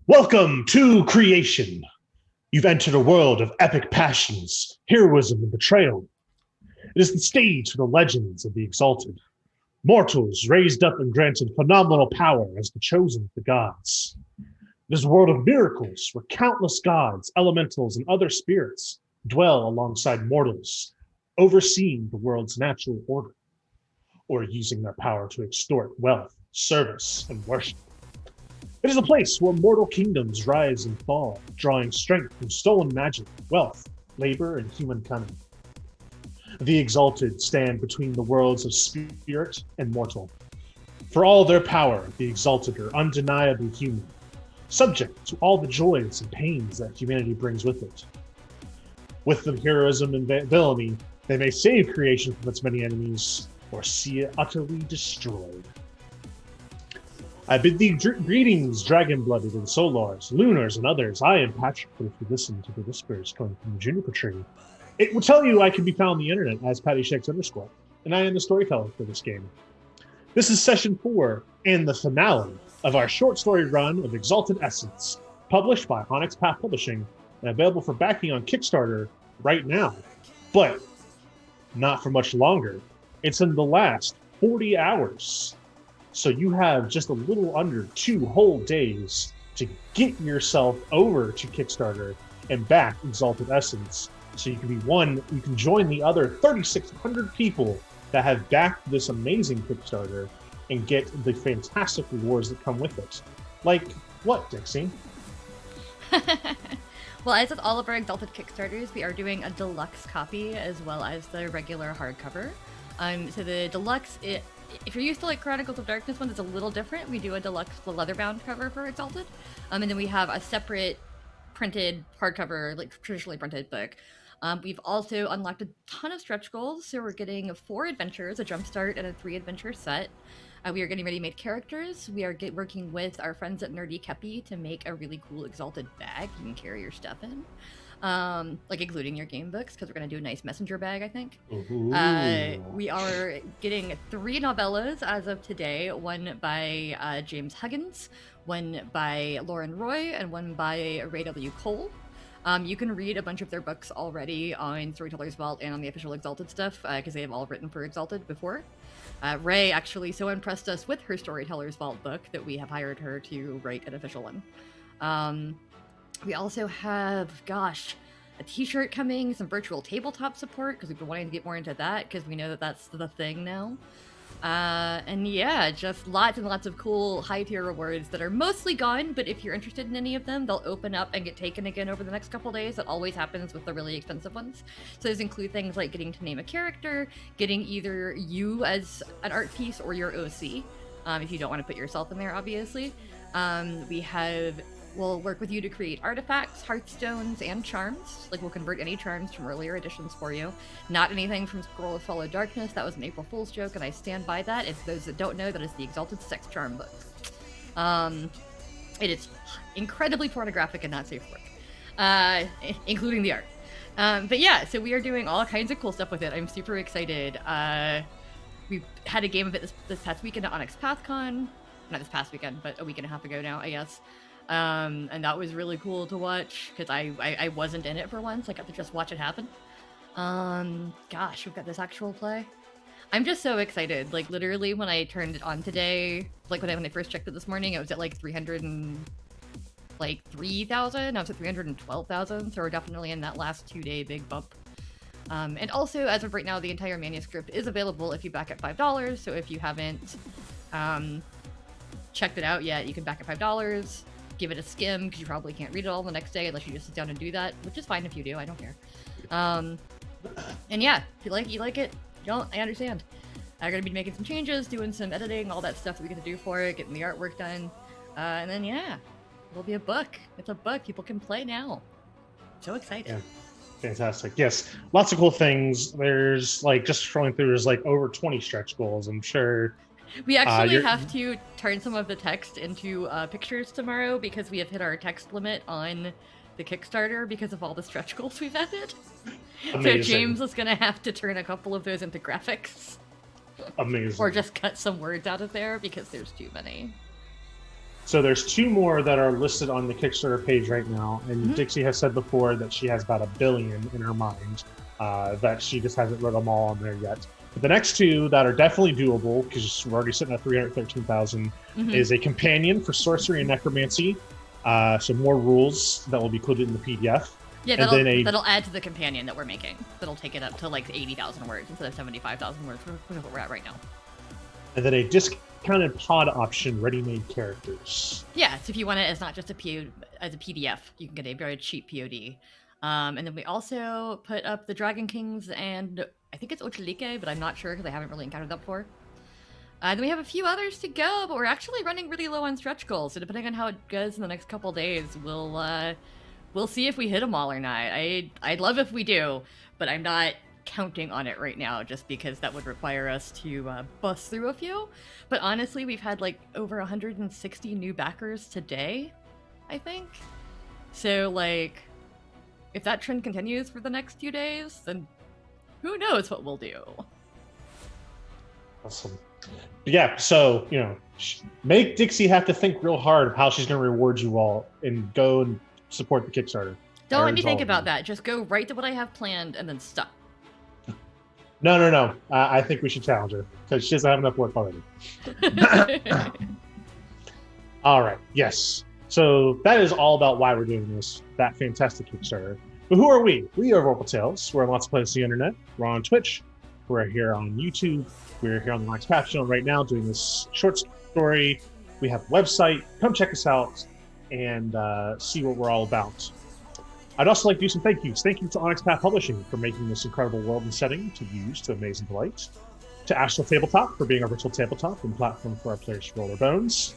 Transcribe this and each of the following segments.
Welcome to creation. You've entered a world of epic passions, heroism, and betrayal. It is the stage for the legends of the Exalted. Mortals raised up and granted phenomenal power as the chosen of the gods. It is a world of miracles where countless gods, elementals, and other spirits dwell alongside mortals, overseeing the world's natural order, or using their power to extort wealth, service, and worship. It is a place where mortal kingdoms rise and fall, drawing strength from stolen magic, wealth, labor, and human cunning. The Exalted stand between the worlds of spirit and mortal. For all their power, the Exalted are undeniably human, subject to all the joys and pains that humanity brings with it. With the heroism and villainy, they may save creation from its many enemies, or see it utterly destroyed. I bid thee greetings, dragon-blooded and solars, lunars, and others. I am Patrick, but if you listen to the whispers coming from the juniper tree, it will tell you I can be found on the internet as PattyShakes_, and I am the storyteller for this game. This is session 4 and the finale of our short story run of Exalted Essence, published by Onyx Path Publishing and available for backing on Kickstarter right now, but not for much longer. It's in the last 40 hours. So you have just a little under 2 whole days to get yourself over to Kickstarter and back Exalted Essence. So you can join the other 3,600 people that have backed this amazing Kickstarter and get the fantastic rewards that come with it. Like what, Dixie? Well, as with all of our Exalted Kickstarters, we are doing a deluxe copy as well as the regular hardcover. So the deluxe, if you're used to like Chronicles of Darkness one, it's a little different. We do a deluxe leather-bound cover for Exalted, and then we have a separate printed hardcover, like traditionally printed book. We've also unlocked a ton of stretch goals, so we're getting 4 adventures, a jumpstart, and a 3-adventure set. We are getting ready-made characters. We are working with our friends at Nerdy Kepi to make a really cool Exalted bag you can carry your stuff in. Like including your game books, because we're going to do a nice messenger bag, I think. We are getting 3 novellas as of today, one by James Huggins, one by Lauren Roy, and one by Ray W. Cole. You can read a bunch of their books already on Storyteller's Vault and on the official Exalted stuff, because they have all written for Exalted before. Ray actually so impressed us with her Storyteller's Vault book that we have hired her to write an official one. We also have, a t-shirt coming, some virtual tabletop support, because we've been wanting to get more into that, because we know that that's the thing now. And yeah, just lots and lots of cool high-tier rewards that are mostly gone, but if you're interested in any of them, they'll open up and get taken again over the next couple days. That always happens with the really expensive ones. So those include things like getting to name a character, getting either you as an art piece or your OC, if you don't want to put yourself in there, obviously. We'll work with you to create artifacts, hearthstones, and charms. Like, we'll convert any charms from earlier editions for you. Not anything from Scroll of Swallowed Darkness. That was an April Fool's joke, and I stand by that. If those that don't know, that is the Exalted Sex Charm book. It is incredibly pornographic and not safe for work, including the art. But yeah, so we are doing all kinds of cool stuff with it. I'm super excited. We had a game of it this past weekend at Onyx PathCon. Not this past weekend, but a week and a half ago now, I guess. And that was really cool to watch, because I wasn't in it for once. I got to just watch it happen. We've got this actual play. I'm just so excited. Like, literally, when I turned it on today, like when I first checked it this morning, it was at like 303,000. Now it's at 312,000, so we're definitely in that last 2-day big bump. And also, as of right now, the entire manuscript is available if you back at $5, so if you haven't checked it out yet, you can back at $5. Give it a skim, because you probably can't read it all the next day unless you just sit down and do that, which is fine if you do. I don't care. And yeah, if you like it, I understand. I'm gonna be making some changes, doing some editing, all that stuff that we get to do for it, getting the artwork done, and then yeah, it'll be a book. It's a book people can play now. So excited. Yeah. Fantastic. Yes, lots of cool things. There's like, just scrolling through, there's like over 20 stretch goals. I'm sure. We actually have to turn some of the text into pictures tomorrow, because we have hit our text limit on the Kickstarter because of all the stretch goals we've added. Amazing. So James is going to have to turn a couple of those into graphics. Amazing. Or just cut some words out of there because there's too many. So there's 2 more that are listed on the Kickstarter page right now, and Mhm. Dixie has said before that she has about $1 billion in her mind, that she just hasn't wrote them all on there yet. But the next 2 that are definitely doable, because we're already sitting at 313,000, Mhm. is a companion for sorcery and necromancy, so more rules that will be included in the PDF. Yeah, And then that'll add to the companion that we're making. That'll take it up to like 80,000 words instead of 75,000 words, which is what we're at right now. and then a discounted pod option, ready-made characters. Yeah, so if you want it as not just as a PDF, you can get a very cheap POD. And then we also put up the Dragon Kings and I think it's Ochelike, but I'm not sure because I haven't really encountered that before. Then we have a few others to go, but we're actually running really low on stretch goals. So depending on how it goes in the next couple days, we'll see if we hit them all or not. I'd love if we do, but I'm not counting on it right now just because that would require us to bust through a few. But honestly, we've had like over 160 new backers today, I think. So like, if that trend continues for the next few days, then who knows what we'll do. Awesome. But yeah, so, make Dixie have to think real hard of how she's going to reward you all and go and support the Kickstarter. Don't let me think about that. Just go right to what I have planned and then stop. No. I think we should challenge her because she doesn't have enough work already. All right. Yes. So that is all about why we're doing this. That fantastic Kickstarter. But who are we? We are Vocal Tales. We're on lots of places on the internet. We're on Twitch. We're here on YouTube. We're here on the Untitled Chapter right now doing this short story. We have a website. Come check us out and see what we're all about. I'd also like to do some thank yous. Thank you to Onyx Path Publishing for making this incredible world and setting to use to amaze and delight. To Astral Tabletop for being our virtual tabletop and platform for our players to roll their bones.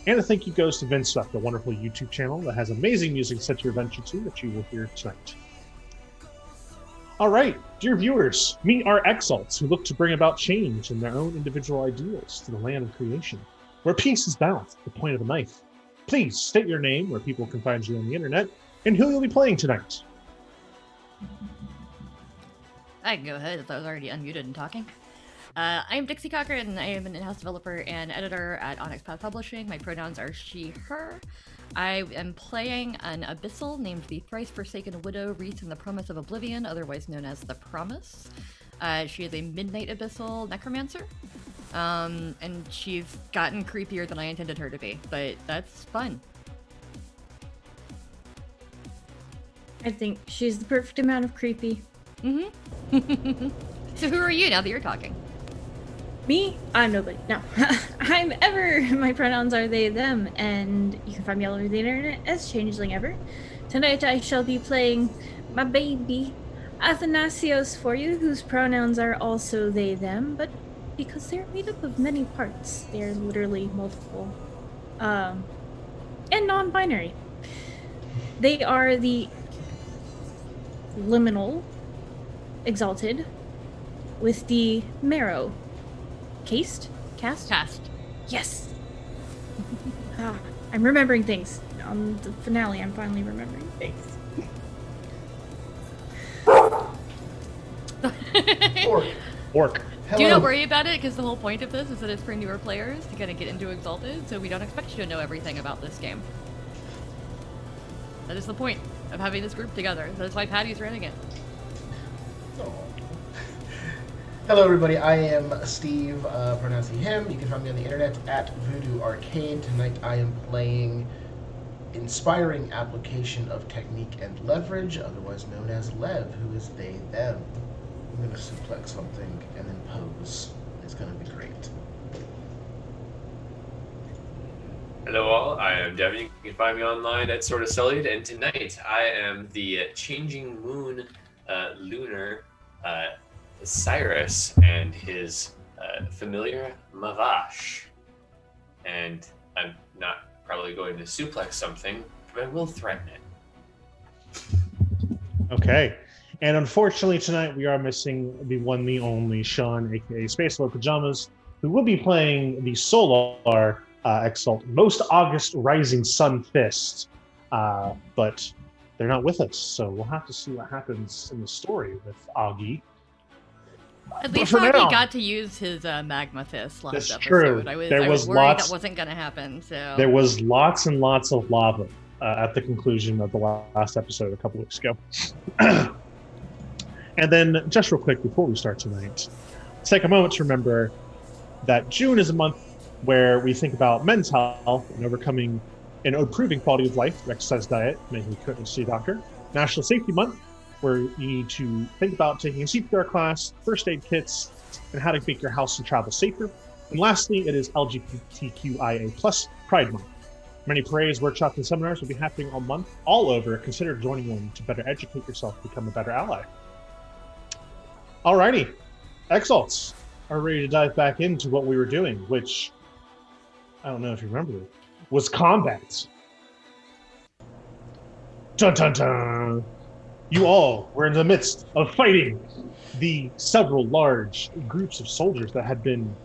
And a thank you goes to Vinstuff, the wonderful YouTube channel that has amazing music set to your adventure to that you will hear tonight. All right, dear viewers, meet our Exalts who look to bring about change in their own individual ideals to the land of creation, where peace is balanced at the point of a knife. Please state your name where people can find you on the internet and who you'll be playing tonight. I can go ahead if I was already unmuted and talking. I'm Dixie Cocker, and I am an in-house developer and editor at Onyx Path Publishing. My pronouns are she, her. I am playing an abyssal named the thrice-forsaken widow Wreath in the Promise of Oblivion, otherwise known as the Promise. She is a midnight abyssal necromancer, and she's gotten creepier than I intended her to be, but that's fun. I think she's the perfect amount of creepy. Mm-hmm. So who are you now that you're talking? Me? I'm nobody. No. I'm Ever. My pronouns are they, them, and you can find me all over the internet as Changeling Ever. Tonight I shall be playing my baby, Athanasios, for you, whose pronouns are also they, them, but because they're made up of many parts, they're literally multiple, and non-binary. They are the liminal Exalted with the marrow cast? Yes. I'm remembering things. On the finale, I'm finally remembering things. Orc. Do not worry about it, because the whole point of this is that it's for newer players to kind of get into Exalted, so we don't expect you to know everything about this game. That is the point of having this group together. That's why Patty's running it. Hello everybody, I am Steve, pronouncing him. You can find me on the internet at Voodoo Arcade. Tonight I am playing Inspiring Application of Technique and Leverage, otherwise known as Lev, who is they, them. I'm going to suplex something and then pose. It's going to be great. Hello all, I am Devin. You can find me online at Sorta Sullied, and tonight I am the Changing Moon Lunar Cyrus and his familiar Mavash. And I'm not probably going to suplex something, but I will threaten it. Okay. And unfortunately tonight we are missing the one, the only Sean, aka Space Lord Pajamas, who will be playing the Solar Exalt, Most August Rising Sun Fist. But they're not with us, so we'll have to see what happens in the story with Augie. At But least for Rocky now- got to use his magma fist last That's episode. true. I was, There I was was worried lots- that wasn't going to happen. So There was lots and lots of lava at the conclusion of the last episode a couple weeks ago. And then, just real quick before we start tonight, take a moment to remember that June is a month where we think about men's health and overcoming and improving quality of life through exercise, diet, making a see a doctor. National Safety Month, where you need to think about taking a CPR class, first aid kits, and how to make your house and travel safer. And lastly, it is LGBTQIA plus Pride Month. Many parades, workshops, and seminars will be happening all month, all over. Consider joining one to better educate yourself, become a better ally. Alrighty, Exalts are ready to dive back into what we were doing, which, I don't know if you remember, was combat. Dun dun dun! You all were in the midst of fighting the several large groups of soldiers that had been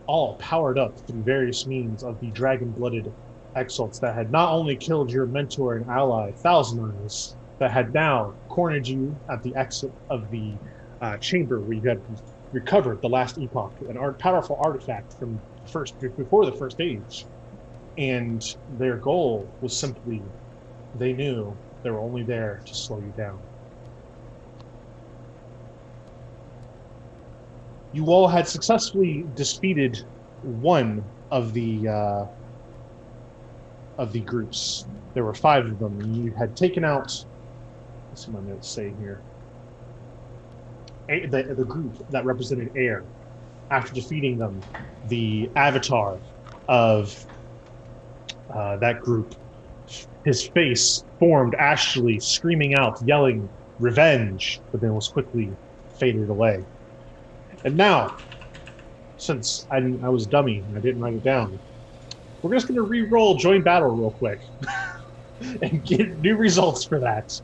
all powered up through various means of the dragon-blooded Exalts that had not only killed your mentor and ally, Thousand Eyes, but had now cornered you at the exit of the chamber where you had recovered the last epoch, an powerful artifact from before the first age. And their goal was simply, they knew they were only there to slow you down. You all had successfully defeated one of the groups. There were 5 of them, and you had taken out, let's see what I'm going to say here, the group that represented air. After defeating them, the avatar of that group, his face formed astrally, screaming out, yelling revenge, but then was quickly faded away. And now, since I was a dummy and I didn't write it down, we're just going to re-roll Join Battle real quick and get new results for that.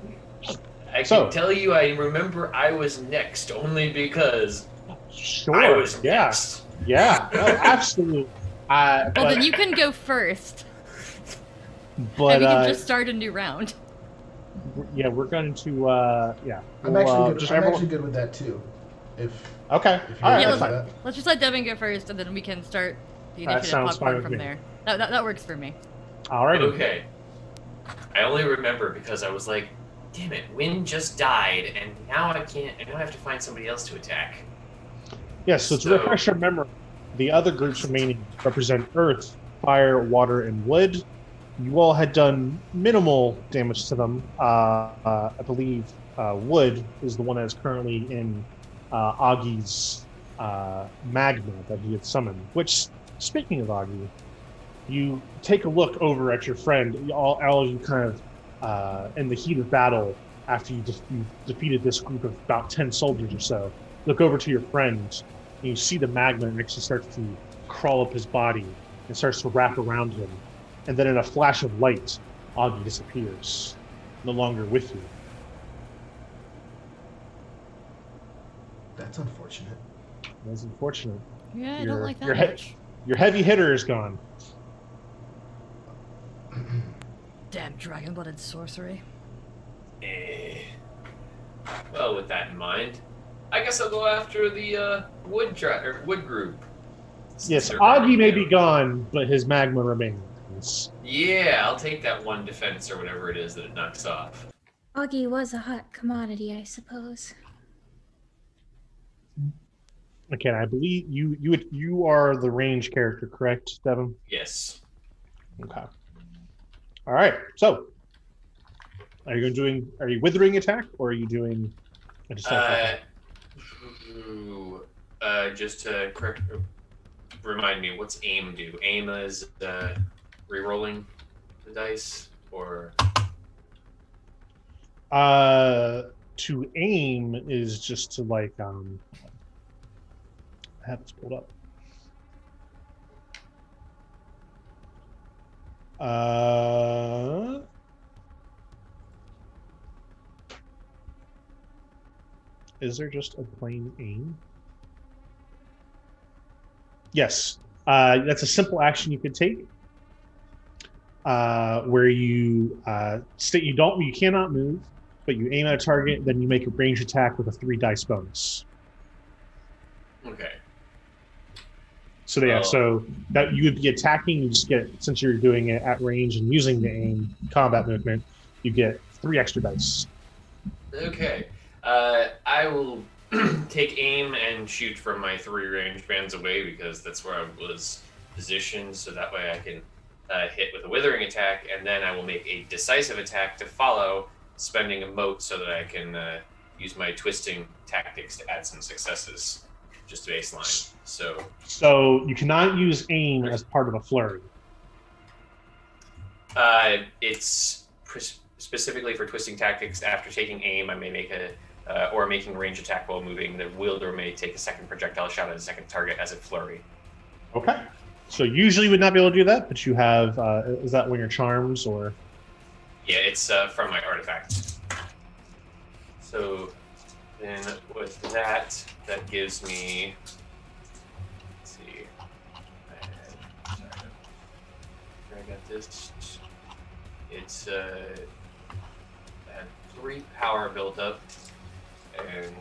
I can tell you I remember I was next only because Sure. I was yeah. next. Yeah. No, absolutely. well, then you can go first. But and we can just start a new round. Yeah, we're going to. Yeah. I'm We'll, actually good. I'm actually good with that too. If Okay. if All right. Yeah, That's fine. let's just let Devin go first, and then we can start the That initiative sounds fine popcorn with from me. there. That works for me. All right. Okay. I only remember because I was like, damn it, Wynn just died, and now I can't. I now have to find somebody else to attack. Yes. So to So- refresh your memory, the other groups remaining represent Earth, Fire, Water, and Wood. You all had done minimal damage to them. I believe Wood is the one that is currently in Augie's magma that he had summoned. Which, speaking of Augie, you take a look over at your friend. All you kind of, in the heat of battle, after you defeated this group of about 10 soldiers or so, look over to your friend, and you see the magma actually starts to crawl up his body and starts to wrap around him. And then in a flash of light, Augie disappears, no longer with you. that's unfortunate. That's unfortunate. Yeah, I Your- don't like that your much. Your heavy hitter is gone. Damn dragon-blooded sorcery. Well, with that in mind, I guess I'll go after the wood group. Yes, Since they're Augie may down. be gone, but his magma remains. Yeah, I'll take that one defense or whatever it is that it knocks off. Augie was a hot commodity, I suppose. Okay, I believe you are the range character, correct, Devin? Yes. Okay. All right. So, are you withering attack or are you doing a deceptive attack? Just to remind me, what's aim do? Aim is re-rolling the dice, or To aim is just to like I have this pulled up. Is there just a plain aim? Yes. That's a simple action you could take. Where you state you cannot move, but you aim at a target, then you make a range attack with a 3 dice bonus. Okay. So yeah, so that you would be attacking. You just get, since you're doing it at range and using the aim combat movement, you get 3 extra dice. Okay. I will take aim and shoot from my 3 range bands away because that's where I was positioned. So that way I can hit with a withering attack, and then I will make a decisive attack to follow, spending a moat so that I can use my twisting tactics to add some successes, just to baseline. So you cannot use aim as part of a flurry. It's specifically for twisting tactics. After taking aim, I may make or making a range attack while moving. The wielder may take a second projectile shot at a second target as a flurry. Okay. So usually you would not be able to do that, but you have, is that one of your charms or? Yeah, it's from my artifact. So then with that gives me, let's see, I got this. It's I had 3 power built up, and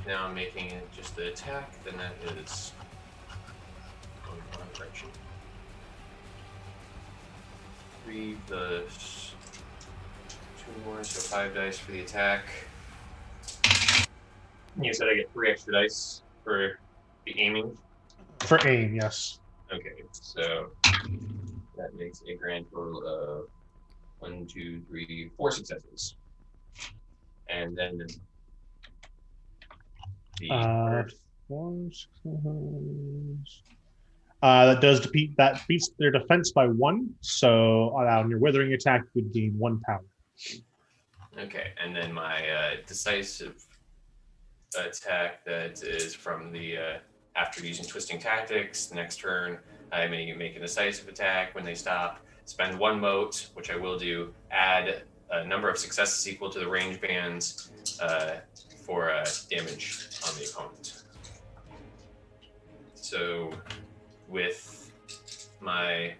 now I'm making it just the attack. Then that is going in one direction. 3 plus 2 more, so 5 dice for the attack. You said I get 3 extra dice for the aiming? For aim, yes. Okay, so that makes a grand total of 1, 2, 3, 4 successes. And then the third. 4 successes. That beats their defense by 1. So on your withering attack, you would gain 1 power. Okay, and then my decisive attack that is from the after using twisting tactics. The next turn, I may make a decisive attack when they stop. Spend 1 moat, which I will do. Add a number of successes equal to the range bands for damage on the opponent. So with my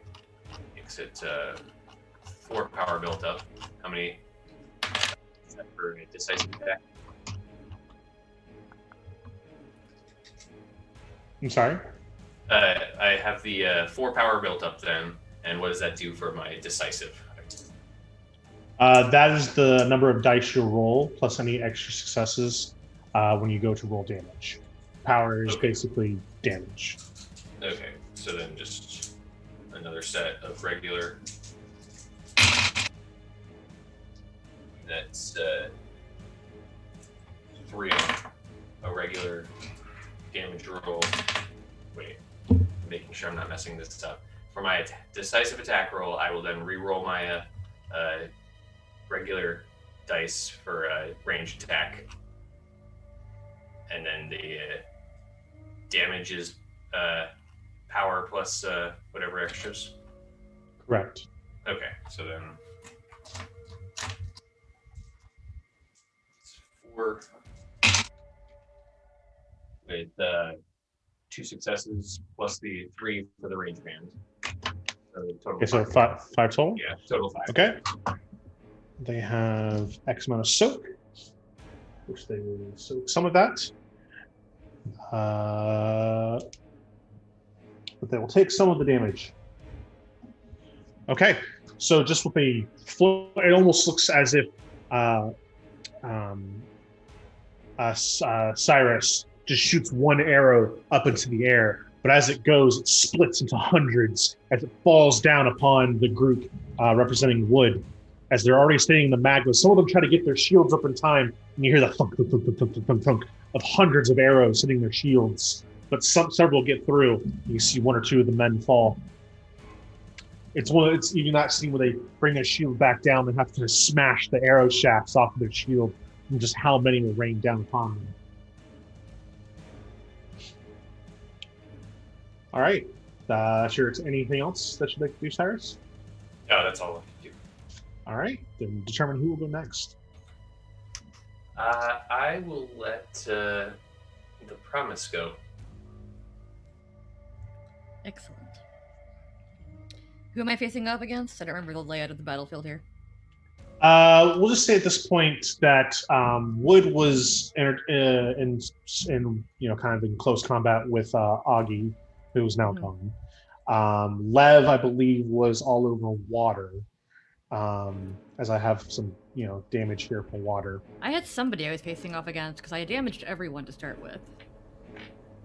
4 power built up, how many is that for a decisive attack? I'm sorry? I have the 4 power built up then, and what does that do for my decisive? That is the number of dice you'll roll, plus any extra successes when you go to roll damage. Power is basically damage. Okay, so then just another set of regular. That's 3 on a regular damage roll. Wait, making sure I'm not messing this up. For my decisive attack roll, I will then re-roll my regular dice for ranged attack. And then the damage is power plus whatever extras. Correct. Okay, so then it's 4 with 2 successes plus the 3 for the range band. So total. Okay, so 5 total? Yeah, total 5. Okay. They have X amount of soak, which they will soak some of that. But they will take some of the damage. Okay, so just with a flow, it almost looks as if Cyrus just shoots 1 arrow up into the air, but as it goes, it splits into hundreds as it falls down upon the group representing Wood. As they're already staying in the magma, some of them try to get their shields up in time, and you hear the thunk, thunk, thunk, thunk, thunk, thunk, thunk of hundreds of arrows hitting their shields. But several get through. You see 1 or 2 of the men fall. You do not see where they bring their shield back down and have to smash the arrow shafts off of their shield, and just how many will rain down upon them. All right. Sure. Anything else that you'd like to do, Cyrus? No, that's all I can do. All right. Then determine who will go next. I will let the promise go. Excellent. Who am I facing up against? I don't remember the layout of the battlefield here. We'll just say at this point that Wood was in kind of in close combat with Augie, who is now gone. Lev, I believe, was all over water. As I have some damage here from water. I had somebody I was facing off against because I damaged everyone to start with.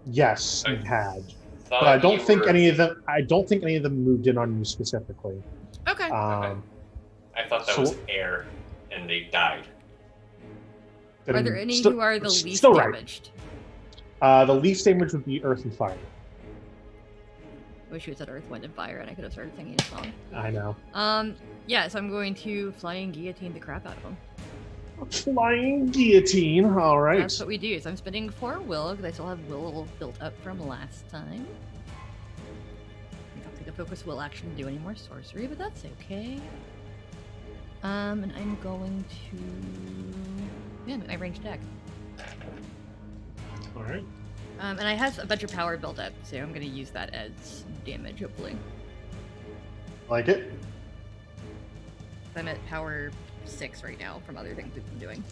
Yes, you had, Thought but I don't you think were- any of them. I don't think any of them moved in on you specifically. Okay. I thought that so- was air, and they died. Are there any still- who are the least still right. damaged? The least damage would be earth and fire. I wish you had said Earth, Wind, and Fire, and I could have started singing a song. I know. Yeah, so I'm going to flying guillotine the crap out of them. Flying guillotine. All right. That's what we do. So I'm spending 4 will because I still have will built up from last time. I don't take a focus will action to do any more sorcery, but that's okay. And I'm going to my ranged deck. All right. And I have a bunch of power built up, so I'm going to use that as damage, hopefully. Like it. I'm at power 6 right now from other things we've been doing.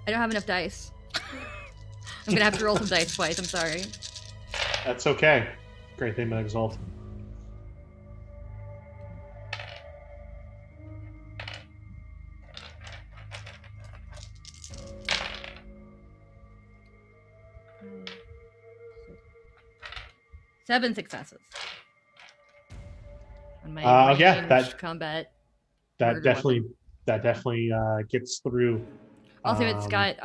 I don't have enough dice. I'm going to have to roll some dice twice, I'm sorry. That's okay. Great thing about Exalted. Seven successes. On my yeah, ranged that- combat. That Murder definitely gets through. Also, it's got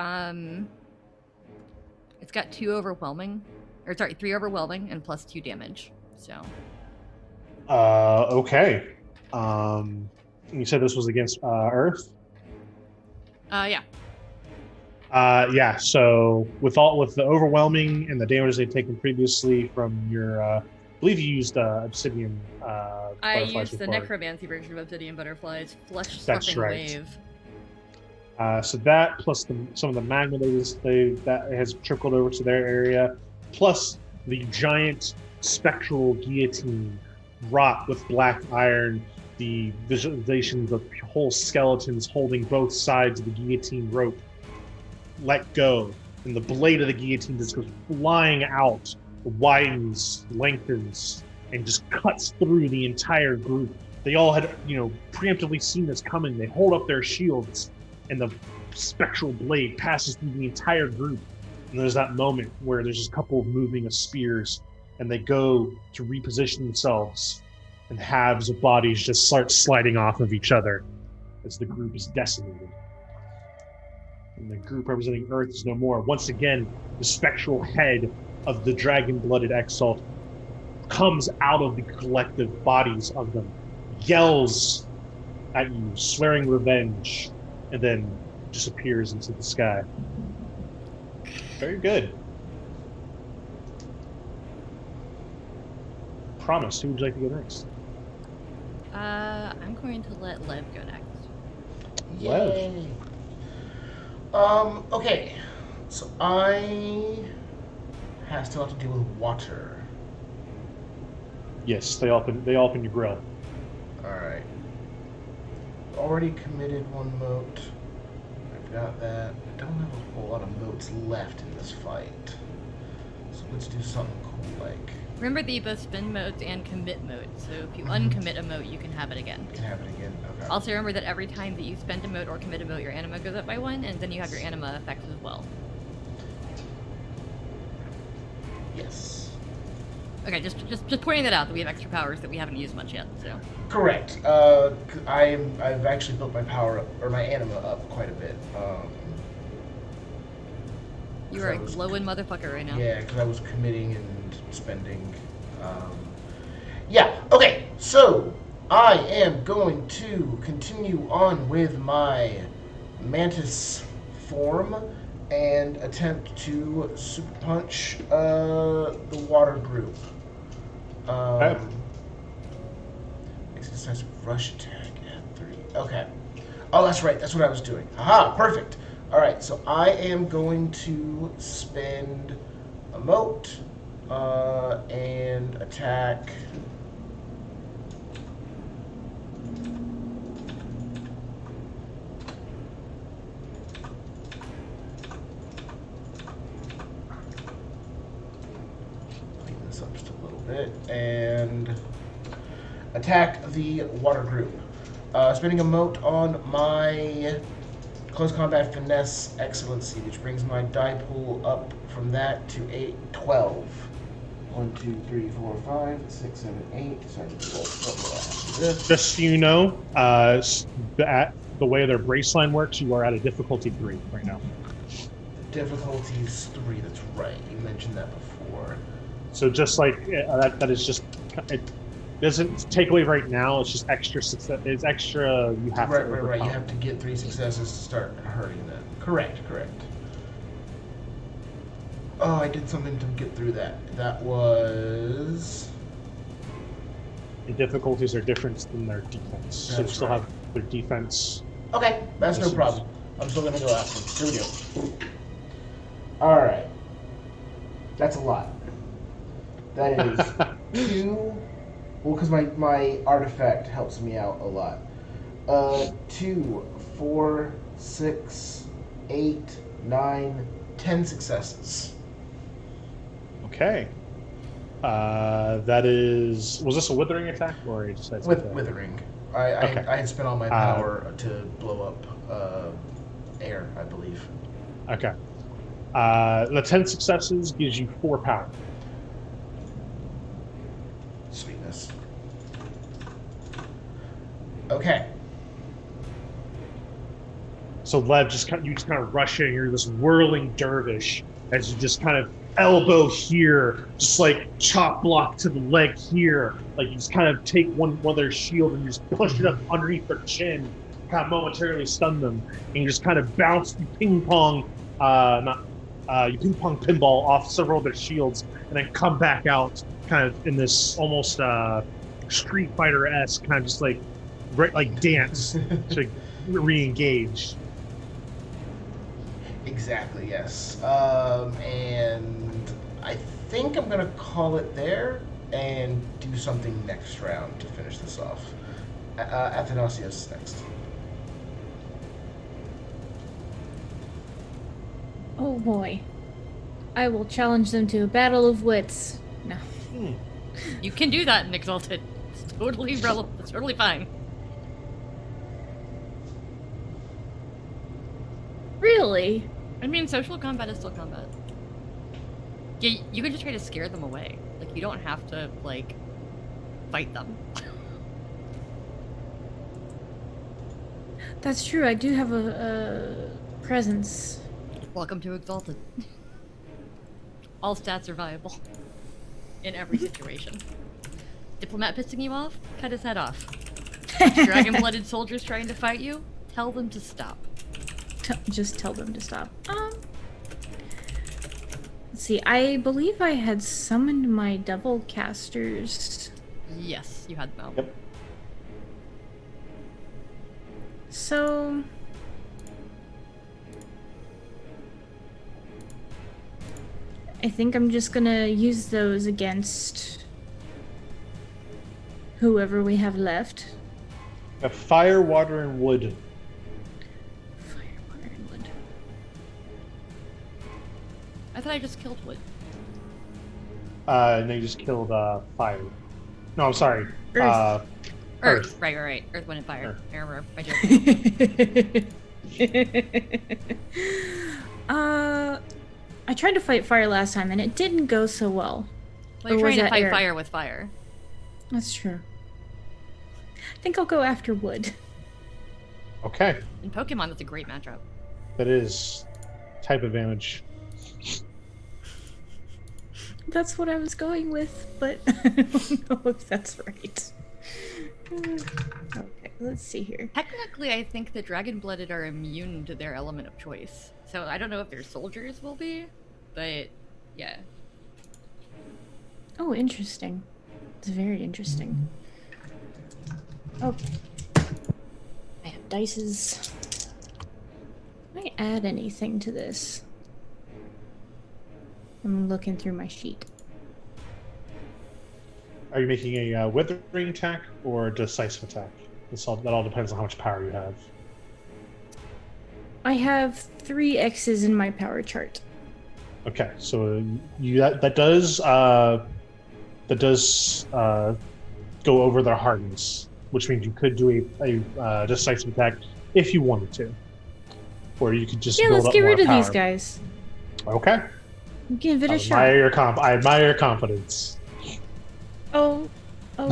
2 overwhelming, or sorry, 3 overwhelming and plus 2 damage. So Okay. You said this was against Earth. yeah. Yeah. So with the overwhelming and the damage they've taken previously from your, I believe you used obsidian. I butterflies used the before. necromancy version of Obsidian Butterflies, Flesh That's Sloughing right. Wave. So that plus some of the magma that has trickled over to their area, plus the giant spectral guillotine wrought with black iron, the visualizations of whole skeletons holding both sides of the guillotine rope let go, and the blade of the guillotine just goes flying out, widens, lengthens, and just cuts through the entire group. They all had, preemptively seen this coming. They hold up their shields, and the spectral blade passes through the entire group. And there's that moment where there's just a couple of moving of spears, and they go to reposition themselves, and halves of bodies just start sliding off of each other as the group is decimated. And the group representing Earth is no more. Once again, the spectral head of the dragon-blooded Exalt comes out of the collective bodies of them, yells at you, swearing revenge, and then disappears into the sky. Very good. Promise, who would you like to go next? I'm going to let Lev go next. Yay. Okay. So I still have to deal with water. Yes, they open your grill. Alright. Already committed one moat. I've got that. I don't have a whole lot of moats left in this fight. So let's do something cool like... Remember that you both spend modes and commit modes, so if you uncommit a mote, you can have it again. Can have it again? Okay. Also remember that every time that you spend a mote or commit a mote, your anima goes up by 1, and then you have your anima effects as well. Yes. Okay, just pointing that out, that we have extra powers that we haven't used much yet, so. Correct. I've actually built my power up, or my anima up quite a bit. You are a glowing motherfucker right now. Yeah, because I was committing and spending. Yeah, okay, so I am going to continue on with my mantis form and attempt to super punch the water group. Okay. Makes a decisive rush attack at 3. Okay. Oh, that's right. That's what I was doing. Aha, perfect. All right, so I am going to spend a moat and attack and attack the water group. Spending a mote on my close combat finesse excellency, which brings my die pool up from that to 12. 1, 2, 3, 4, 5, 6, 7, 8. Sorry, Just so you know, the way their brace line works, you are at a difficulty 3 right now. Difficulty is 3. That's right. You mentioned that before. So just like that is just it doesn't take away right now. It's just extra success. It's extra. You have to overcome. Right. You have to get 3 successes to start hurting them. Correct. Oh, I did something to get through that. That was... The difficulties are different than their defense. So you still have their defense. Okay, that's no problem. I'm still going to go after them. Here we go. Alright. That's a lot. That is 2... Well, because my artifact helps me out a lot. 2, 4, 6, 8, 9, 10 successes. Okay. That is. Was this a withering attack or you decided to Withering. I had spent all my power to blow up air, I believe. Okay. The 10 successes gives you 4 power. Sweetness. Okay. So Lev, you just kind of rush in. You're this whirling dervish as you just kind of elbow here, just like chop block to the leg here. Like you just kind of take one of their shield and you just push it up underneath their chin, kind of momentarily stun them, and you just kind of bounce you ping pong pinball off several of their shields, and then come back out kind of in this almost Street Fighter-esque kind of just like dance to re-engage. Exactly, yes. And I think I'm going to call it there and do something next round to finish this off. Athanasios next. Oh boy. I will challenge them to a battle of wits. No. You can do that in Exalted. It's totally relevant. It's totally fine. Really? I mean, social combat is still combat. Yeah, you can just try to scare them away. Like, you don't have to, like, fight them. That's true. I do have a presence. Welcome to Exalted. All stats are viable. In every situation. Diplomat pissing you off? Cut his head off. Dragon-blooded soldiers trying to fight you? Tell them to stop. Just tell them to stop. Let's see. I believe I had summoned my devil casters. Yes, you had them. Yep. So... I think I'm just gonna use those against whoever we have left. Fire, water, and wood. Fire, water, and wood. I thought I just killed wood. And they just killed fire. No, I'm sorry. Earth. Earth. Right. Earth, wind, and fire. Earth. Error. My joke. I tried to fight fire last time and it didn't go so well. Well, you're Or was trying to that fight air? fire with fire. That's true. I think I'll go after wood. Okay. In Pokemon, that's a great matchup. That is type advantage. That's what I was going with, but I don't know if that's right. Okay, let's see here. Technically, I think the dragon-blooded are immune to their element of choice. So I don't know if their soldiers will be, but yeah. Oh, interesting. It's very interesting. Okay. I have dices. Can I add anything to this? I'm looking through my sheet. Are you making a withering attack or a decisive attack? That all depends on how much power you have. I have 3 X's in my power chart. Okay, so that does that does go over their hardness, which means you could do a decisive attack if you wanted to, or you could just Yeah, build let's up get more rid of power. these guys. Okay. Give it I a shot. admire your confidence. Oh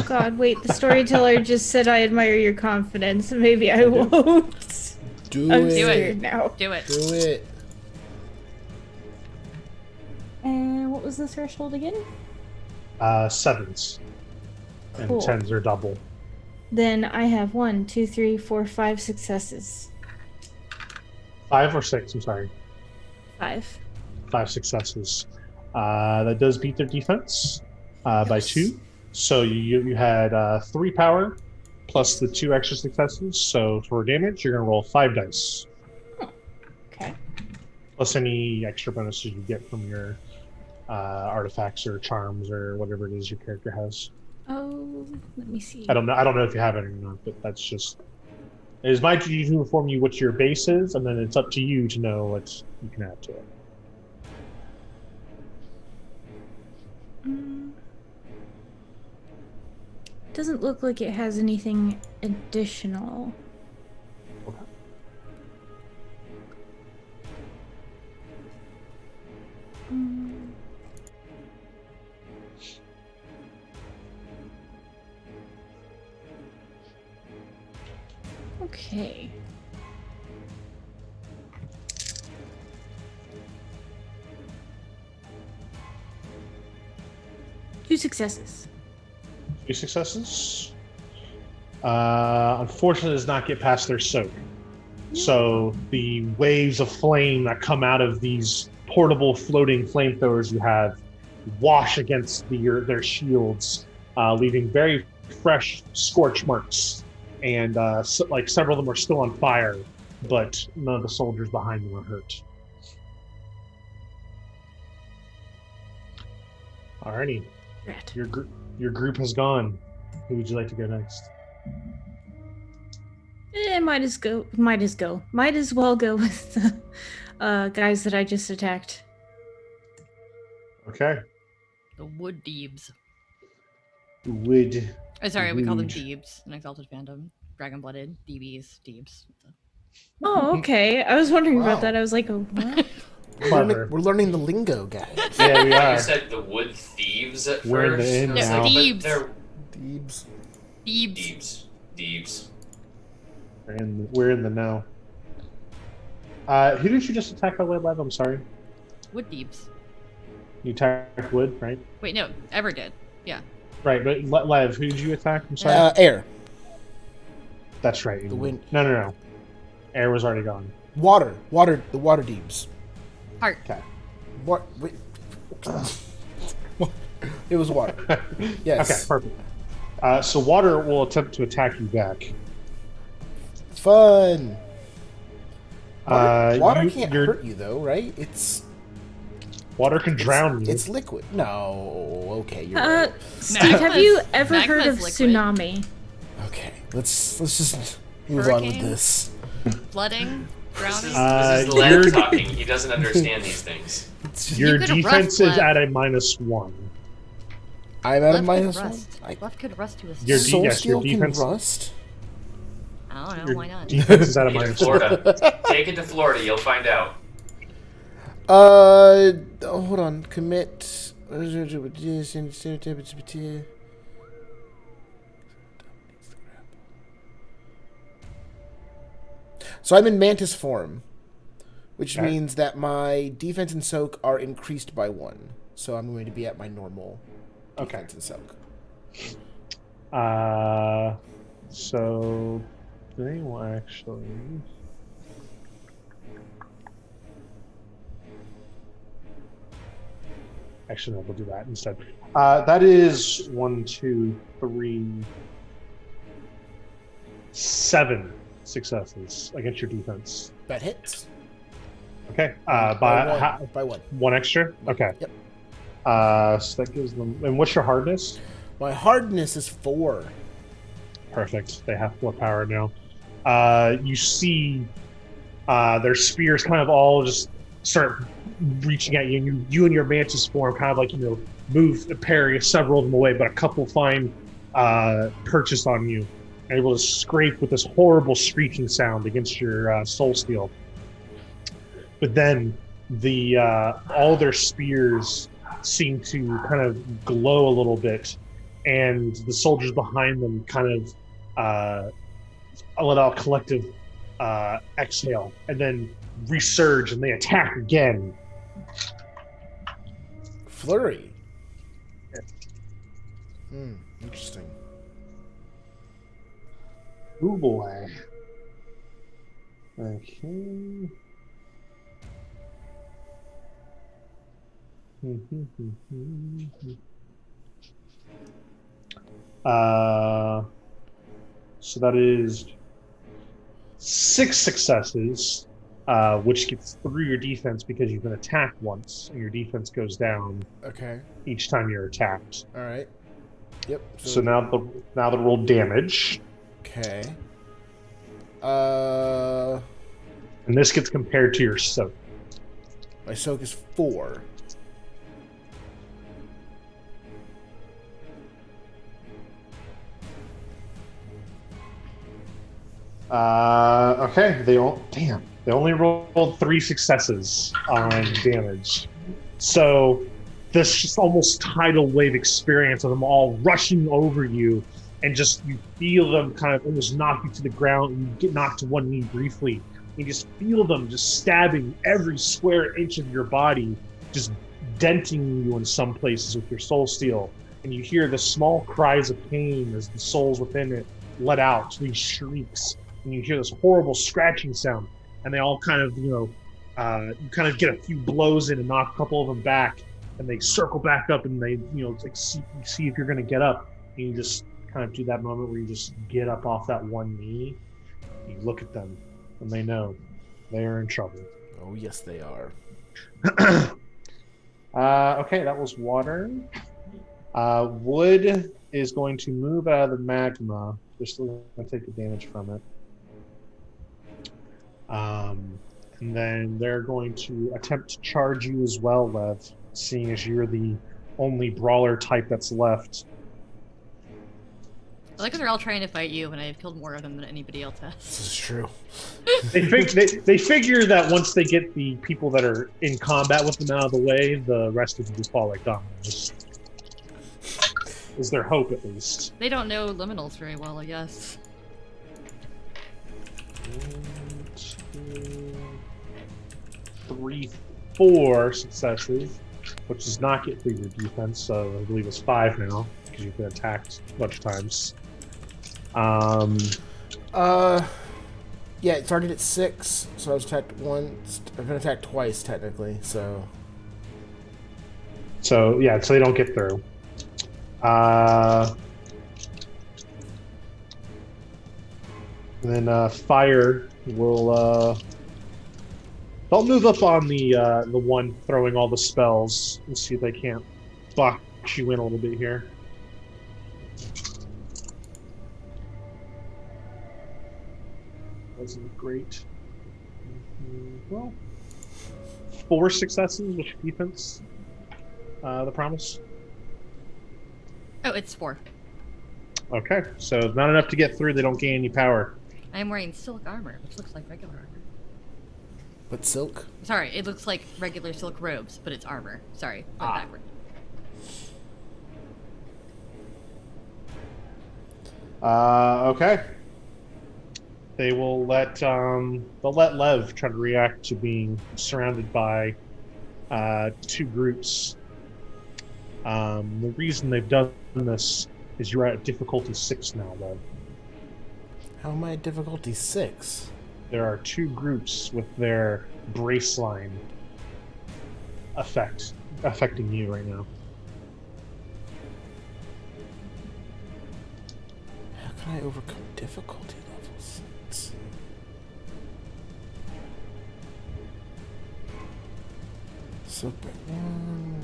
God! Wait, the storyteller just said I admire your confidence. Maybe I won't. Do I'm it. scared now. Do it. Do it. And what was the threshold again? 7s and Cool. 10s are double. Then I have 1, 2, 3, 4, 5 successes. 5 or 6? I'm sorry. 5. 5 successes. That does beat their defense by 2. So you had 3 power plus the 2 extra successes. So for damage, you're going to roll 5 dice. Okay. Plus any extra bonuses you get from your artifacts or charms or whatever it is your character has. Oh, let me see. I don't know if you have it or not, but that's just. It is my duty to inform you what your base is, and then it's up to you to know what you can add to it. Doesn't look like it has anything additional. Okay. Okay. Two successes. 2 successes. Unfortunately, does not get past their soak. So the waves of flame that come out of these portable floating flamethrowers you have wash against their shields, leaving very fresh scorch marks. And several of them are still on fire, but none of the soldiers behind them are hurt. Alrighty, Rat. your group has gone. Who would you like to go next? Might as well go with the guys that I just attacked. Okay. The Wood Deebs. Would Oh, sorry, we call them Wood. Deebs in Exalted fandom. Dragon blooded, DBs, Deebs. Oh, okay. I was wondering Wow. about that. I was like, oh, what? Clever. We're learning the lingo, guys. Yeah, we You are. said the wood thieves at We're in the first. inn I was now. like, but Thieves. they're Deebs. Deebs. Deebs. We're in the know. Who did you just attack by Lev? I'm sorry. Wood Deebs. You attacked Wood, right? Wait, no, Ever did. Yeah. Right, but Lev, who did you attack? I'm sorry. Air. That's right. the wind. No. Air was already gone. Water. The water Deebs. Heart. Okay. What? Wait. It was water. Yes. Okay, perfect. So water will attempt to attack you back. Fun. Water can't you're- hurt you though, right? Water can drown you. It's liquid. No. Okay, you're right. Steve, have you ever Magma's heard of liquid. tsunami? Okay, let's just move on with Hurricane? this. Flooding? This is, Drowning? this is you're- Len talking. He doesn't understand these things. It's just, Your You could've defense rust is Lev. at a -1. I'm at a Left could minus one. rust. Left could rust to a Your stone. D- Soul yes, your steel can defense- rust. I don't know, Your why not? defense is at a Take it to -1. Florida. Take it to Florida. You'll find out. Hold on. Commit. So I'm in mantis form, which Okay. means that my defense and soak are increased by 1. So I'm going to be at my normal Okay. defense and soak. So they will actually. Actually, no, we'll do that instead. That is 1, 2, 3, 7 successes against your defense. That hits. Okay. by By 1. By 1. 1 extra. Okay. Yep. So that gives them. And what's your hardness? My hardness is 4. Perfect. They have 4 power now. You see their spears kind of all just start reaching at you, and you and your mantis form kind of like, parry several of them away, but a couple find purchase on you, and able to scrape with this horrible screeching sound against your soul steel. But then all their spears seem to kind of glow a little bit, and the soldiers behind them kind of let out a collective exhale, and then resurge, and they attack again. Flurry. Interesting. Oh boy. Okay. So that is 6 successes, which gets through your defense because you've been attacked once, and your defense goes down Okay. each time you're attacked. All right. Yep. So now the roll damage, Okay. and this gets compared to your soak. My soak is 4. Okay. They only rolled 3 successes on damage. So this just almost tidal wave experience of them all rushing over you, and just you feel them kind of almost knock you to the ground, and you get knocked to one knee briefly. You just feel them just stabbing every square inch of your body, just denting you in some places with your soul steel. And you hear the small cries of pain as the souls within it let out these shrieks. And you hear this horrible scratching sound. And they all kind of, you kind of get a few blows in and knock a couple of them back. And they circle back up, and they, like see if you're going to get up. And you just kind of do that moment where you just get up off that one knee. You look at them, and they know they are in trouble. Oh, yes, they are. Okay, that was water. Wood is going to move out of the magma. They're still going to take the damage from it. And then they're going to attempt to charge you as well, Lev, seeing as you're the only brawler type that's left. I like how they're all trying to fight you, and I've killed more of them than anybody else has. This is true. They figure that once they get the people that are in combat with them out of the way, the rest of them just fall like dominoes. Is their hope, at least. They don't know liminals very well, I guess. 1, 2, 3, 4 successes, which does not get through your defense, so I believe it's 5 now, because you've been attacked a bunch of times. Yeah, it started at 6, so I was attacked once. I've been attacked twice, technically, so... So they don't get through. And then fire will they'll move up on the one throwing all the spells and see if they can't box you in a little bit here. Wasn't great. Well, 4 successes with defense. The promise. Oh, it's 4. Okay, so not enough to get through. They don't gain any power. I am wearing silk armor, which looks like regular armor. But silk? Sorry, it looks like regular silk robes, but it's armor. Sorry, went backward. Okay. They will let Lev try to react to being surrounded by 2 groups. The reason they've done this is you're at difficulty 6 now, Lev. How am I at difficulty 6? There are 2 groups with their brace line affecting you right now. How can I overcome difficulty level 6? So, but 1...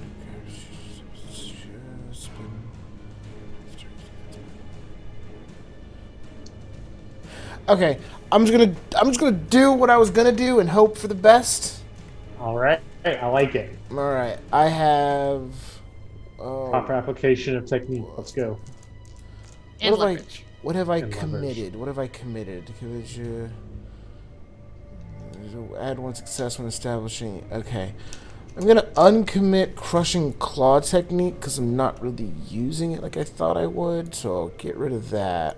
Okay, I'm just gonna do what I was gonna do and hope for the best. All right, I like it. All right, I have Proper application of technique. Let's go. And What have leverage. What have I And leverage. committed? What have I committed? Add one success when establishing. Okay. I'm going to uncommit Crushing Claw technique because I'm not really using it like I thought I would. So I'll get rid of that.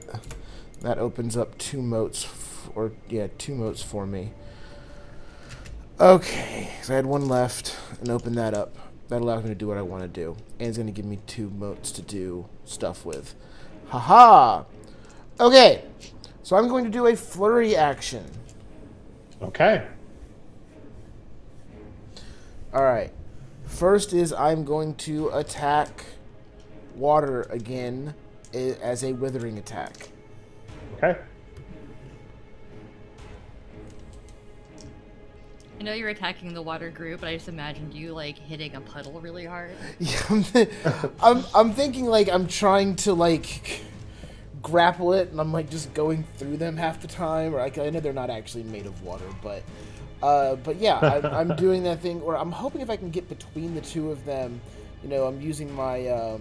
That opens up 2 motes. 2 motes for me. Okay. So I had 1 left and open that up. That allows me to do what I want to do. And it's going to give me 2 motes to do stuff with. Haha! Okay. So I'm going to do a flurry action. Okay. Alright. First is I'm going to attack water again as a withering attack. Okay. I know you're attacking the water group, but I just imagined you like hitting a puddle really hard. Yeah, I'm thinking like I'm trying to like grapple it and I'm like just going through them half the time. Or I know they're not actually made of water, but yeah, I'm doing that thing where I'm hoping if I can get between the 2 of them, you know, I'm using my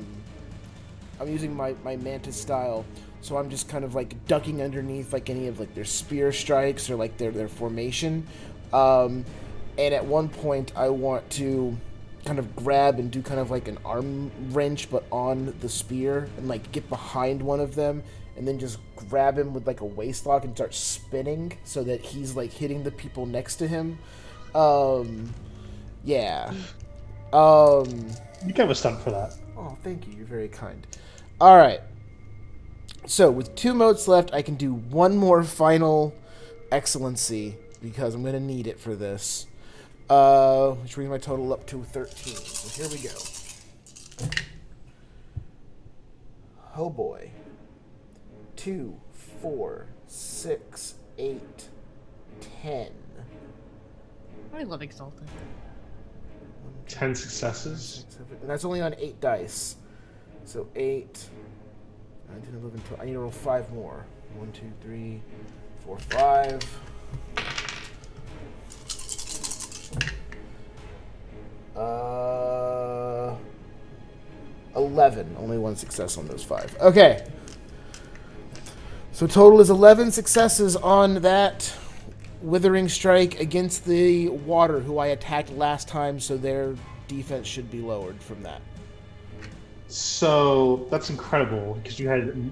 mantis style, so I'm just kind of like ducking underneath like any of like their spear strikes or like their formation, and at one point I want to kind of grab and do kind of like an arm wrench but on the spear and like get behind one of them and then just grab him with like a waist lock and start spinning so that he's like hitting the people next to him. Yeah. You can have a stunt for that. Oh, thank you. You're very kind. All right. So with 2 motes left, I can do 1 more final excellency because I'm going to need it for this. Which brings my total up to 13. So here we go. Oh boy. 2, 4, 6, 8, 10. I love Exalted. 10 successes. And that's only on 8 dice. So 8, 9, 10, 11, 12. I need to roll 5 more. 1, 2, 3, 4, 5. 11. Only 1 success on those 5. Okay. So total is 11 successes on that withering strike against the water who I attacked last time, so their defense should be lowered from that. So that's incredible because you had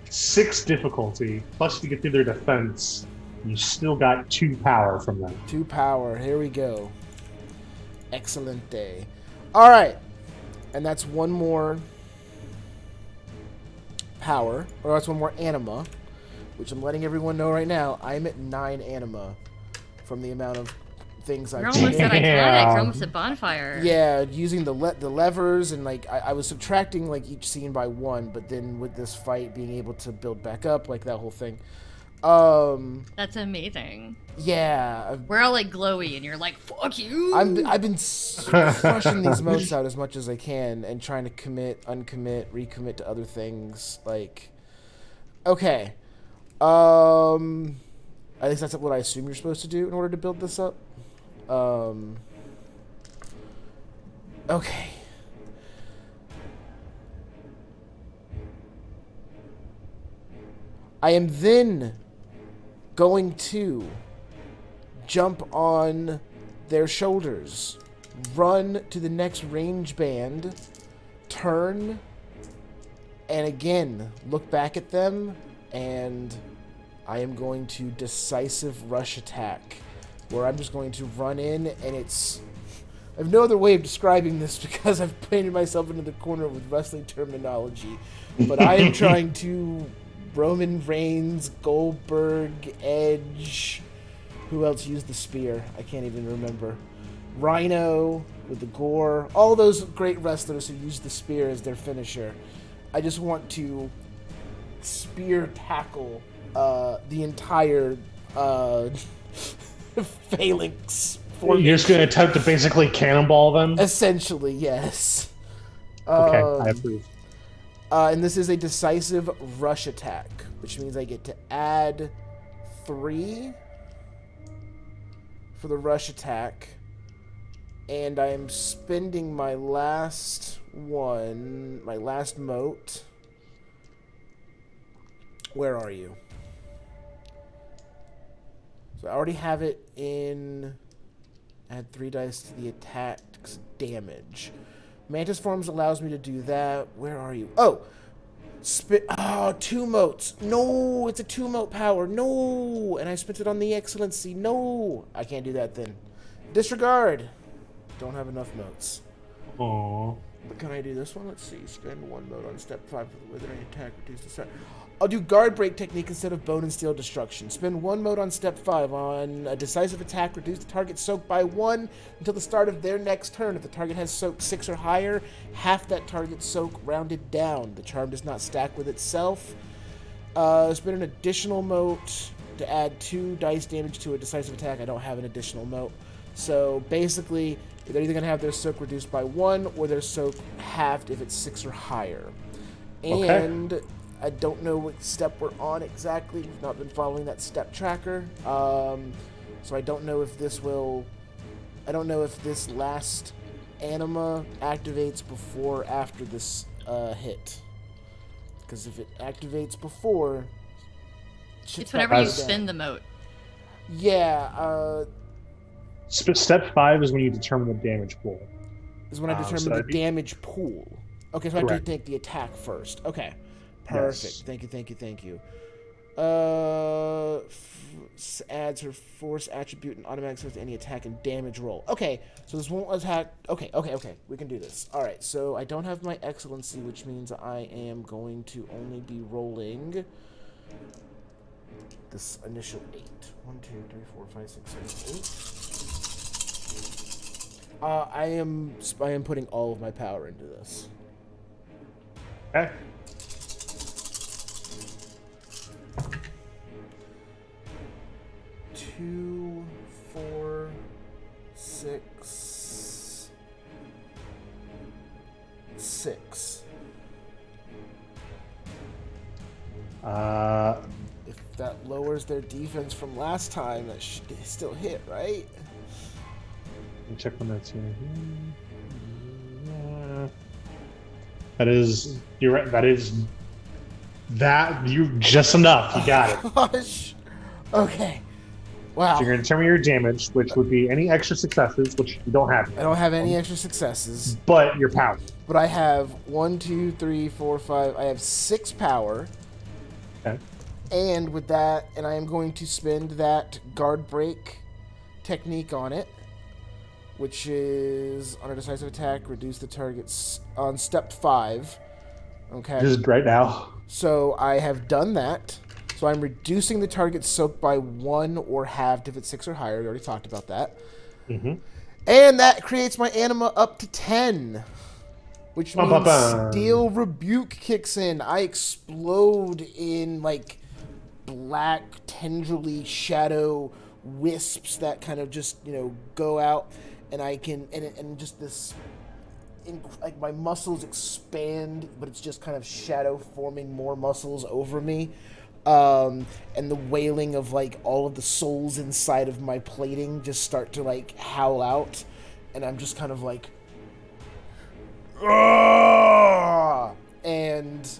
6 difficulty, plus you get through their defense. You still got 2 power from them. 2 power. Here we go. Excellent day. All right. And that's 1 more power, or that's 1 more anima, which I'm letting everyone know right now. I'm at 9 anima from the amount of things You're I've almost at iconic. Damn. You're almost at bonfire. Yeah, using the levers and like I was subtracting like each scene by 1, but then with this fight being able to build back up, like that whole thing. That's amazing. Yeah, We're all like glowy, and you're like, "Fuck you." I've been crushing these motes out as much as I can and trying to commit, uncommit, recommit to other things. Like, okay, at least that's what I assume you're supposed to do in order to build this up. Okay. I am then going to jump on their shoulders, run to the next range band, turn, and again look back at them, and I am going to decisive rush attack, where I'm just going to run in, and it's... I have no other way of describing this because I've painted myself into the corner with wrestling terminology, but I am trying to Roman Reigns, Goldberg, Edge, who else used the spear? I can't even remember. Rhino with the gore, all those great wrestlers who use the spear as their finisher. I just want to spear tackle the entire phalanx. You're just going to attempt to basically cannonball them? Essentially, yes. Okay, I approve. And this is a decisive rush attack, which means I get to add 3 for the rush attack. And I am spending my last... one, my last moat. Where are you? So I already have it in. Add 3 dice to the attack's damage. Mantis Forms allows me to do that. Where are you? Oh! 2 motes. No, it's a 2 mote power. No! And I spent it on the Excellency. No! I can't do that then. Disregard. Don't have enough motes. Aww. But can I do this one? Let's see. Spend 1 mote on step 5 for the withering attack. Reduce the start. I'll do guard break technique instead of bone and steel destruction. Spend 1 mote on step 5 on a decisive attack. Reduce the target soak by 1 until the start of their next turn. If the target has soak 6 or higher, half that target's soak rounded down. The charm does not stack with itself. Spend an additional mote to add 2 dice damage to a decisive attack. I don't have an additional mote. So basically, they're either going to have their soak reduced by 1 or their soak halved if it's 6 or higher. And I don't know what step we're on exactly. We've not been following that step tracker. So I don't know if this will... I don't know if this last anima activates before or after this hit. Because if it activates before... It's whenever you spin the moat. Yeah, Step 5 is when you determine the damage pool. is when I determine the damage pool. Okay, so I have to take the attack first. Okay. Perfect. Yes. Thank you. Adds her force attribute and automatic success to any attack and damage roll. Okay, so this won't attack. Okay. We can do this. All right, so I don't have my excellency, which means I am going to only be rolling this initial 8. 1, 2, 3, 4, 5, 6, 7, 8. I am putting all of my power into this. Okay. Two, 4, 6, 6. If that lowers their defense from last time, that should still hit, right? Let me check my notes here. That is, you're right. You just enough. You got it. Gosh. Okay. Wow. So you're going to determine your damage, which would be any extra successes, which you don't have. I don't have any extra successes. But your power. But I have 1, 2, 3, 4, 5. I have 6 power. Okay. And with that, and I am going to spend that guard break technique on it, which is on a decisive attack, reduce the target's on step 5. Okay. Just right now. So I have done that. So I'm reducing the target's soak by 1 or halved if it's 6 or higher. We already talked about that. Mm-hmm. And that creates my anima up to 10. Which means Steel Rebuke kicks in. I explode in, like, black, tendrily shadow wisps that kind of just, go out. And I can... And just this... like, my muscles expand, but it's just kind of shadow forming more muscles over me. And the wailing of, like, all of the souls inside of my plating just start to, like, howl out. And I'm just kind of like... and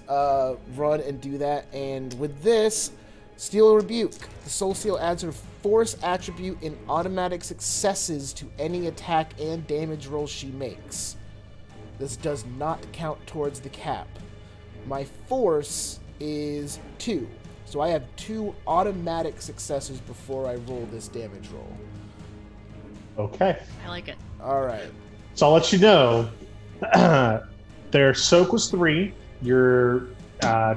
run and do that. And with this, Steel Rebuke. The Soul Seal adds her force attribute in automatic successes to any attack and damage roll she makes. This does not count towards the cap. My force is 2. So I have 2 automatic successes before I roll this damage roll. Okay. I like it. All right. So I'll let you know. Their soak was 3. Your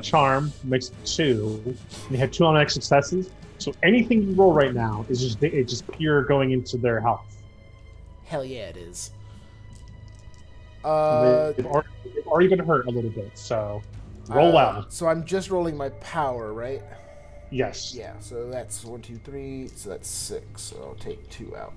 charm makes 2. You had 2 automatic successes. So anything you roll right now is just pure going into their health. Hell yeah, it is. They've already been hurt a little bit, so roll out. So I'm just rolling my power, right? Yes. Yeah, so that's 1, 2, 3, so that's 6. So I'll take 2 out.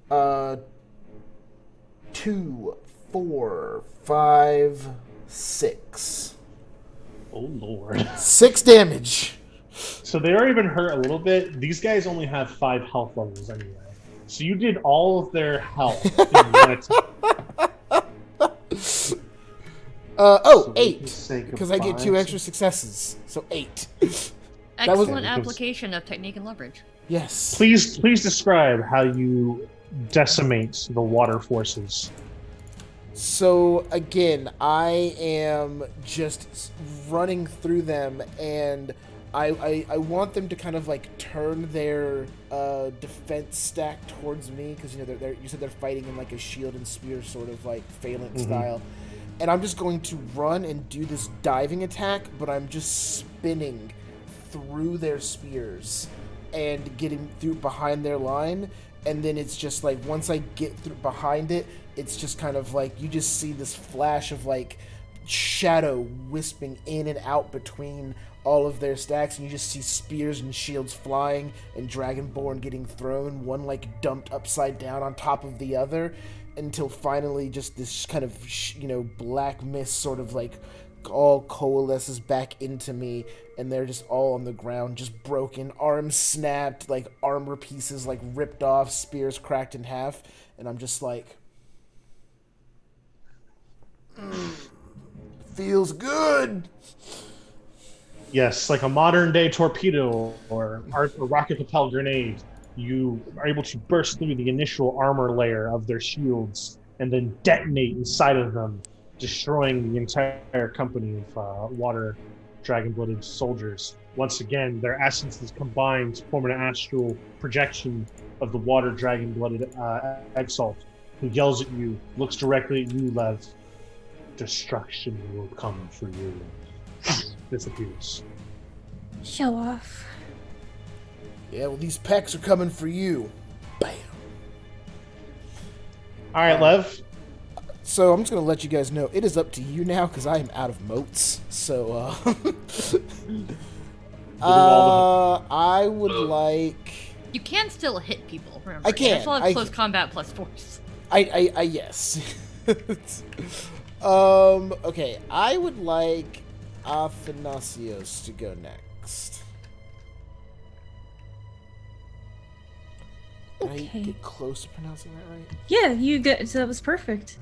Uh, 2, 4, 5, 6. Oh lord. 6 damage. So they already been hurt a little bit. These guys only have 5 health levels anyway. So you did all of their health in one attack. So 8. we can say Because I get 2 goodbye. extra successes. So 8. Excellent was- application of technique and leverage. Yes. Please describe how you decimate the water forces. So again, I am just running through them, and I want them to kind of like turn their defense stack towards me, because you said they're fighting in like a shield and spear sort of like phalanx style, and I'm just going to run and do this diving attack, but I'm just spinning through their spears and getting through behind their line. And then it's just like, once I get through behind it, it's just kind of like, you just see this flash of like shadow wisping in and out between all of their stacks, and you just see spears and shields flying and Dragonborn getting thrown, one like dumped upside down on top of the other, until finally just this kind of black mist sort of like all coalesces back into me, and they're just all on the ground, just broken, arms snapped, like armor pieces like ripped off, spears cracked in half, and I'm just like, feels good. Yes, like a modern day torpedo or a rocket propelled grenade, you are able to burst through the initial armor layer of their shields and then detonate inside of them, destroying the entire company of water dragon-blooded soldiers. Once again, their essences combined to form an astral projection of the water dragon-blooded Exalt, who yells at you, looks directly at you, Lev. Destruction will come for you. Disappears. Show off. Yeah, well, these packs are coming for you. Bam. All right, Lev. So I'm just gonna let you guys know it is up to you now, because I am out of motes. So I would like. You can still hit people, remember. I can. You still have close combat plus force. I yes. Okay, I would like Athanasios to go next. Did I Okay. get close to pronouncing that right? Yeah, you get. So that was perfect.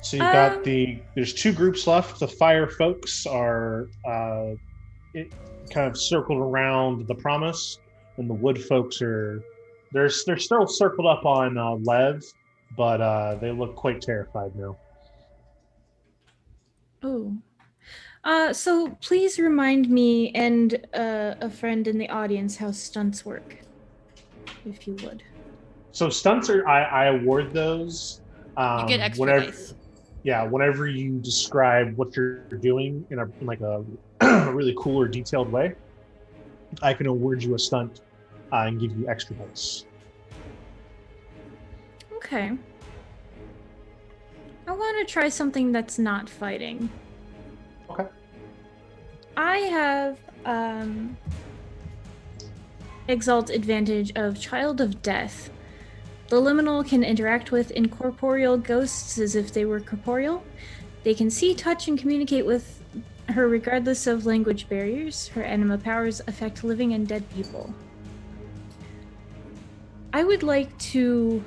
So you've got there's 2 groups left. The fire folks are kind of circled around the promise, and the wood folks they're still circled up on Lev, but they look quite terrified now. Oh. So please remind me and a friend in the audience how stunts work, if you would. So stunts I award those. You get extra whenever, dice. Yeah, whenever you describe what you're doing in a really cool or detailed way, I can award you a stunt and give you extra dice. Okay. I want to try something that's not fighting. Okay. I have Exalt advantage of Child of Death. The liminal can interact with incorporeal ghosts as if they were corporeal. They can see, touch, and communicate with her regardless of language barriers. Her anima powers affect living and dead people. I would like to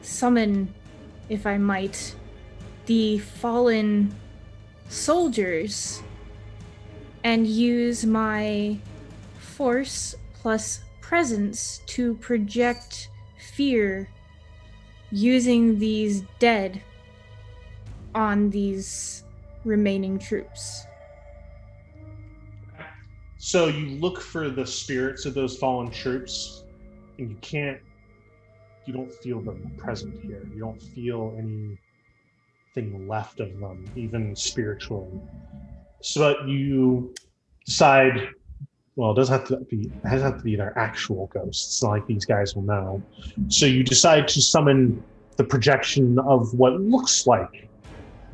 summon, if I might, the fallen soldiers and use my force plus presence to project fear using these dead on these remaining troops. So you look for the spirits of those fallen troops, and you don't feel them present here. You don't feel anything left of them, even spiritually. So you decide, well, it has to be their actual ghosts, like these guys will know. So you decide to summon the projection of what looks like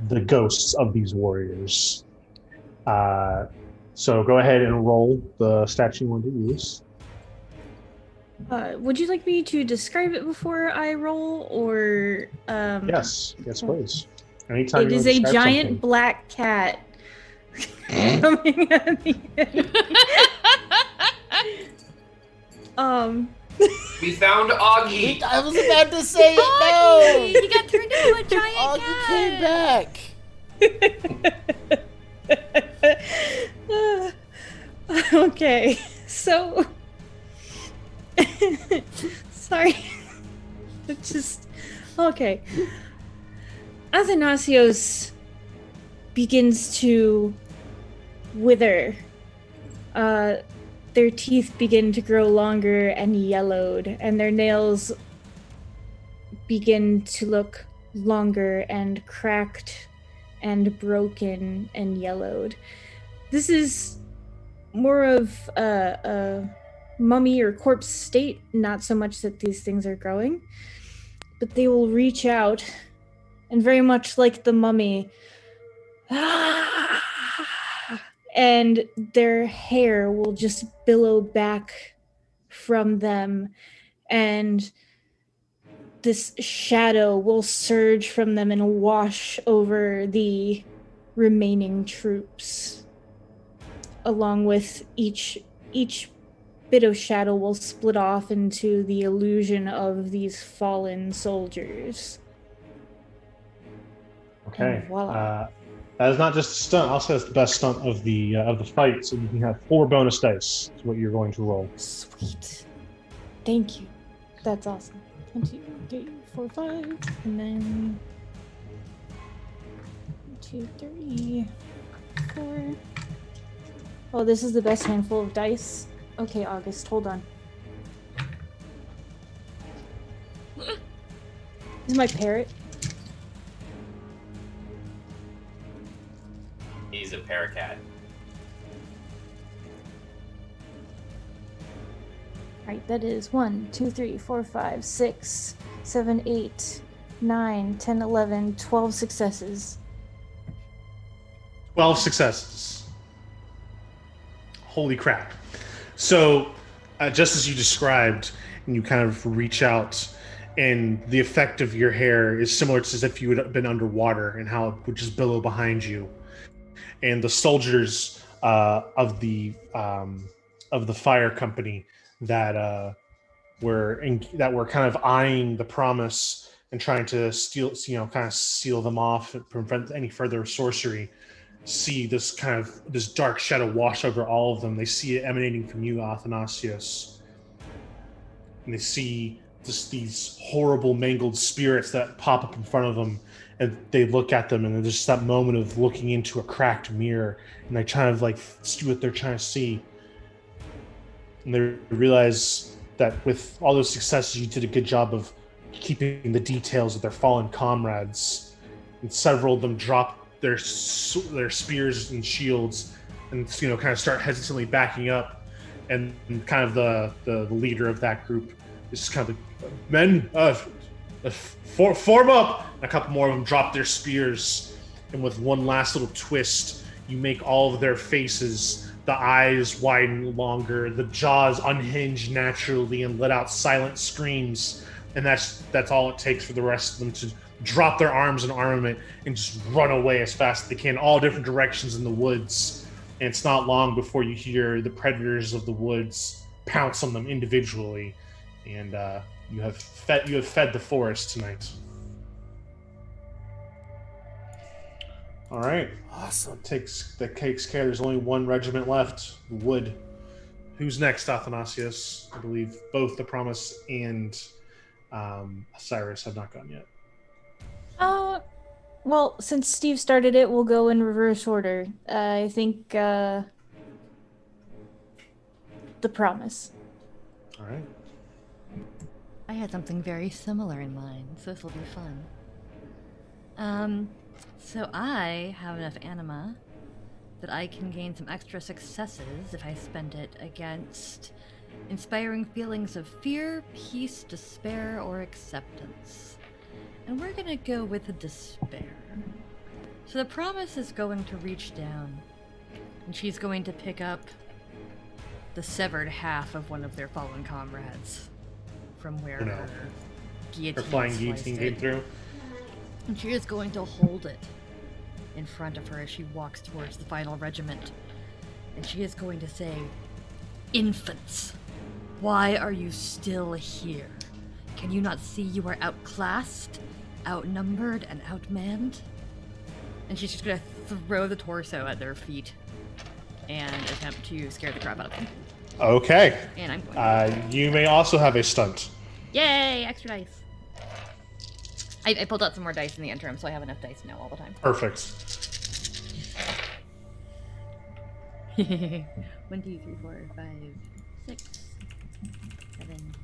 the ghosts of these warriors. So go ahead and roll the stat you want to use. Would you like me to describe it before I roll, or Yes, please. Anytime It you is want to a describe giant something. black cat coming at the end. We found Augie. I was about to say it. Augie! No. He got turned into a giant Augie cat! came back. Okay, so sorry. It's just okay. Athanasios begins to wither. Their teeth begin to grow longer and yellowed, and their nails begin to look longer and cracked and broken and yellowed. This is more of a mummy or corpse state, not so much that these things are growing, but they will reach out and very much like the mummy, and their hair will just billow back from them, and this shadow will surge from them and wash over the remaining troops. Along with each bit of shadow will split off into the illusion of these fallen soldiers. Okay. And voila. That is not just a stunt. I'll say it's the best stunt of the fight. So you can have 4 bonus dice. Is what you're going to roll. Sweet. Thank you. That's awesome. 1, 2, 3, 4, 5, and then 1, 2, 3, 4. Oh, this is the best handful of dice. Okay, August, hold on. This is my parrot. He's a paracat. Right, that is 1, 2, 3, 4, 5, 6, 7, 8, 9, 10, 11, 12 successes. 12 successes. Holy crap. So, just as you described, and you kind of reach out, and the effect of your hair is similar to as if you had been underwater and how it would just billow behind you. And the soldiers of the fire company that were kind of eyeing the promise and trying to seal them off and prevent any further sorcery, see this dark shadow wash over all of them. They see it emanating from you, Athanasios, and they see these horrible mangled spirits that pop up in front of them, and they look at them, and there's just that moment of looking into a cracked mirror, and they kind of like see what they're trying to see, and they realize that with all those successes, you did a good job of keeping the details of their fallen comrades, and several of them drop their spears and shields, and kind of start hesitantly backing up, and kind of the leader of that group is kind of like, men, form up. And a couple more of them drop their spears, and with one last little twist, you make all of their faces, the eyes widen longer, the jaws unhinge naturally and let out silent screams, and that's all it takes for the rest of them to drop their arms and armament and just run away as fast as they can, all different directions in the woods. And it's not long before you hear the predators of the woods pounce on them individually, and you have fed the forest tonight. All right. Awesome. That takes care. There's only one regiment left. The wood. Who's next, Athanasios? I believe both the Promise and Cyrus have not gone yet. Well, since Steve started it, we'll go in reverse order. I think the Promise. All right. I had something very similar in mind, so this will be fun. So I have enough anima that I can gain some extra successes if I spend it against inspiring feelings of fear, peace, despair, or acceptance. And we're gonna go with the despair. So the Promise is going to reach down, and she's going to pick up the severed half of one of their fallen comrades from where her guillotine Her flying sliced guillotine it. came through. And she is going to hold it in front of her as she walks towards the final regiment. And she is going to say, "Infants, why are you still here? Can you not see you are outclassed, outnumbered, and outmanned?" And she's just gonna throw the torso at their feet and attempt to scare the crap out of them. Okay. And I'm going You may also have a stunt. Yay, extra dice. I pulled out some more dice in the interim, so I have enough dice now all the time. Perfect. 1, 2, 3, 4, 5, 6, 7,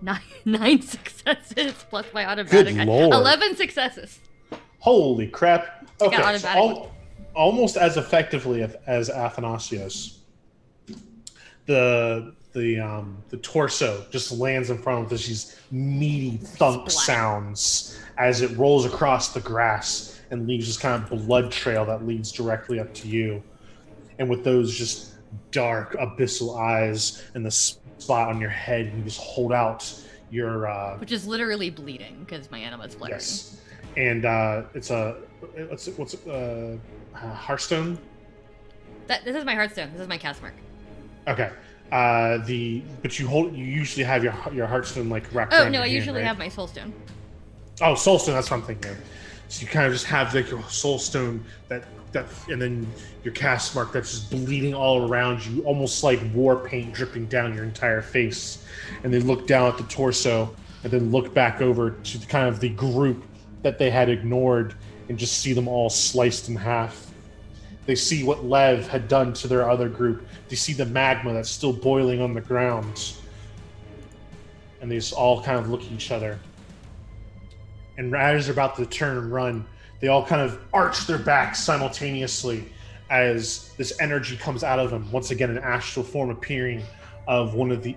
8, 9 successes plus my automatic. Good lord. 11 successes. Holy crap. Okay, got so automatic. almost as effectively as Athanasios. The torso just lands in front of these meaty thunk Splat. sounds as it rolls across the grass and leaves this kind of blood trail that leads directly up to you. And with those just dark abyssal eyes and the spot on your head, you just hold out your Which is literally bleeding because my anima's flaring. yes. And it's a what's Hearthstone? This is my Hearthstone. This is my cast mark. Okay. But you usually have your Hearthstone like wrapped Oh around no, your I hand, usually right? have my Soulstone. Oh, Soulstone, that's what I'm thinking of. So you kind of just have like your Soulstone that and then your cast mark that's just bleeding all around you, almost like war paint dripping down your entire face. And they look down at the torso and then look back over to kind of the group that they had ignored and just see them all sliced in half. They see what Lev had done to their other group. They see the magma that's still boiling on the ground. And they just all kind of look at each other. And as they're about to turn and run, they all kind of arch their backs simultaneously as this energy comes out of them. Once again, an astral form appearing of one of the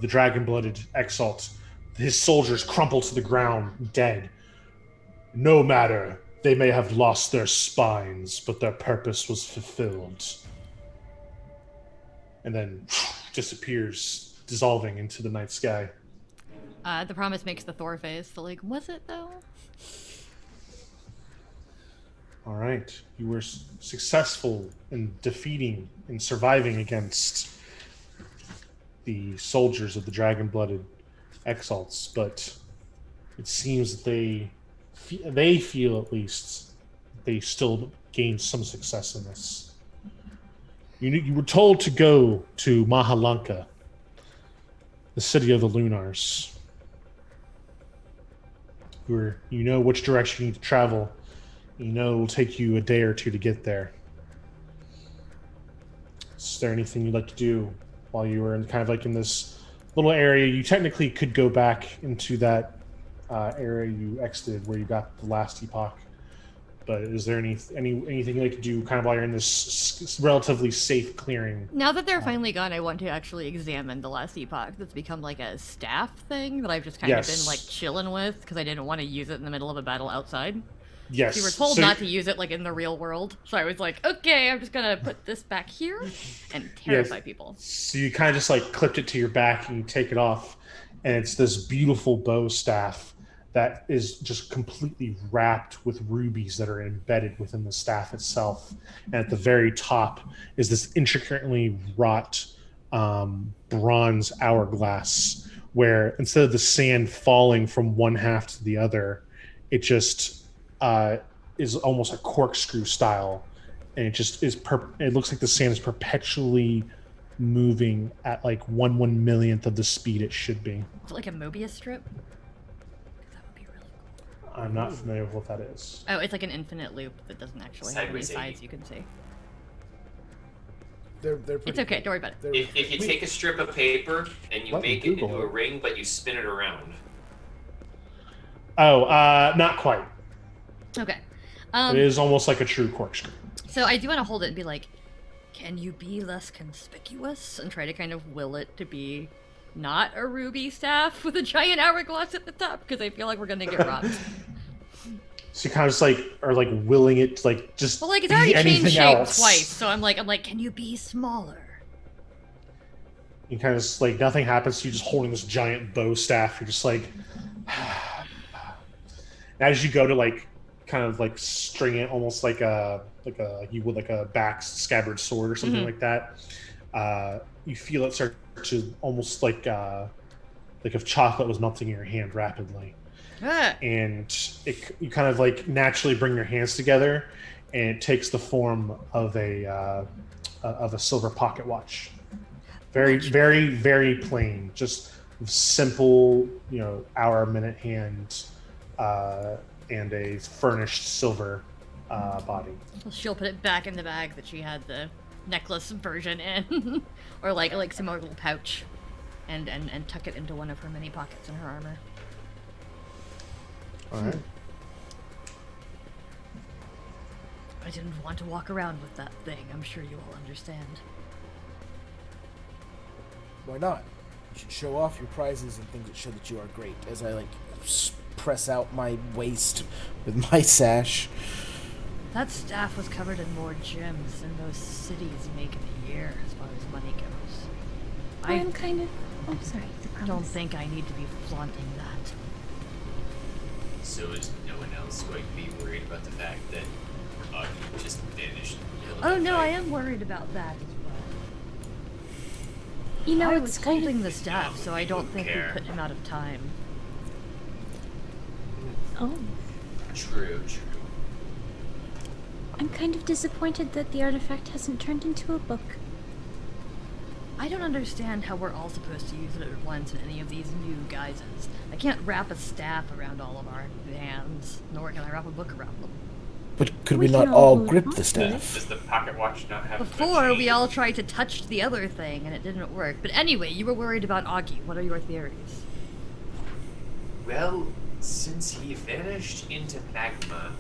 dragon-blooded Exalt. His soldiers crumple to the ground, dead. No matter, they may have lost their spines, but their purpose was fulfilled. And then disappears, dissolving into the night sky. The promise makes the Thor face. So like, was it though? All right, you were successful in defeating and surviving against the soldiers of the dragon-blooded Exalts, but it seems that they feel at least they still gained some success in this. You were told to go to Mahalanka, the city of the Lunars. You know which direction you need to travel. You know it will take you a day or two to get there. Is there anything you'd like to do while you were in this little area? You technically could go back into that area you exited where you got the last epoch. But is there anything you'd like to do kind of while you're in this relatively safe clearing? Now that they're finally gone, I want to actually examine the last epoch. That's become like a staff thing that I've just kind of been like chilling with because I didn't want to use it in the middle of a battle outside. Yes. We were told not to use it like in the real world, so I was like, okay, I'm just gonna put this back here and terrify people. So you kind of just like clipped it to your back and you take it off, and it's this beautiful bow staff that is just completely wrapped with rubies that are embedded within the staff itself. And at the very top is this intricately wrought bronze hourglass where instead of the sand falling from one half to the other, it just is almost a corkscrew style. And it just is, it looks like the sand is perpetually moving at like 1/1,000,000th of the speed it should be. Is it like a Mobius strip? I'm not familiar with what that is. Oh, it's like an infinite loop that doesn't actually have any Sideways sides 80. you can see. They're pretty It's okay, cool. don't worry about it. They're- If you take a strip of paper and you Let me make it Google into a it. ring, but you spin it around. Oh, not quite. Okay. It is almost like a true corkscrew. So I do want to hold it and be like, can you be less conspicuous? And try to kind of will it to be not a ruby staff with a giant hourglass at the top, because I feel like we're gonna get robbed. So you kind of just like are like willing it to like just Well, like it's be already changed anything shape else. twice, so I'm like, can you be smaller? You kind of just like nothing happens to you, just holding this giant bow staff. You're just like, As you go to like kind of like string it almost like you would like a back scabbard sword or something like that, you feel it start to almost like if chocolate was melting in your hand rapidly, Ah, and you kind of like naturally bring your hands together, and it takes the form of a silver pocket watch. Very, very, very plain. Just simple, hour, minute hand, and a furnished silver body. she'll put it back in the bag that she had the necklace version in, or like some little pouch, and tuck it into one of her many pockets in her armor. All right. I didn't want to walk around with that thing. I'm sure you all understand. Why not? You should show off your prizes and things that show that you are great. As I press out my waist with my sash. That staff was covered in more gems than those cities make in a year, as far as money goes. I'm kind of... Oh, sorry. I don't think I need to be flaunting that. So is no one else going to be worried about the fact that you just vanished? Oh no, I am worried about that as well. You know, I it's was kind holding of... the staff, so I don't think we care. put him out of time. Oh. True. I'm kind of disappointed that the artifact hasn't turned into a book. I don't understand how we're all supposed to use it at once in any of these new guises. I can't wrap a staff around all of our hands, nor can I wrap a book around them. But could We we not can all all grip hold the on to staff? Does the pocket watch not have Before, we all tried to touch the other thing, and it didn't work. But anyway, you were worried about Augie. What are your theories? Well, since he vanished into magma,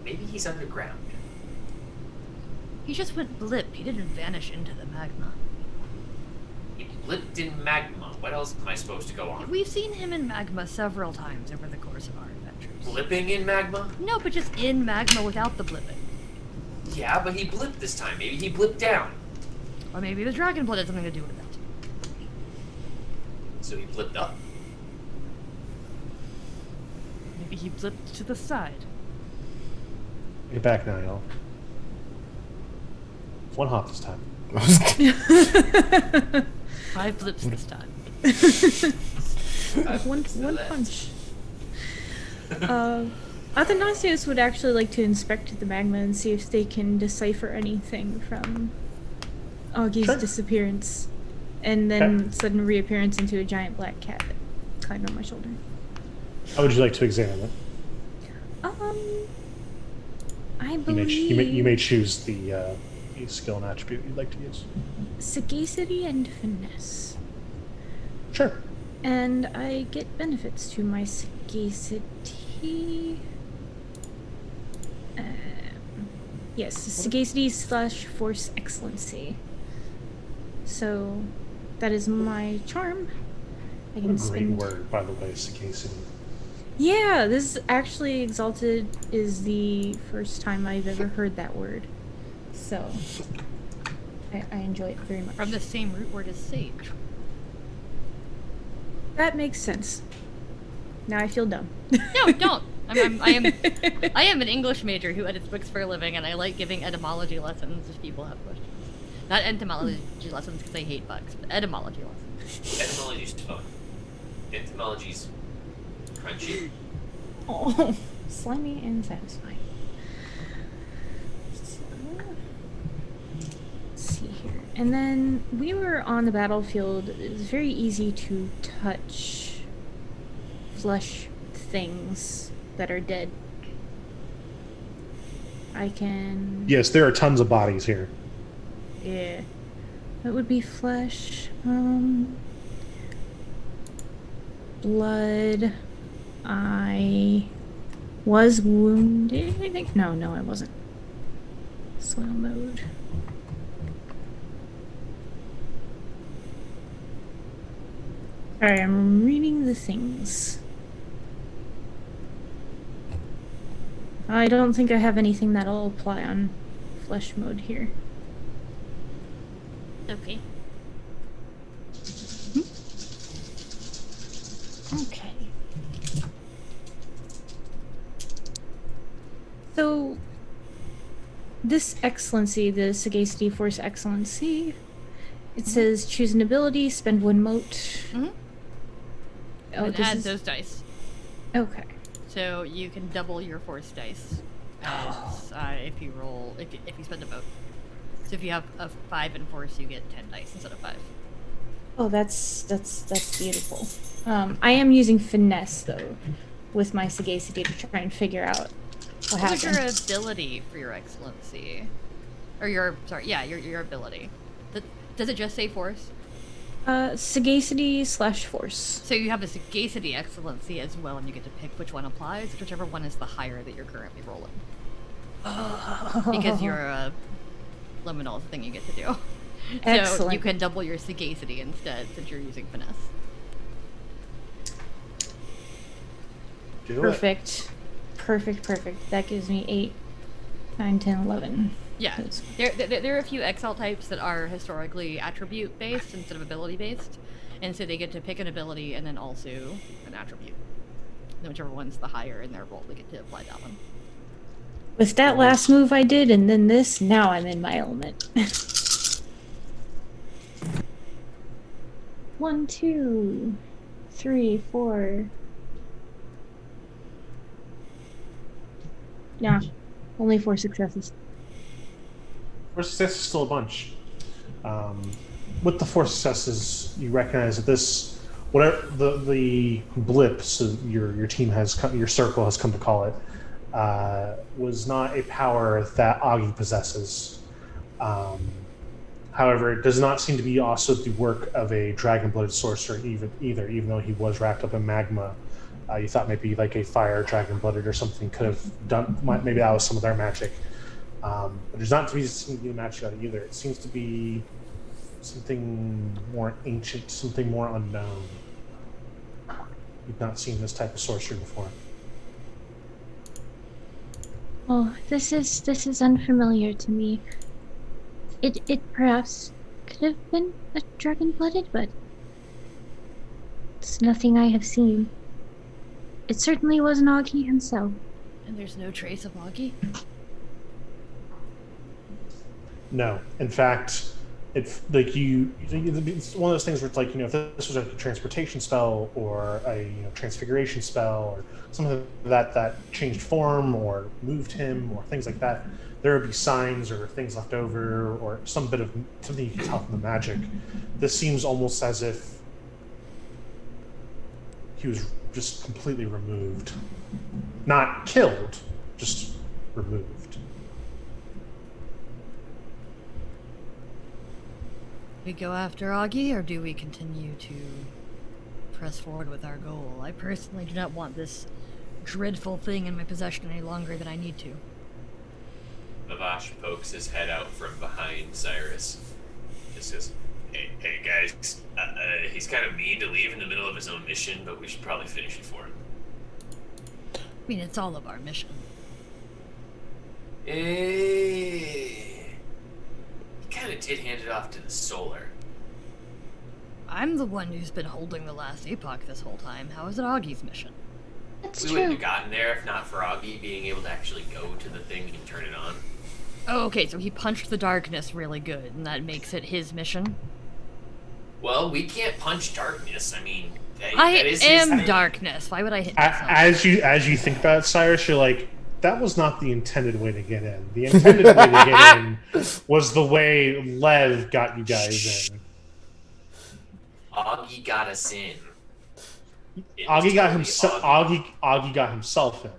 maybe he's underground. He just went blip. He didn't vanish into the magma. He blipped in magma. What else am I supposed to go on? We've seen him in magma several times over the course of our adventures. Blipping in magma? No, but just in magma without the blipping. Yeah, but he blipped this time. Maybe he blipped down. Or maybe the dragon blood had something to do with it. So he blipped up. Maybe he blipped to the side. Get back now, y'all. One hop this time. 5 blips this time. One punch. Athanasius would actually like to inspect the magma and see if they can decipher anything from Augie's Sure. disappearance, and then Okay. sudden reappearance into a giant black cat that climbed on my shoulder. How would you like to examine it? I You believe you may choose the skill and attribute you'd like to use. sagacity and finesse, Sure. and I get benefits to my sagacity. Yes, sagacity / force excellency. So that is my charm. I What a can great spend. word, by the way, sagacity. Yeah, this actually Exalted is the first time I've ever heard that word. So I enjoy it very much. From the same root word as sage. That makes sense. Now I feel dumb. No, don't. I am an English major who edits books for a living, and I like giving etymology lessons if people have questions. Not entomology lessons because I hate bugs, but etymology lessons. Etymology's fun. Etymology's crunchy. Oh, slimy and satisfying. So, let's see here. And then we were on the battlefield. It was very easy to touch flesh things that are dead. I can... Yes, there are tons of bodies here. Yeah. That would be flesh. Blood. I was wounded, I think. No, I wasn't. Soil mode. Alright, I'm reading the things. I don't think I have anything that'll apply on flesh mode here. Okay. Okay. So, this excellency, the Sagacity Force Excellency, it says choose an ability, spend 1 mote. Mm-hmm. Oh, And this add is... those dice. Okay. So you can double your force dice as, if you spend a mote. So if you have a 5 in force, you get 10 dice instead of 5. Oh, that's beautiful. I am using finesse though, with my sagacity to try and figure out what What was happened. your ability for your excellency? Or your ability. Does it just say force? Sagacity/force. So you have a sagacity excellency as well, and you get to pick which one applies, whichever one is the higher that you're currently rolling. Because you're a liminal is the thing you get to do. So Excellent. you can double your sagacity instead, since you're using finesse. Do it. Perfect. That gives me 8, 9, 10, 11. Yeah, there are a few Exalt types that are historically attribute based instead of ability based, and so they get to pick an ability and then also an attribute. And whichever one's the higher in their roll, they get to apply that one. With that last move I did, and then this, now I'm in my element. 1, 2, 3, 4. Nah, only 4 successes. Force success is still a bunch. With the 4 successes, you recognize that this, whatever the blips your team has, your circle has come to call it, was not a power that Augie possesses. However, it does not seem to be also the work of a dragon-blooded sorcerer either, even though he was wrapped up in magma. You thought maybe like a fire dragon-blooded or something could have done, maybe that was some of their magic. But there's not to be a match on it either. It seems to be something more ancient, something more unknown. You've not seen this type of sorcery before. Oh, this is unfamiliar to me. It perhaps could have been a dragon-blooded, but it's nothing I have seen. It certainly wasn't Augie himself. And there's no trace of Augie? No, in fact, it's like it's one of those things where it's like, if this was like a transportation spell or a transfiguration spell or something that changed form or moved him or things like that, there would be signs or things left over or something you can tell from the magic. This seems almost as if he was just completely removed, not killed, just removed. We go after Augie, or do we continue to press forward with our goal? I personally do not want this dreadful thing in my possession any longer than I need to. Mavash pokes his head out from behind Cyrus. Just says, hey guys, he's kind of mean to leave in the middle of his own mission, but we should probably finish it for him. I mean, it's all of our mission. He kind of did hand it off to the Solar. I'm the one who's been holding the last epoch this whole time. How is it Augie's mission? That's We wouldn't true. have gotten there if not for Augie being able to actually go to the thing and turn it on. Oh, okay, so he punched the darkness really good, and that makes it his mission? Well, we can't punch darkness. I mean, that I is his am thing. darkness. Why would I hit myself? As you think about it, Cyrus, you're like, that was not the intended way to get in. The intended way to get in was the way Lev got you guys in. Augie got us in. It was Augie got totally himself. Augie. Augie got himself in.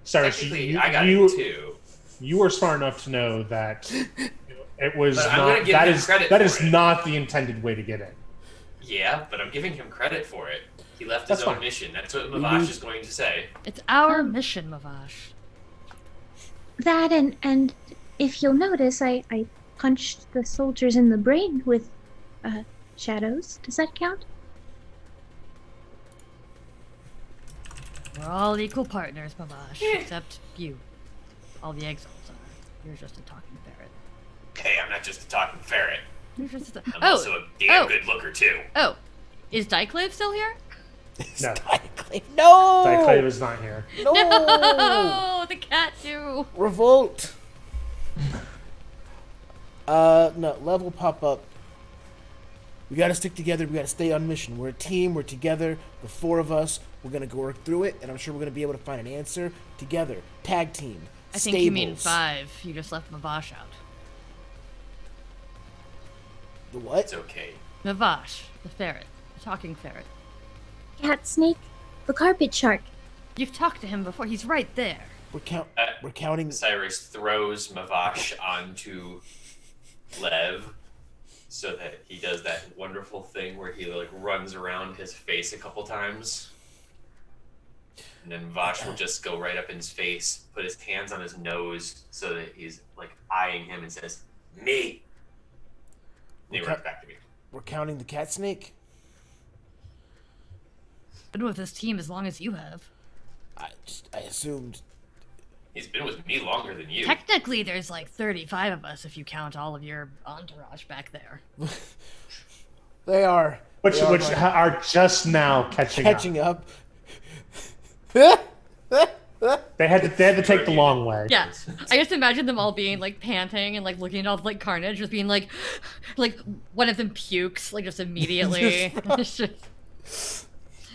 Cyrus, Technically, I got in too. You were smart enough to know that it was But I'm gonna not. give That him is credit that for is it. not the intended way to get in. Yeah, but I'm giving him credit for it. He left That's his own fine. mission. That's what Mavash is going to say. It's our mission, Mavash. That and if you'll notice, I punched the soldiers in the brain with shadows. Does that count? We're all equal partners, Mavash, except you. All the exiles are. You're just a talking ferret. Hey, I'm not just a talking ferret. You're just a... I'm also a damn good looker too. Oh, is Dyclave still here? No, No! Cyclave is not here. No! No, the cat do? Revolt. No, Lev will pop up. We gotta stick together. We gotta stay on mission. We're a team. We're together. The four of us. We're gonna go work through it, and I'm sure we're gonna be able to find an answer together. Tag team. I think you mean 5. You just left Mavash out. The what? It's okay. Mavash, the ferret. The talking ferret. Cat snake, the carpet shark. You've talked to him before. He's right there. We're counting. Cyrus throws Mavash onto Lev so that he does that wonderful thing where he like runs around his face a couple times. And then Mavash will just go right up in his face, put his hands on his nose so that he's like eyeing him and says, "Me." And he runs back to me. We're counting the cat snake. Been with this team as long as you have. I assumed. He's been with me longer than you. Technically, there's like 35 of us if you count all of your entourage back there. They are. Which are just now catching up. They had to take the long way. Yeah, I just imagine them all being like panting and like looking at all the like carnage, just being like one of them pukes like just immediately. It's just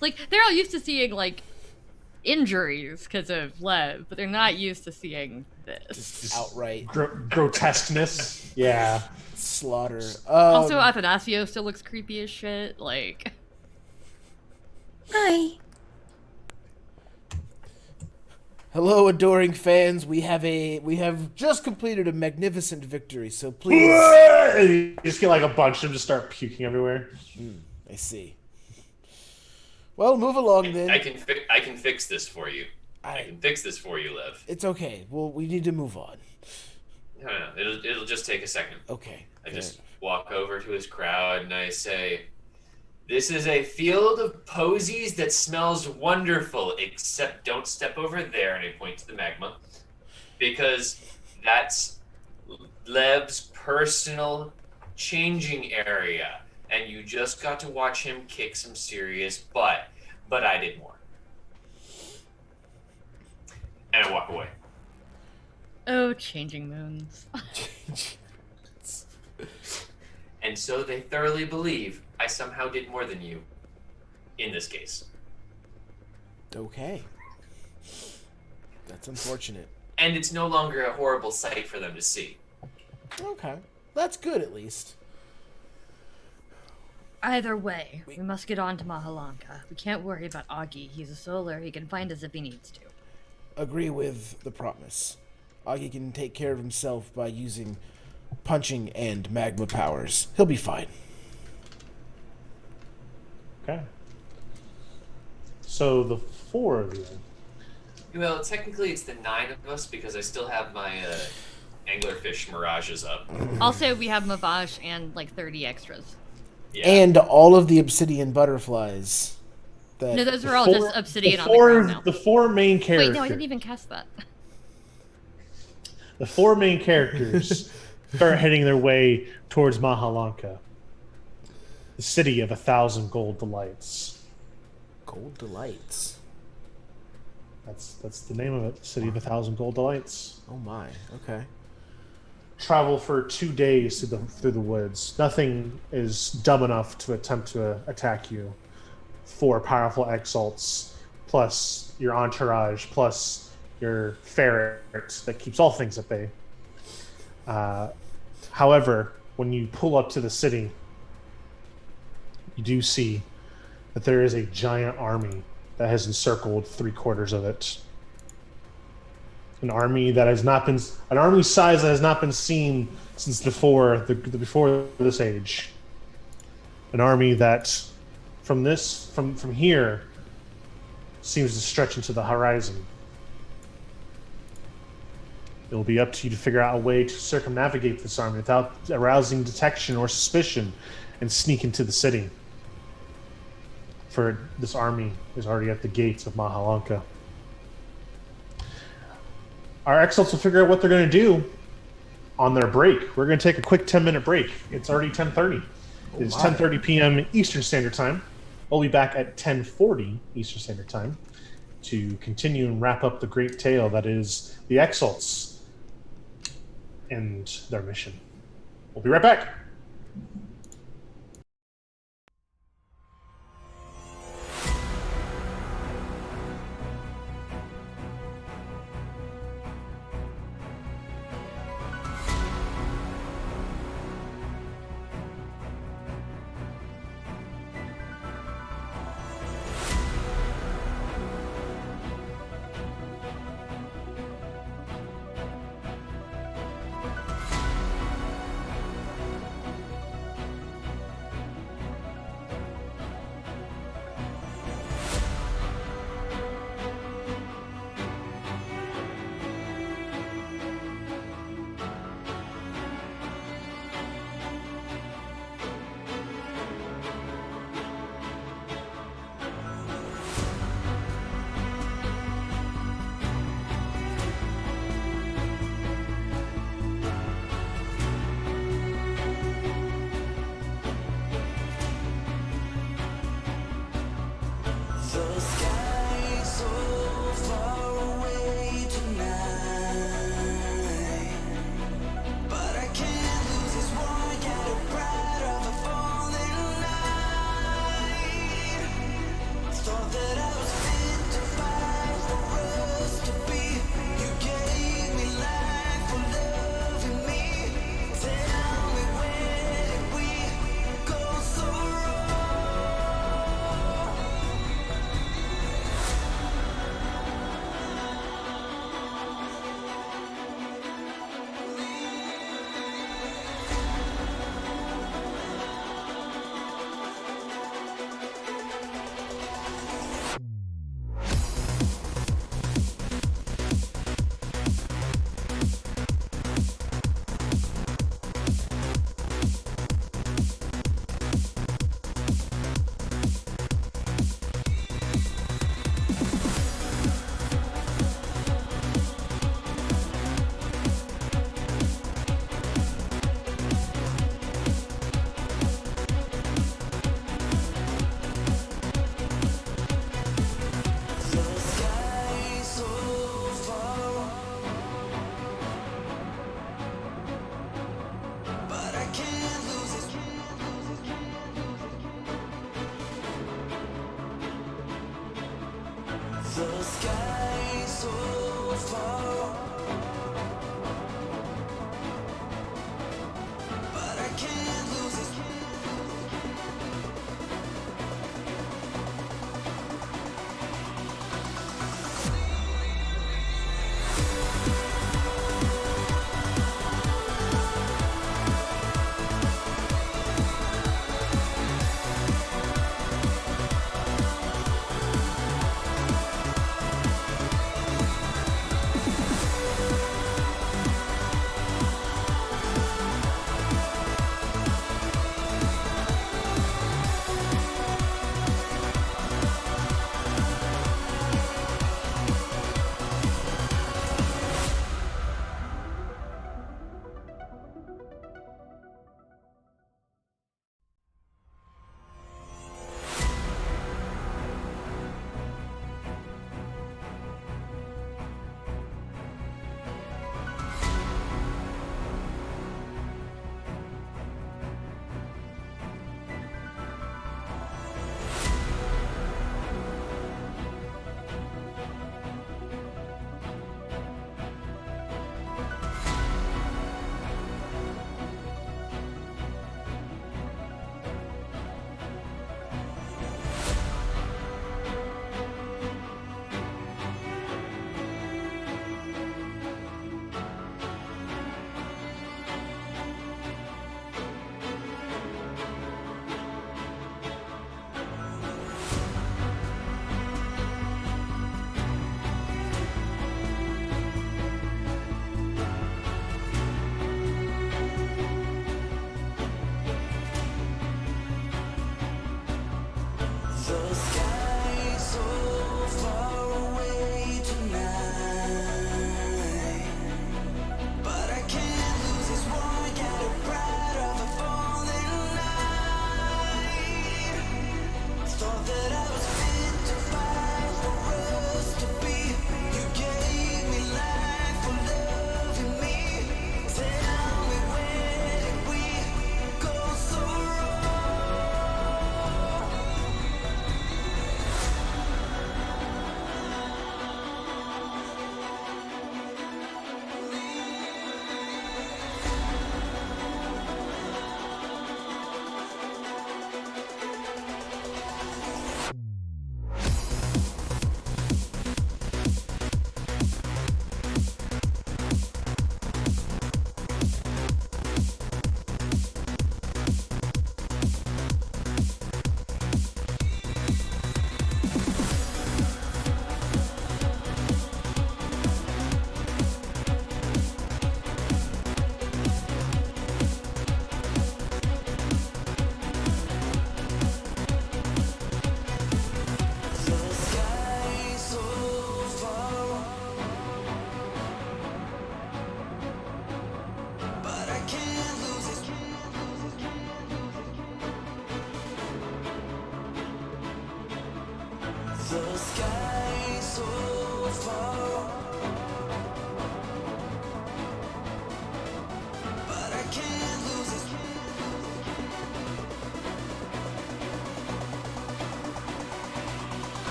like they're all used to seeing like injuries because of Lev, but they're not used to seeing this. Just outright grotesqueness. Yeah. Slaughter. Also, Athanasio still looks creepy as shit. Like, Hi. Hello, adoring fans. We have just completed a magnificent victory. So please. You just get like a bunch of them just start puking everywhere. I see. Well, move along then. I can fix this for you. I can fix this for you, Lev. It's okay. Well, we need to move on. No, it'll just take a second. Okay. I just walk over to his crowd and I say, "This is a field of posies that smells wonderful, except don't step over there," and I point to the magma, because that's Lev's personal changing area, and you just got to watch him kick some serious butt, but I did more. And I walk away. oh, changing moons. And so they thoroughly believe I somehow did more than you, in this case. Okay. That's unfortunate. And it's no longer a horrible sight for them to see. Okay. That's good, at least. Either way, we must get on to Mahalanka. We can't worry about Augie. He's a solar. He can find us if he needs to. Agree with the promise. Augie can take care of himself by using punching and magma powers. He'll be fine. Okay. So the 4 of you. Well, technically it's the 9 of us because I still have my anglerfish mirages up. Also, we have Mavash and like 30 extras. Yeah. And all of the obsidian butterflies. That No, those are all just obsidian on the four, ground now. the 4 main characters. Wait, no, I didn't even cast that. The 4 main characters start heading their way towards Mahalanka, the city of 1,000 gold delights. Gold delights. That's the name of it. The city of 1,000 gold delights. Oh my. Okay. Travel for 2 days through the woods. Nothing is dumb enough to attempt to attack you. 4 powerful exalts, plus your entourage, plus your ferret that keeps all things at bay. However, when you pull up to the city, you do see that there is a giant army that has encircled 3/4 of it. An army size that has not been seen since before this age. An army that from here seems to stretch into the horizon. It will be up to you to figure out a way to circumnavigate this army without arousing detection or suspicion and sneak into the city. For this army is already at the gates of Mahalanka. Our exalts will figure out what they're going to do on their break. We're going to take a quick 10-minute break. It's already 10:30. It's 10:30 p.m. Eastern Standard Time. We'll be back at 10:40 Eastern Standard Time to continue and wrap up the great tale that is the Exalts and their mission. We'll be right back.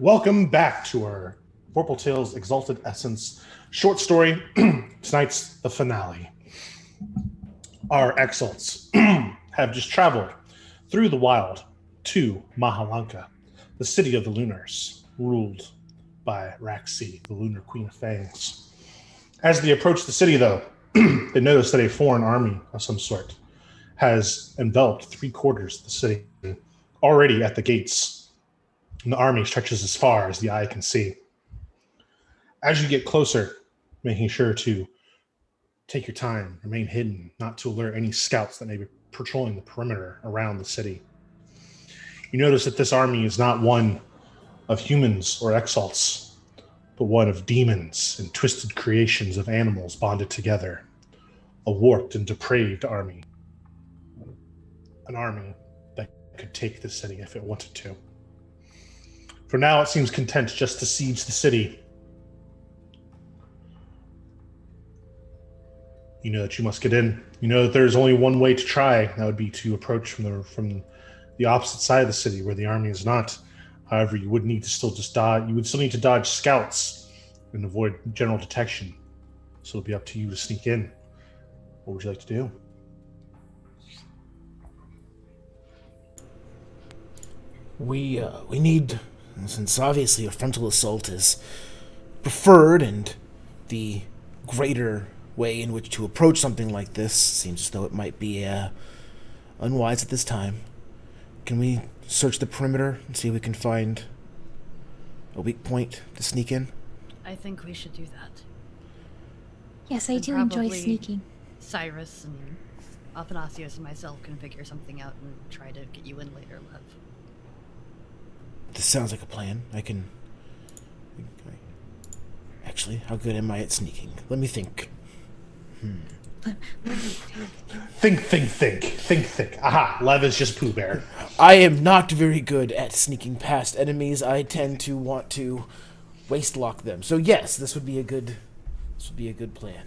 Welcome back to our Vorpal Tales Exalted Essence short story. Tonight's the finale. Our Exalts have just traveled through the wild to Mahalanka, the city of the Lunars, ruled by Raxi, the Lunar Queen of Fangs. As they approach the city, though, they notice that a foreign army of some sort has enveloped 3/4 of the city, already at the gates. And the army stretches as far as the eye can see. As you get closer, making sure to take your time, remain hidden, not to alert any scouts that may be patrolling the perimeter around the city. You notice that this army is not one of humans or exalts, but one of demons and twisted creations of animals bonded together, a warped and depraved army. An army that could take the city if it wanted to. For now, it seems content just to siege the city. You know that you must get in. You know that there's only one way to try. That would be to approach from the opposite side of the city where the army is not. However, you would need to still just dodge. You would still need to dodge scouts and avoid general detection. So it'll be up to you to sneak in. What would you like to do? We need, since obviously a frontal assault is preferred, and the greater way in which to approach something like this seems as though it might be unwise at this time. Can we search the perimeter and see if we can find a weak point to sneak in? I think we should do that. Yes, I And do enjoy probably sneaking. Cyrus and Athanasius and myself can figure something out and try to get you in later, Lev. This sounds like a plan. Actually, how good am I at sneaking? Let me think. Think. Aha, Lev is just Pooh Bear. I am not very good at sneaking past enemies. I tend to want to waist lock them. So yes, this would be a good plan.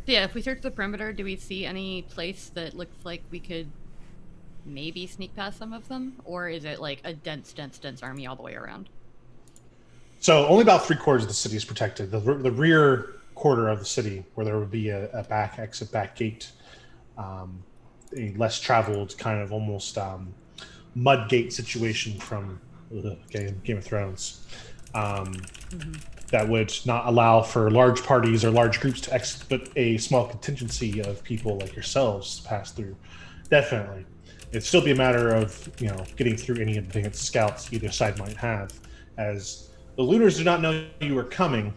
Yeah, if we search the perimeter, do we see any place that looks like we could maybe sneak past some of them? Or is it like a dense army all the way around? So only about 3/4 of the city is protected. The rear quarter of the city, where there would be a back exit, back gate, a less traveled kind of almost mud gate situation from Game of Thrones. That would not allow for large parties or large groups to exit, but a small contingency of people like yourselves to pass through. Definitely. It'd still be a matter of, getting through any advanced scouts either side might have, as the Lunars do not know you were coming,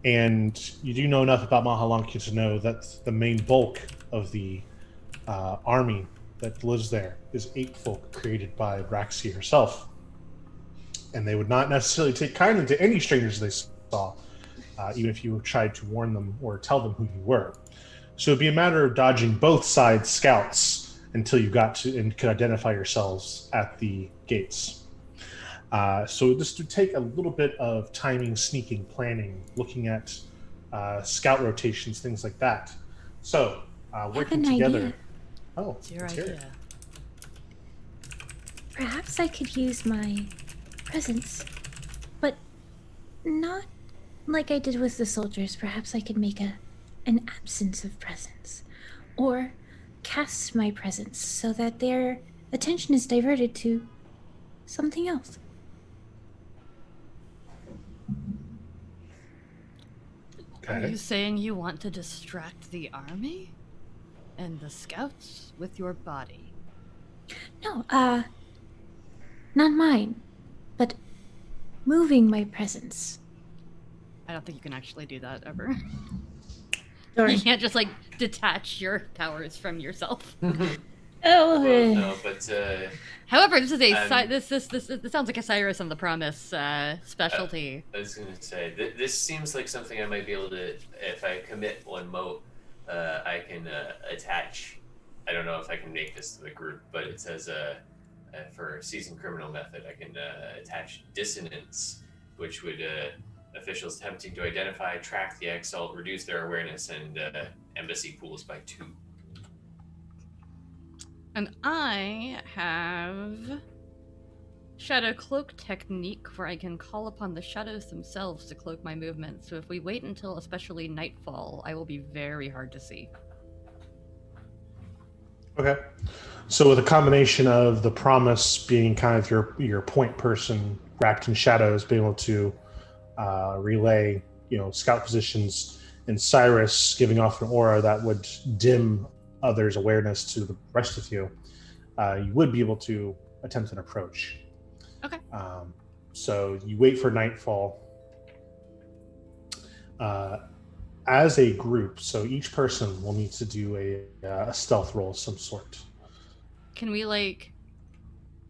and you do know enough about Mahalankia to know that the main bulk of the army that lives there is 8 folk created by Braxia herself. And they would not necessarily take kindly to any strangers they saw, even if you tried to warn them or tell them who you were. So it'd be a matter of dodging both sides' scouts until you got to and could identify yourselves at the gates. So this would take a little bit of timing, sneaking, planning, looking at scout rotations, things like that. So working together. Idea. Oh, It's your let's hear it. idea. Perhaps I could use my presence, but not like I did with the soldiers. Perhaps I could make an absence of presence, or cast my presence so that their attention is diverted to something else. Are Okay. you saying you want to distract the army? And the scouts with your body? No, not mine, but moving my presence. I don't think you can actually do that ever. Darn. You can't just, detach your powers from yourself. Oh, Well, no, but However, this is this sounds like a Cyrus on the Promise specialty. I was going to say, this seems like something I might be able to, if I commit one mote, I can attach, I don't know if I can make this to the group, but it says for seasoned criminal method, I can attach dissonance, which would officials attempting to identify, track the Exalt, reduce their awareness, and embassy pools by 2. And I have Shadow Cloak technique where I can call upon the shadows themselves to cloak my movement. So if we wait until especially nightfall, I will be very hard to see. Okay. So with a combination of the Promise being kind of your point person wrapped in shadows, being able to relay, scout positions, and Cyrus giving off an aura that would dim others' awareness to the rest of you, you would be able to attempt an approach. Okay. So you wait for nightfall. As a group, so each person will need to do a stealth roll of some sort. Can we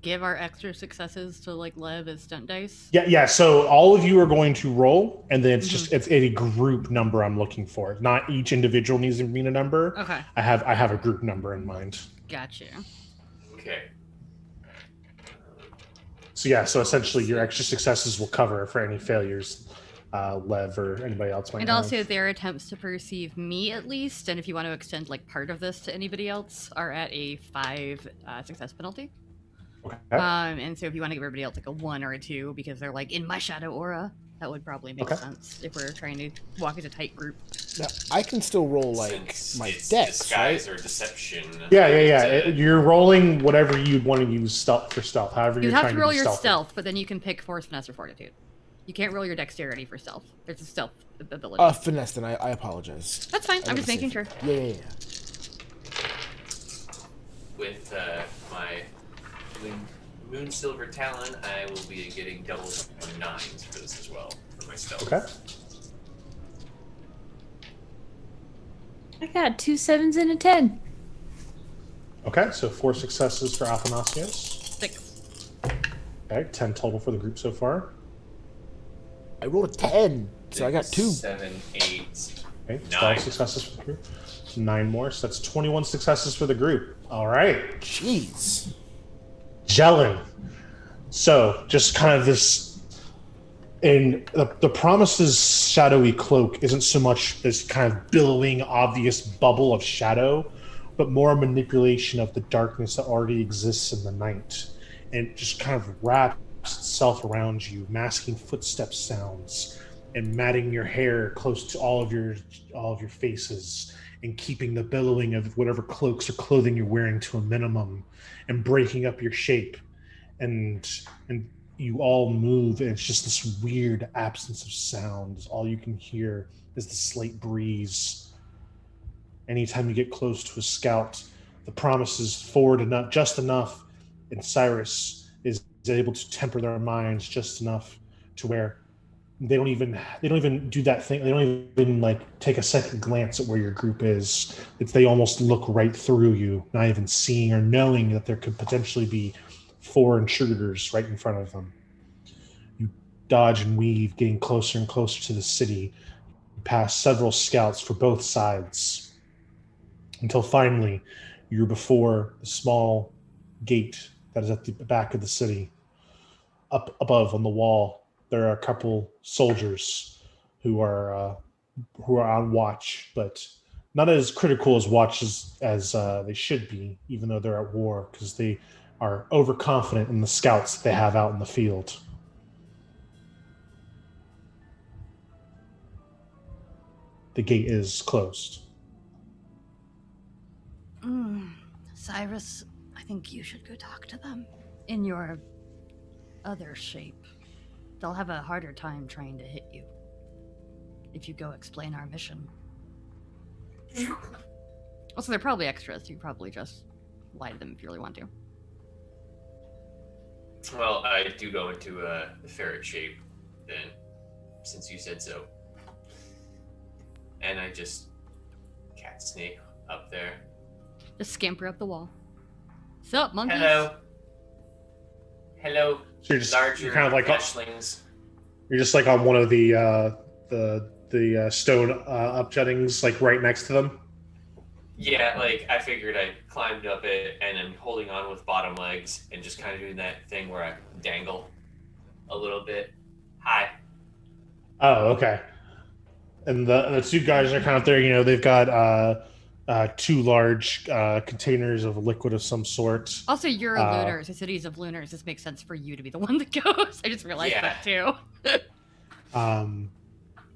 give our extra successes to like Lev as stunt dice? Yeah. So all of you are going to roll, and then Mhm. it's a group number I'm looking for. Not each individual needs to be a number. Okay, I have a group number in mind. gotcha. Okay. So yeah, so essentially your extra successes will cover for any failures Lev or anybody else might And have. also their attempts to perceive me at least, and if you want to extend like part of this to anybody else, are at a 5 success penalty. Okay. And so if you want to give everybody else like a 1 or a 2 because they're like in my shadow aura, that would probably make Okay. sense if we're trying to walk as a tight group. Now, I can still roll like Since my it's dex, disguise right? or deception. Yeah. You're rolling whatever you'd want to use stealth for stealth. However, You you're have trying to roll be your stealthy. stealth, but then you can pick force, finesse, or fortitude. You can't roll your dexterity for stealth. There's a stealth ability. Finesse, then I apologize. That's fine. I I'm gotta just making save sure. it. Yeah. With my moon silver talon, I will be getting double 9s for this as well for my stealth. Okay. I got 2 7s and a 10. Okay, so 4 successes for Athanasios. 6. Okay, 10 total for the group so far. I rolled a 10, so I got 2. 7, 8. Okay, 12 9. successes for the group. 9 more, so that's 21 successes for the group. All right. Jeez. Gelling. So, just kind of this. And the Promise's shadowy cloak isn't so much this kind of billowing, obvious bubble of shadow, but more a manipulation of the darkness that already exists in the night. And it just kind of wraps itself around you, masking footstep sounds and matting your hair close to all of your faces and keeping the billowing of whatever cloaks or clothing you're wearing to a minimum and breaking up your shape. And you all move, and it's just this weird absence of sound. All you can hear is the slight breeze. Anytime you get close to a scout, the Promise is forward enough, just enough, and Cyrus is able to temper their minds just enough to where they don't even do that thing. They don't even like take a second glance at where your group is. They almost look right through you, not even seeing or knowing that there could potentially be 4 intruders right in front of them. You dodge and weave, getting closer and closer to the city. You pass several scouts for both sides until finally you're before the small gate that is at the back of the city. Up above on the wall, there are a couple soldiers who are on watch, but not as critical as watches as they should be, even though they're at war, because they are overconfident in the scouts that they have out in the field. The gate is closed. Cyrus, I think you should go talk to them in your other shape. They'll have a harder time trying to hit you if you go explain our mission. Also, they're probably extras. You probably just lie to them if you really want to. Well, I do go into a ferret shape then, since you said so. And I just cat snake up there. Just scamper up the wall. Sup, monkeys? Hello. So Larger you're kind of like fleshlings. you're just like on one of the stone upjuttings, like right next to them. Yeah, like I figured I climbed up it and I'm holding on with bottom legs and just kind of doing that thing where I dangle a little bit. Hi. Oh, okay. And the 2 guys are kind of there. You know, they've got 2 large containers of liquid of some sort. Also, you're a lunar. So cities of lunars. This makes sense for you to be the one that goes. I just realized that too. And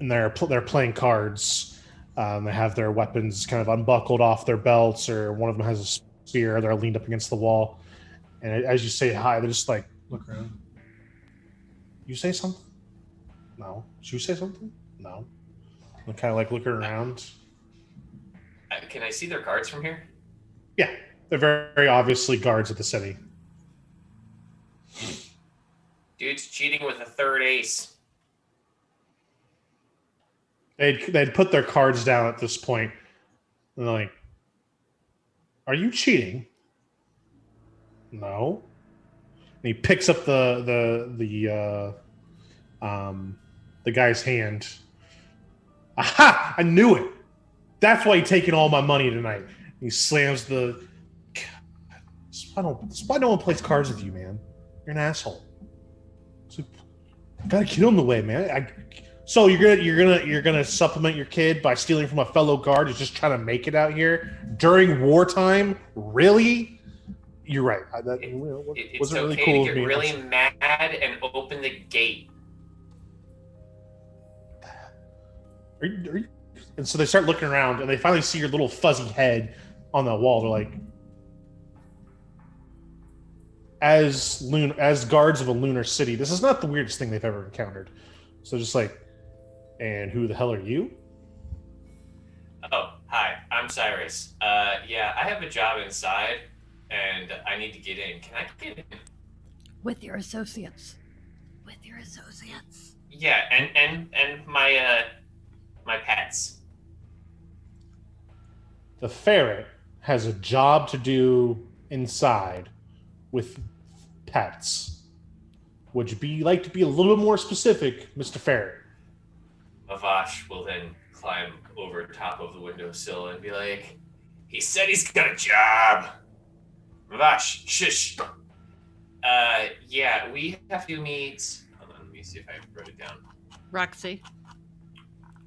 they're playing cards. They have their weapons kind of unbuckled off their belts, or one of them has a spear. They're leaned up against the wall. And as you say hi, they're just like, look around. You say something? No. Did you say something? No. They kind of like looking around. Can I see their cards from here? Yeah, they're very, very obviously guards of the city. Dude's cheating with a 3rd ace. They'd put their cards down at this point. And they're like, are you cheating? No. he picks up the guy's hand. Aha! I knew it. That's why he's taking all my money tonight. He slams the. That's why no one plays cards with you, man. You're an asshole. So, gotta get on the way, man. So you're gonna supplement your kid by stealing from a fellow guard who's just trying to make it out here during wartime? Really? You're right. It's wasn't really okay cool to of get me. really mad and open the gate. And so they start looking around, and they finally see your little fuzzy head on the wall. They're like, as guards of a lunar city, this is not the weirdest thing they've ever encountered. So just like, and who the hell are you? Oh, hi, I'm Cyrus. Yeah, I have a job inside, and I need to get in. Can I get in? With your associates. With your associates. Yeah, and my my pets. The ferret has a job to do inside with pets. Would you like to be a little bit more specific, Mr. Ferret? Mavash will then climb over top of the windowsill and be like, he said he's got a job. Mavash, shush. Yeah, we have to meet. Hold on, let me see if I wrote it down. Roxy.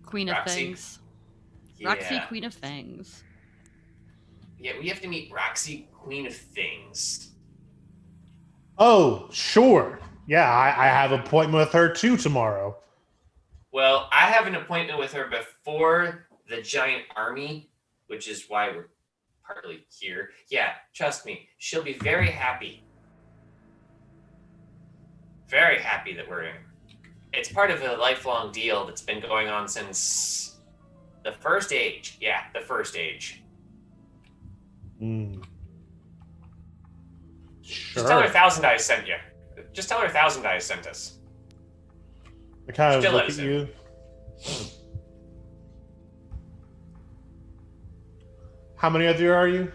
Queen of Roxy? Fangs. Yeah. Roxy, Queen of Fangs. Yeah, we have to meet Roxy, Queen of Things. Oh, sure. Yeah, I have an appointment with her too tomorrow. Well, I have an appointment with her before the giant army, which is why we're partly here. Yeah, trust me, she'll be very happy. Very happy that we're in. It's part of a lifelong deal that's been going on since the First Age. Yeah, the First Age. Sure. Just tell her Thousand Eyes sent you. Just tell her Thousand Eyes sent us. I kind of Still look at isn't. you. How many of you are you?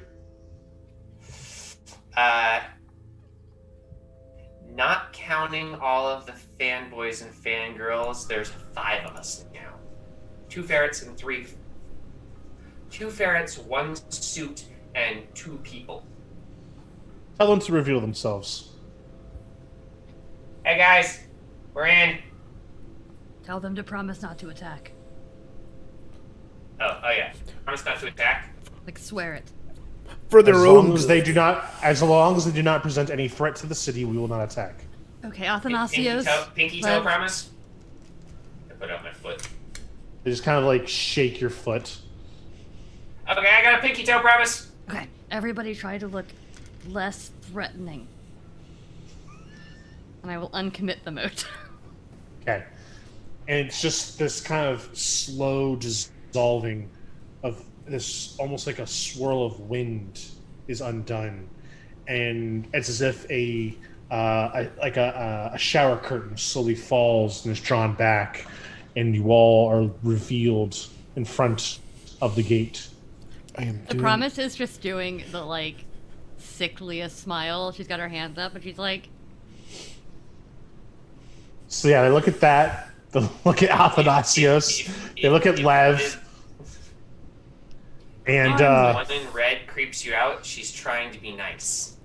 Not counting all of the fanboys and fangirls, there's 5 of us now. 2 ferrets and 3. 2 ferrets, 1 suit, and 2 people. Tell them to reveal themselves. Hey guys, we're in. Tell them to promise not to attack. Oh yeah. Promise not to attack. Like, swear it. For their own As long as they do not present any threat to the city, we will not attack. Okay, Athanasios. Pinky toe promise. I put out my foot. They just kind of like shake your foot. Okay, I got a pinky toe promise. Okay, everybody try to look less threatening. And I will uncommit the moat. Okay. And it's just this kind of slow dissolving of this, almost like a swirl of wind is undone. And it's as if a shower curtain slowly falls and is drawn back, and you all are revealed in front of the gate. The promise is just doing the, like, sickliest smile. She's got her hands up, and she's like... So yeah, they look at that. They look at Athanasios. They look at Lev. And one in red creeps you out, she's trying to be nice.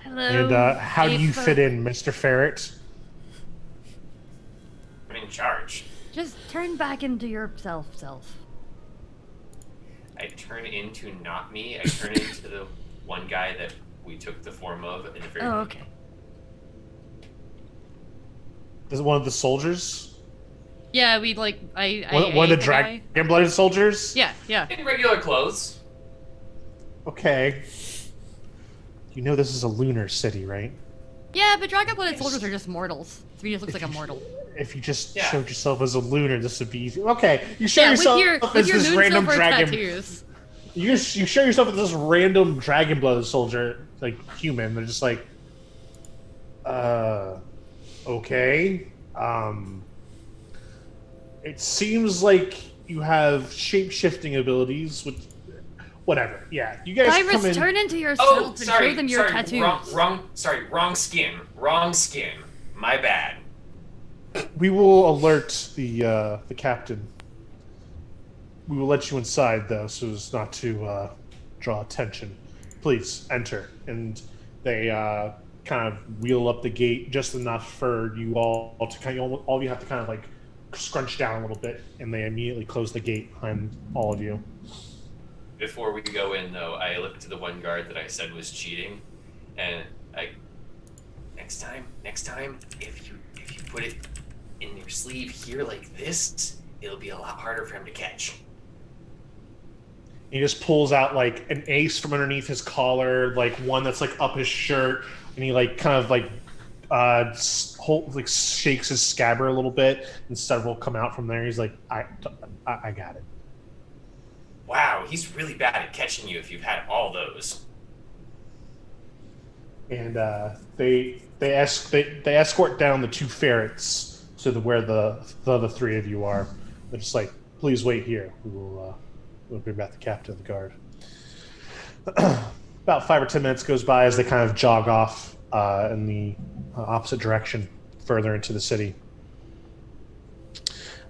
Hello. and how do you Ape fit folk. in, Mr. Ferret? I'm in charge. Just turn back into your self. I turn into not me. I turn into the one guy that we took the form of in the very Oh, okay. Is it one of the soldiers? Yeah, we like I One of ate the guy. dragon-blooded soldiers? Yeah. in regular clothes. Okay. You know this is a lunar city, right? Yeah, but dragon-blooded soldiers are just mortals. So he just looks like a mortal. If you just Yeah. showed yourself as a lunar, this would be easy. Okay, you show Yeah, yourself with as your this moon random silver dragon. tattoos. You show yourself as this random dragon-blooded soldier, like human. They're just like, okay. It seems like you have shape-shifting abilities. whatever. Yeah, you guys come Cyrus, in. turn into Oh, yourself and sorry, show them your sorry, tattoos. wrong skin. My bad. We will alert the captain. We will let you inside, though, so as not to draw attention. Please enter. And they kind of wheel up the gate just enough for you all to kind of, all of you have to kind of like scrunch down a little bit, and they immediately close the gate behind all of you. Before we go in, though, I looked to the one guard that I said was cheating, and next time, if you put it in your sleeve here like this, it'll be a lot harder for him to catch. He just pulls out like an ace from underneath his collar, like one that's like up his shirt, and he like kind of like shakes his scabbard a little bit, and several come out from there. He's like, I got it. Wow, he's really bad at catching you if you've had all those. And they escort down the two ferrets to where the other three of you are. They're just like, please wait here. We'll bring back the captain of the guard. About 5 or 10 minutes goes by as they kind of jog off in the opposite direction, further into the city.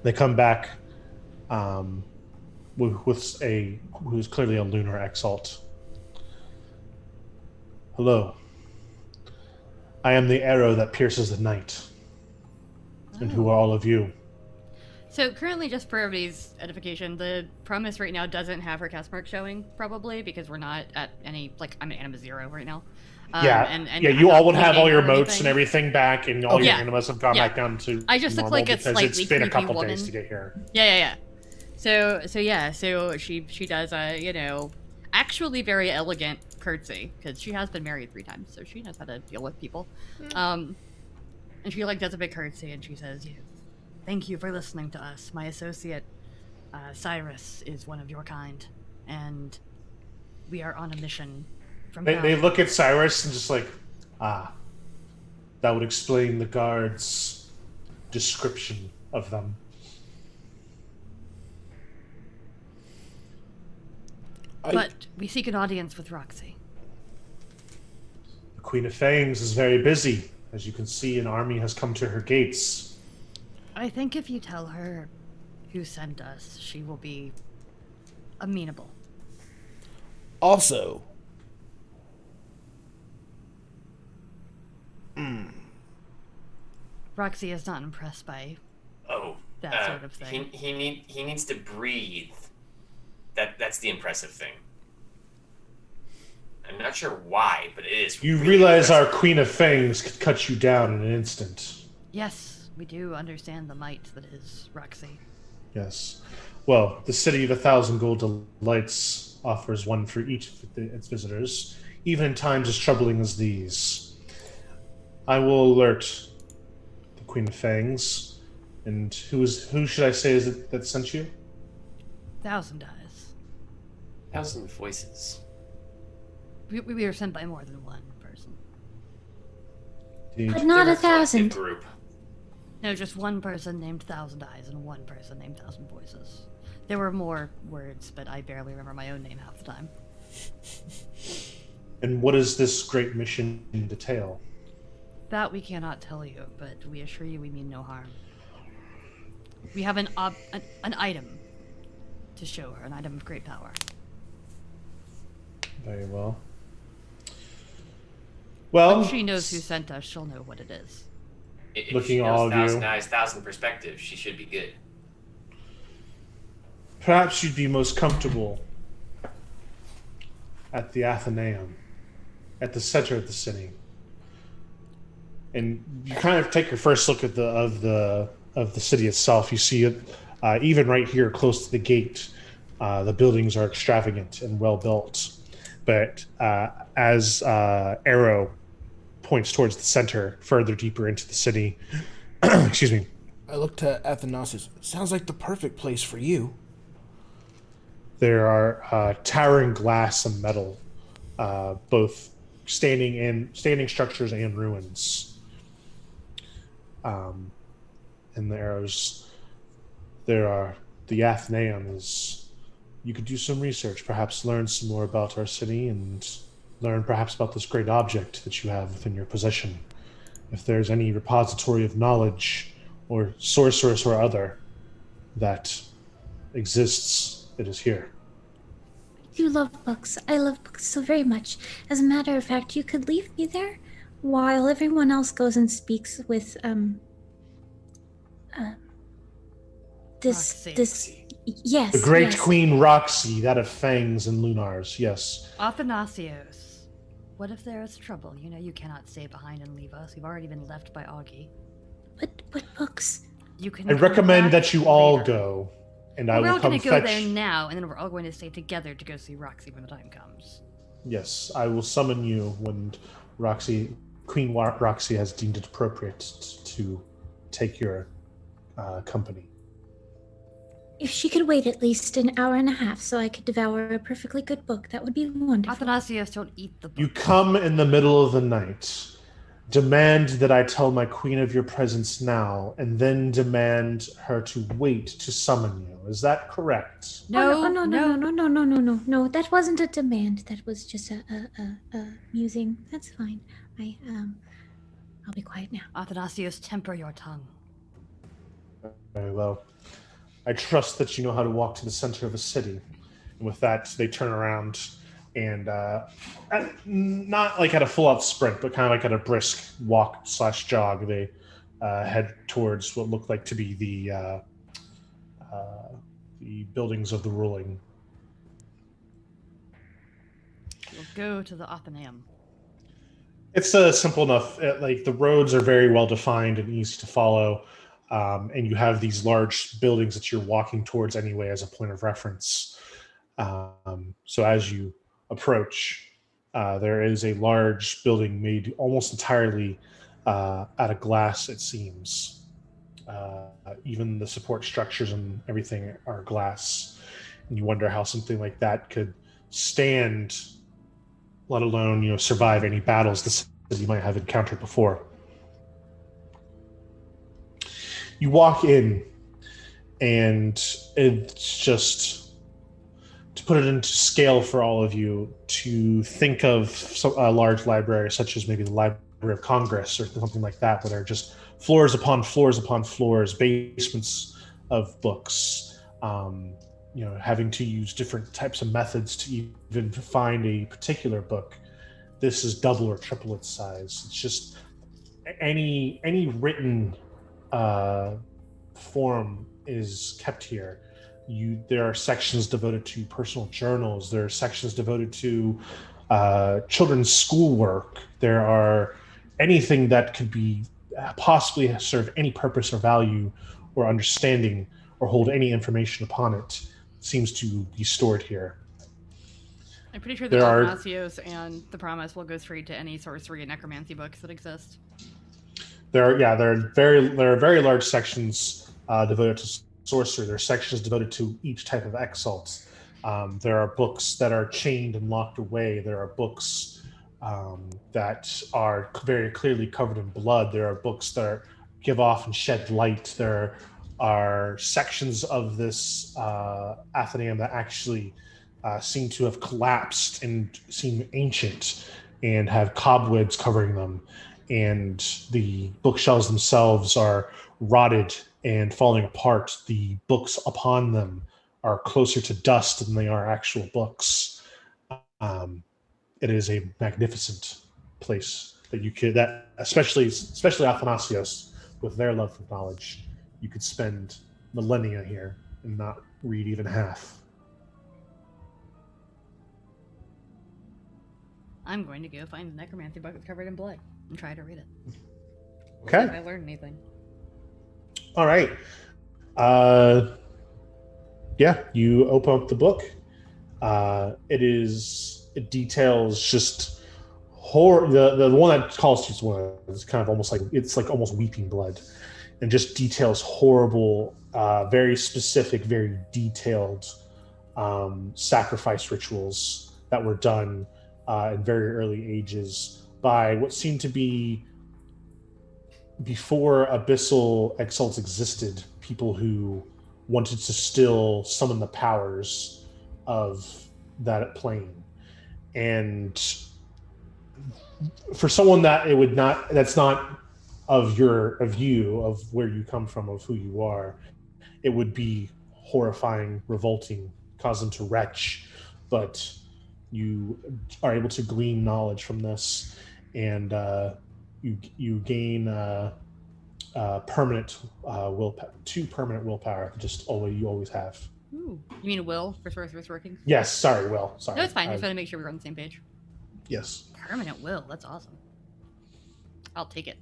They come back who's clearly a lunar exalt. Hello. I am the arrow that pierces the night. And who are all of you? So currently, just for everybody's edification, the promise right now doesn't have her cast mark showing, probably, because we're not at any, like, I'm at Anima 0 right now. You all would have all your or motes anything. and everything back, and all your animas have gone back down to I just look normal like a because slightly it's been a creepy couple woman. days to get here. Yeah. So she does a, actually very elegant curtsy, because she has been married 3 times, so she knows how to deal with people. And she, like, does a big curtsy, and she says, thank you for listening to us. My associate, Cyrus, is one of your kind, and we are on a mission from They look at Cyrus and just like, that would explain the guard's description of them. But we seek an audience with Roxy. The Queen of Fangs is very busy. As you can see, an army has come to her gates. I think if you tell her who sent us, she will be amenable. Also, Roxy is not impressed by that sort of thing. He needs to breathe. That's the impressive thing. I'm not sure why, but it is. You really realize impressive. our Queen of Fangs could cut you down in an instant. Yes, we do understand the might that is Roxy. Yes. Well, the City of 1,000 Gold Delights offers one for each of its visitors, even in times as troubling as these. I will alert the Queen of Fangs. And who should I say is it that sent you? 1,000 Eyes. 1,000 voices. We were sent by more than one person. But not They're a collective 1,000. group. No, just one person named 1,000 Eyes and one person named 1,000 Voices. There were more words, but I barely remember my own name half the time. And what does this great mission entail? That we cannot tell you, but we assure you we mean no harm. We have an item to show her, an item of great power. Very well. Well, Once she knows who sent us, she'll know what it is. If Looking she at knows all of you. 1,000 eyes, 1,000 perspectives, she should be good. perhaps you'd be most comfortable at the Athenaeum, at the center of the city. And you kind of take your first look at the city itself. You see it even right here, close to the gate. The buildings are extravagant and well built, but as Arrow points towards the center, further deeper into the city, excuse me. I look to Athanasius. Sounds like the perfect place for you. There are towering glass and metal, both standing structures and ruins. And the Athenaeum is you could do some research, perhaps learn some more about our city, and learn perhaps about this great object that you have within your possession. If there's any repository of knowledge or sorceress or other that exists, it is here. I do love books. I love books so very much. As a matter of fact, you could leave me there while everyone else goes and speaks with this Roxy. this yes. The Great yes. Queen Roxy, that of fangs and lunars, yes. Athanasios, what if there is trouble? You know you cannot stay behind and leave us. We've already been left by Augie. What books? You can. I come recommend back that you all later. go, and I We're will all come gonna go fetch. there now, and then we're all going to stay together to go see Roxy when the time comes. Yes, I will summon you when Queen Roxy has deemed it appropriate to take your company. If she could wait at least an hour and a half so I could devour a perfectly good book, that would be wonderful. Athanasios, don't eat the book. You come in the middle of the night, demand that I tell my queen of your presence now, and then demand her to wait to summon you. Is that correct? No, No. That wasn't a demand. That was just a musing. That's fine. I'll be quiet now. Athanasios, temper your tongue. Very well. I trust that you know how to walk to the center of a city. And with that, they turn around and not like at a full-out sprint, but kind of like at a brisk walk/jog. They head towards what look like to be the buildings of the ruling. We'll go to the Athenaeum. It's simple enough. Like the roads are very well defined and easy to follow, and you have these large buildings that you're walking towards anyway as a point of reference. So as you approach, there is a large building made almost entirely out of glass. It seems even the support structures and everything are glass, and you wonder how something like that could stand, let alone survive any battles the city might have encountered before. You walk in, and it's just, to put it into scale for all of you, to think of a large library such as maybe the Library of Congress or something like that, where there are just floors upon floors upon floors, basements of books, having to use different types of methods to even find a particular book. This is double or triple its size. It's just any written form is kept here. There are sections devoted to personal journals. There are sections devoted to children's schoolwork. There are anything that could be possibly serve any purpose or value or understanding or hold any information upon it seems to be stored here. I'm pretty sure that Athanasios and the Promise will go straight to any sorcery and necromancy books that exist. There are very large sections devoted to sorcery. There are sections devoted to each type of exalt. There are books that are chained and locked away. There are books that are very clearly covered in blood. There are books that give off and shed light. There are sections of this Athenaeum that actually seem to have collapsed and seem ancient and have cobwebs covering them. And the bookshelves themselves are rotted and falling apart. The books upon them are closer to dust than they are actual books. It is a magnificent place that especially Athanasios, with their love for knowledge, you could spend millennia here and not read even half. I'm going to go find the necromancy book that's covered in blood and try to read it. Okay. See if I learn anything. All right. You open up the book. It details just horror. The one that calls to one is kind of almost like almost weeping blood, and just details horrible, very specific, very detailed sacrifice rituals that were done in very early ages by what seemed to be, before abyssal exalts existed, people who wanted to still summon the powers of that plane. And for someone that it would not, that's not of you, of where you come from, of who you are, it would be horrifying, revolting, cause them to retch. But you are able to glean knowledge from this, and you gain permanent willpower, 2 permanent willpower. Just always you always have. Ooh. You mean will for first working? Yes, sorry, Will. Sorry. No, it's fine. I just want to make sure we're on the same page. Yes. Permanent will. That's awesome. I'll take it.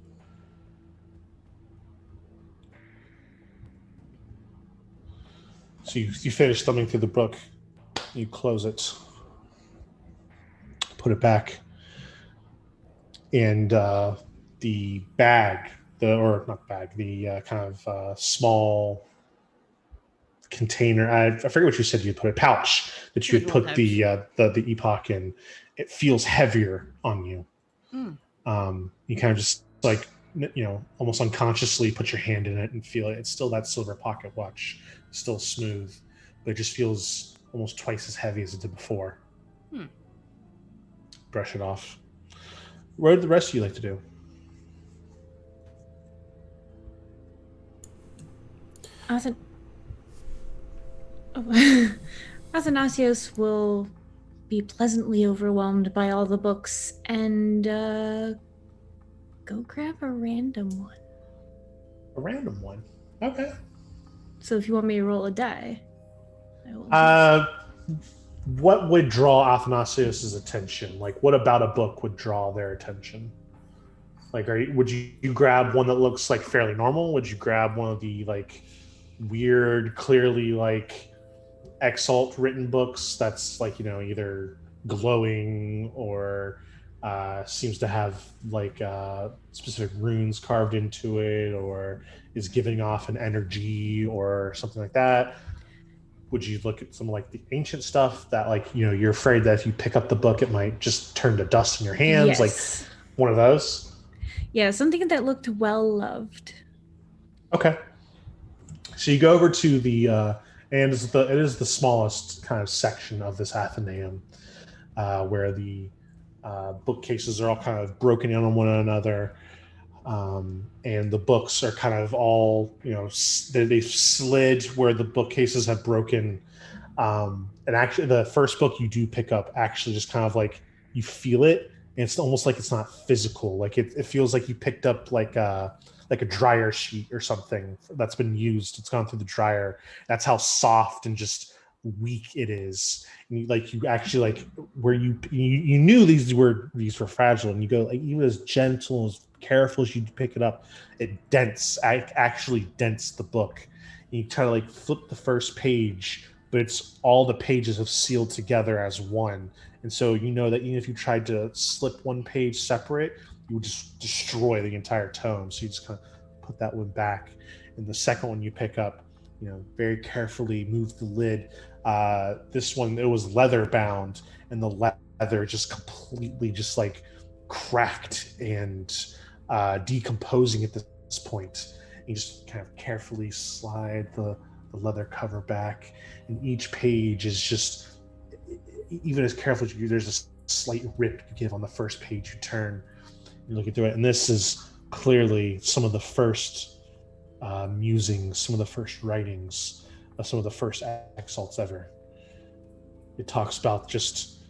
So you finish thumbing through the book, you close it, put it back, and the bag, the kind of small container. I forget what you said. You put a pouch that you had put the epoch in. It feels heavier on you. You kind of just like, almost unconsciously put your hand in it and feel it. It's still that silver pocket watch, still smooth, but it just feels almost twice as heavy as it did before. Brush it off. What would the rest of you like to do? Athanasios will be pleasantly overwhelmed by all the books and go grab a random one. A random one. Okay. So if you want me to roll a die, I will. What would draw Athanasios' attention? Like, what about a book would draw their attention? Like, would you grab one that looks like fairly normal? Would you grab one of the like weird, clearly like Exalt written books that's like, either glowing or seems to have like specific runes carved into it, or is giving off an energy or something like that? Would you look at some like the ancient stuff that like, you're afraid that if you pick up the book, it might just turn to dust in your hands? Yes. Like one of those? Yeah, something that looked well loved. Okay. So you go over to the, and it is the smallest kind of section of this Athenaeum, where the bookcases are all kind of broken in on one another. And the books are kind of all, they've slid where the bookcases have broken. And actually, the first book you do pick up actually just kind of like you feel it, and it's almost like it's not physical. Like it feels like you picked up like a dryer sheet or something that's been used. It's gone through the dryer. That's how soft and just weak it is. And you actually like where you knew these were fragile, and you go like even as gentle, as careful as you pick it up, it actually dents the book. And you try to like flip the first page, but it's all the pages have sealed together as one. And so you know that even if you tried to slip one page separate, you would just destroy the entire tome. So you just kind of put that one back. And the second one you pick up, very carefully move the lid. This one, it was leather bound, and the leather just completely just like cracked and decomposing at this point. You just kind of carefully slide the leather cover back, and each page is just, even as careful as you do, there's a slight rip you give on the first page you turn. You're looking through it, and this is clearly some of the first musings, some of the first writings of some of the first exalts ever. It talks about just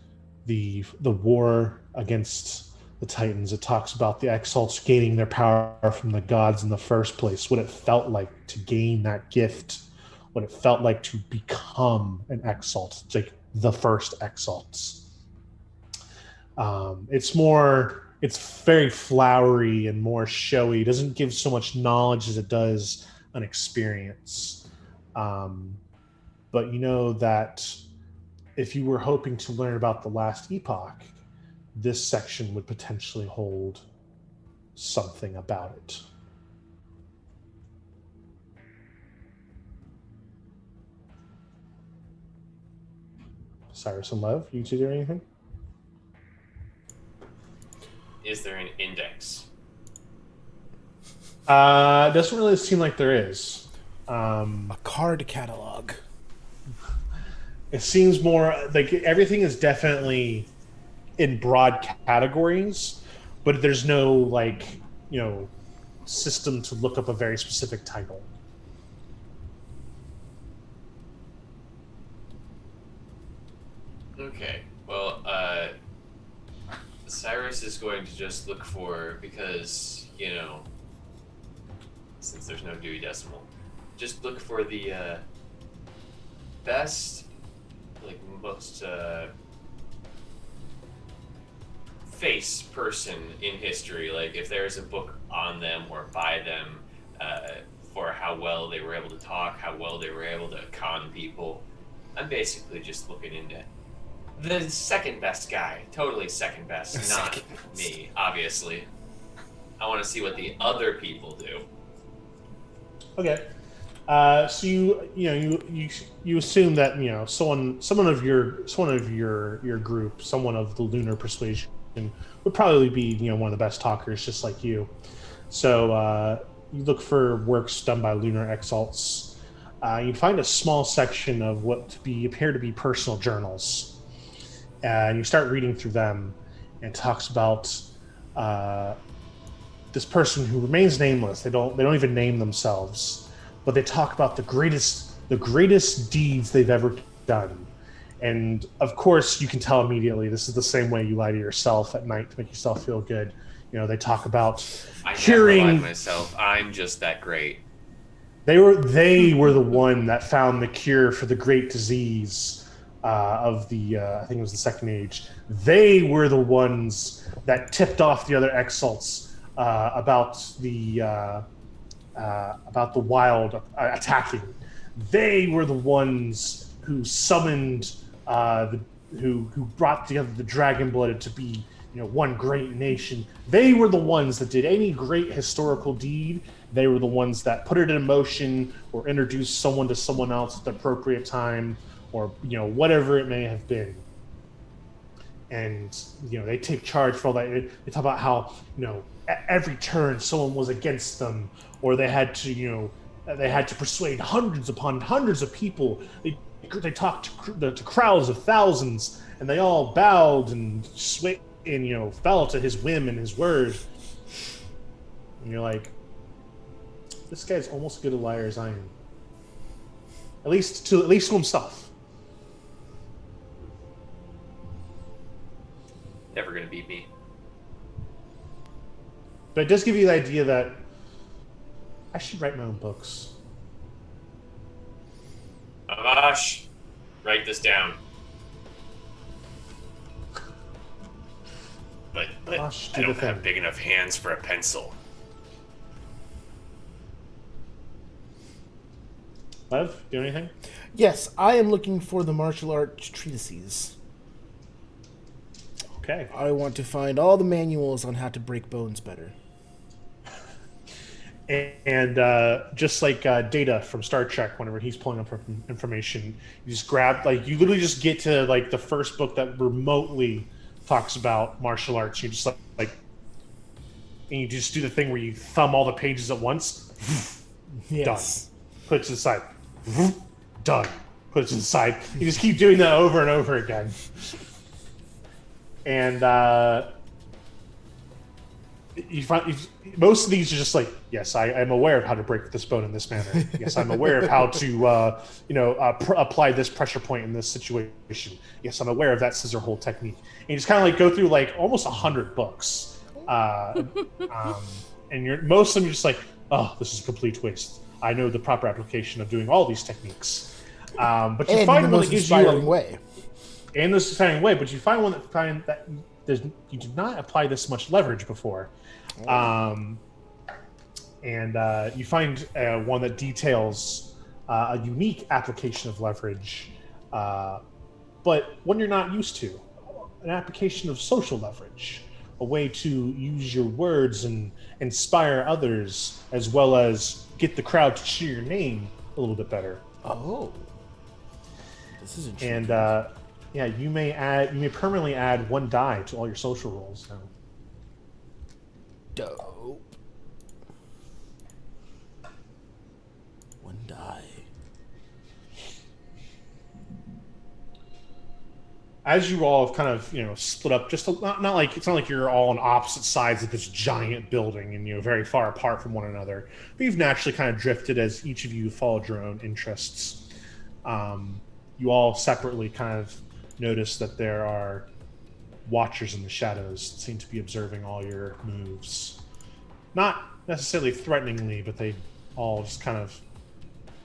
the war against the Titans. It talks about the exalts gaining their power from the gods in the first place, what it felt like to gain that gift, what it felt like to become an exalt. It's like the first exalts. It's very flowery and more showy. It doesn't give so much knowledge as it does an experience. But you know that if you were hoping to learn about the last epoch, this section would potentially hold something about it. Cyrus and Lev, you two do anything? Is there an index? Doesn't really seem like there is. A card catalog. It seems more like everything is definitely in broad categories, but there's no like, system to look up a very specific title. Okay. Well, Cyrus is going to just look for, because, since there's no Dewey Decimal, just look for the best, like, most face person in history. Like, if there's a book on them or by them, for how well they were able to talk, how well they were able to con people. I'm basically just looking into the second best guy. Totally second best, not me, obviously. I want to see what the other people do. Okay. So you assume that someone of your group, someone of the lunar persuasion, would probably be one of the best talkers, just like you. So you look for works done by lunar exalts. You find a small section of what appear to be personal journals, and you start reading through them. And it talks about this person who remains nameless. They don't even name themselves, but they talk about the greatest deeds they've ever done. And of course, you can tell immediately this is the same way you lie to yourself at night to make yourself feel good. They talk about I curing. never lie to myself. I'm just that great. They were the one that found the cure for the great disease of the I think it was the Second Age. They were the ones that tipped off the other exalts about the wild attacking. They were the ones who summoned who brought together the dragon blooded to be one great nation. They were the ones that did any great historical deed. They were the ones that put it in motion or introduced someone to someone else at the appropriate time, or whatever it may have been. And they take charge for all that. They talk about how at every turn someone was against them, or they had to persuade hundreds upon hundreds of people. They talked to crowds of thousands, and they all bowed and swayed and fell to his whim and his word. And you're like, this guy's almost as good a liar as I am. At least to himself. Never gonna beat me. But it does give you the idea that I should write my own books. Avash, write this down. But Avash, I do don't the thing. have big enough hands for a pencil. Lev, do anything? Yes, I am looking for the martial arts treatises. Okay. I want to find all the manuals on how to break bones better. And just like Data from Star Trek, whenever he's pulling up information, you just grab, you literally just get to the first book that remotely talks about martial arts. You just and you just do the thing where you thumb all the pages at once. Yes. Done. Put it to the side. Done. Put it to the side. You just keep doing that over and over again. And you find most of these are just yes, I am aware of how to break this bone in this manner. Yes, I'm aware of how to apply this pressure point in this situation. Yes, I'm aware of that scissor hold technique. And you just kind of go through almost 100 books, and most of them you're just oh, this is a complete waste. I know the proper application of doing all these techniques, but you find one that gives you inspiring way. In this inspiring way, but you find one that you did not apply this much leverage before. And you find one that details a unique application of leverage, but one you're not used to, an application of social leverage, a way to use your words and inspire others, as well as get the crowd to cheer your name a little bit better. Oh, this is interesting. And yeah, you may permanently add 1 die to all your social rolls now. Dope. 1 die. as you all have kind of split up, just not like it's not like you're all on opposite sides of this giant building and very far apart from one another. But you've naturally kind of drifted as each of you followed your own interests. You all separately kind of notice that there are watchers in the shadows that seem to be observing all your moves. Not necessarily threateningly, but they all just kind of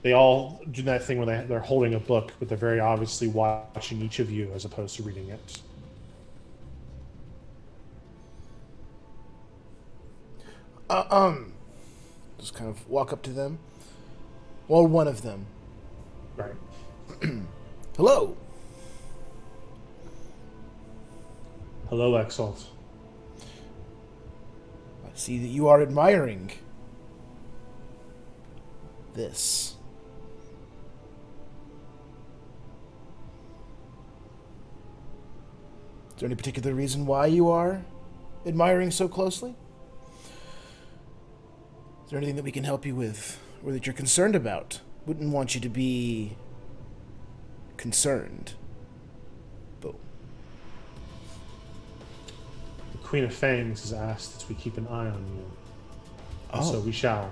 they all do that thing where they're holding a book, but they're very obviously watching each of you as opposed to reading it. Just kind of walk up to them. Well, one of them. Right. Hello. Hello, Exalt. I see that you are admiring this. Is there any particular reason why you are admiring so closely? Is there anything that we can help you with, or that you're concerned about? Wouldn't want you to be concerned. But The Queen of Fangs has asked that we keep an eye on you. And so we shall.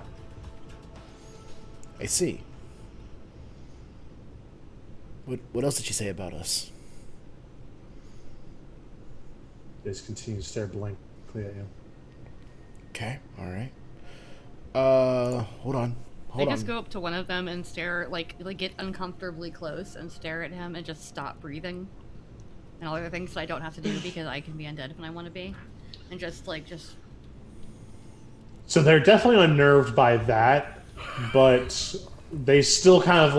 I see. What else did she say about us? They just continue to stare blankly at you. Okay, all right. Hold on. I just go up to one of them and stare, like get uncomfortably close and stare at him and just stop breathing. And all other things that I don't have to do because I can be undead when I want to be. And just. So they're definitely unnerved by that, but they still kind of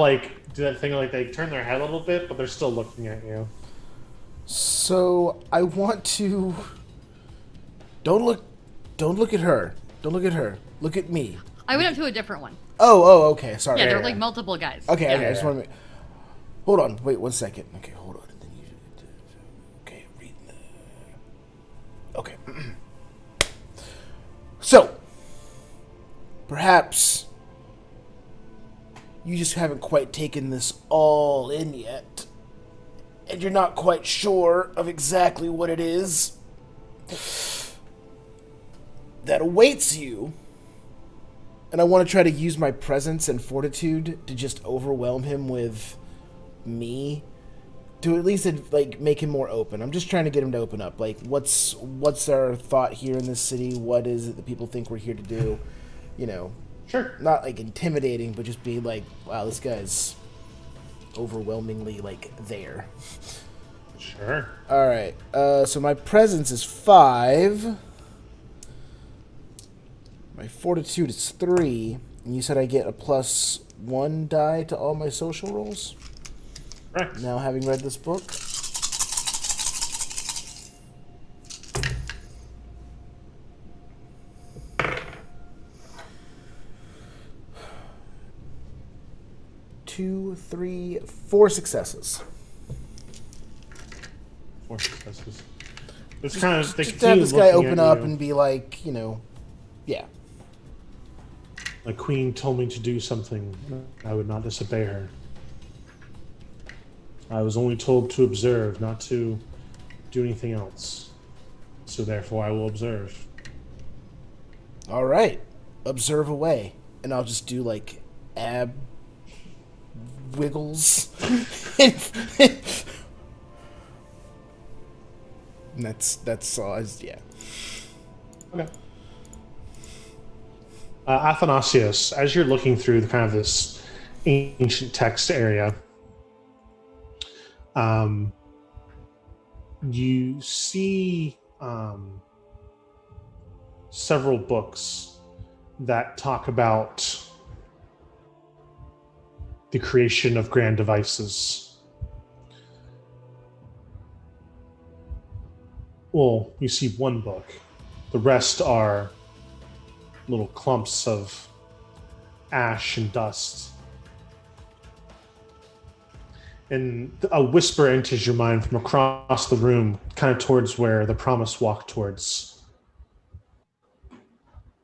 do that thing they turn their head a little bit, but they're still looking at you. So I want to. Don't look at her. Don't look at her. Look at me. I went up to a different one. Oh, okay. Sorry. Yeah, there were multiple guys. Okay, Yeah. okay. I just want to. Hold on. Wait 1 second. Okay, hold on. Okay, read. Okay. So, perhaps you just haven't quite taken this all in yet, and you're not quite sure of exactly what it is that awaits you. And I want to try to use my presence and fortitude to just overwhelm him with me, to at least make him more open. I'm just trying to get him to open up. What's our thought here in this city? What is it that people think we're here to do? Sure. Not intimidating, but just be wow, this guy's overwhelmingly there. Sure. All right. So my presence is 5. My fortitude is 3, and you said I get a +1 die to all my social rolls? Right. Now, having read this book. Two, three, 4 successes. 4 successes. It's kind of Just to have this guy open up and be yeah. My queen told me to do something. I would not disobey her. I was only told to observe, not to do anything else. So therefore I will observe. All right. Observe away. And I'll just do ab wiggles. And that's all. Yeah. Okay. Athanasius, as you're looking through the kind of this ancient text area, you see several books that talk about the creation of grand devices. Well, you see one book. The rest are little clumps of ash and dust. And a whisper enters your mind from across the room, kind of towards where the promise walked towards.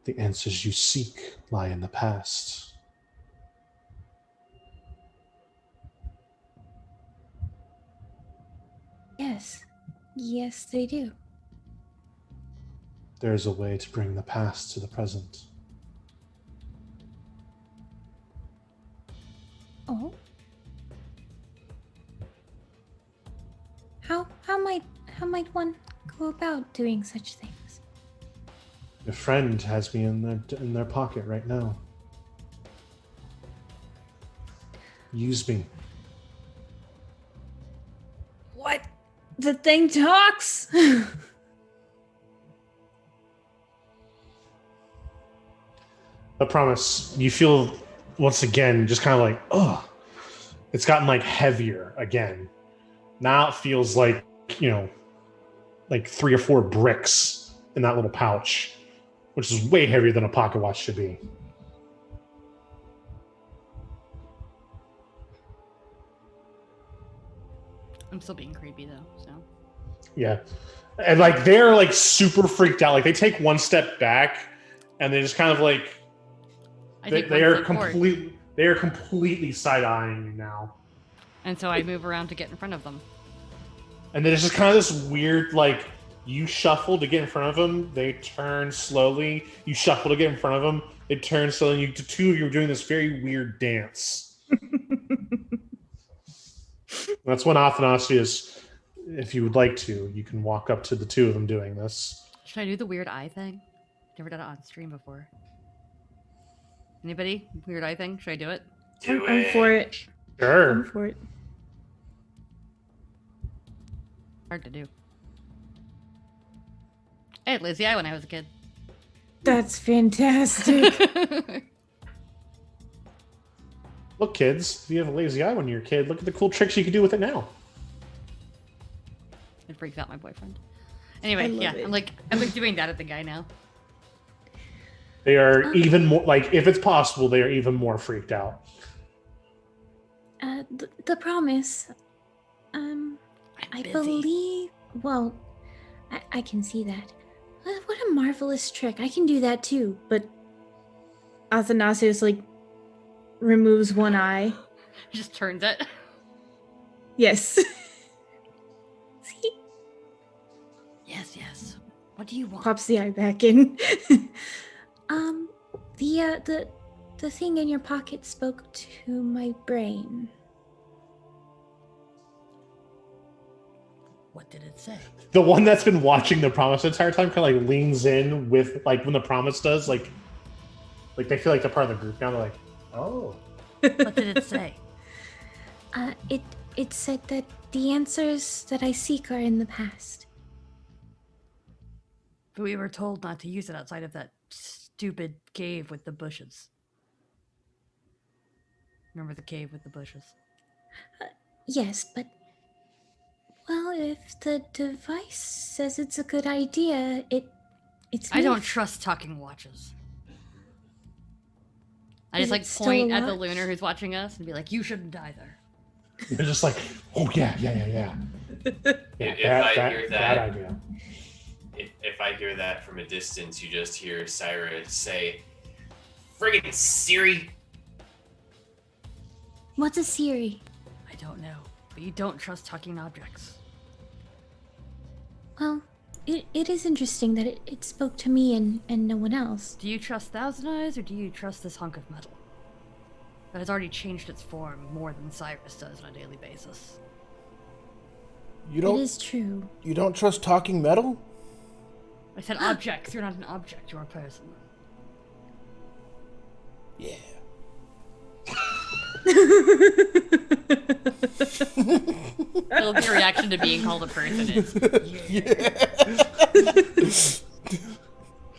The answers you seek lie in the past. Yes. Yes, they do. There's a way to bring the past to the present. Oh. How might one go about doing such things? Your friend has me in their pocket right now. Use me. What? The thing talks? I promise. You feel once again just kind of like, ugh. It's gotten like heavier again. Now it feels like, like 3 or 4 bricks in that little pouch, which is way heavier than a pocket watch should be. I'm still being creepy though, so. Yeah. And like they're like super freaked out. Like they take one step back and they just kind of like they are completely side-eyeing you now. And so I move around to get in front of them. And there's just kind of this weird, like, you shuffle to get in front of them, they turn slowly. You shuffle to get in front of them, they turn slowly. The two of you are doing this very weird dance. That's when Athanasius, if you would like to, you can walk up to the two of them doing this. Should I do the weird eye thing? Never done it on stream before. Anybody? Weird eye thing? Should I do it? I'm for it. Sure. I'm for it. Hard to do. I had lazy eye when I was a kid. That's fantastic. Look, kids, if you have a lazy eye when you're a kid, look at the cool tricks you can do with it now. It freaks out my boyfriend. Anyway, yeah, it. I'm like doing that at the guy now. They are even more, like, if it's possible, they are even more freaked out. The promise. I believe. Well, I can see that. What a marvelous trick! I can do that too. But Athanasius removes one eye. Just turns it. Yes. See? Yes. What do you want? Pops the eye back in. The thing in your pocket spoke to my brain. What did it say? The one that's been watching the promise the entire time kind of like leans in with like when the promise does like they feel like they're part of the group now. They're like, oh. What did it say? It said that the answers that I seek are in the past. But we were told not to use it outside of that stupid cave with the bushes. Remember the cave with the bushes? Yes, but well, if the device says it's a good idea, it's. I don't trust talking watches. I Is just it still point a at the watch? lunar who's watching us and be like, "You shouldn't either." They're just like, oh yeah. If I hear bad that, idea. if I hear that from a distance, you just hear Cyrus say, "Friggin' Siri!" What's a Siri? I don't know, but you don't trust talking objects. Well, it is interesting that it spoke to me and no one else. Do you trust Thousand Eyes, or do you trust this hunk of metal that has already changed its form more than Cyrus does on a daily basis? You don't. It is true. You don't trust talking metal? I said objects. You're not an object. You're a person. Yeah. Well, your reaction to being called a person is, yeah.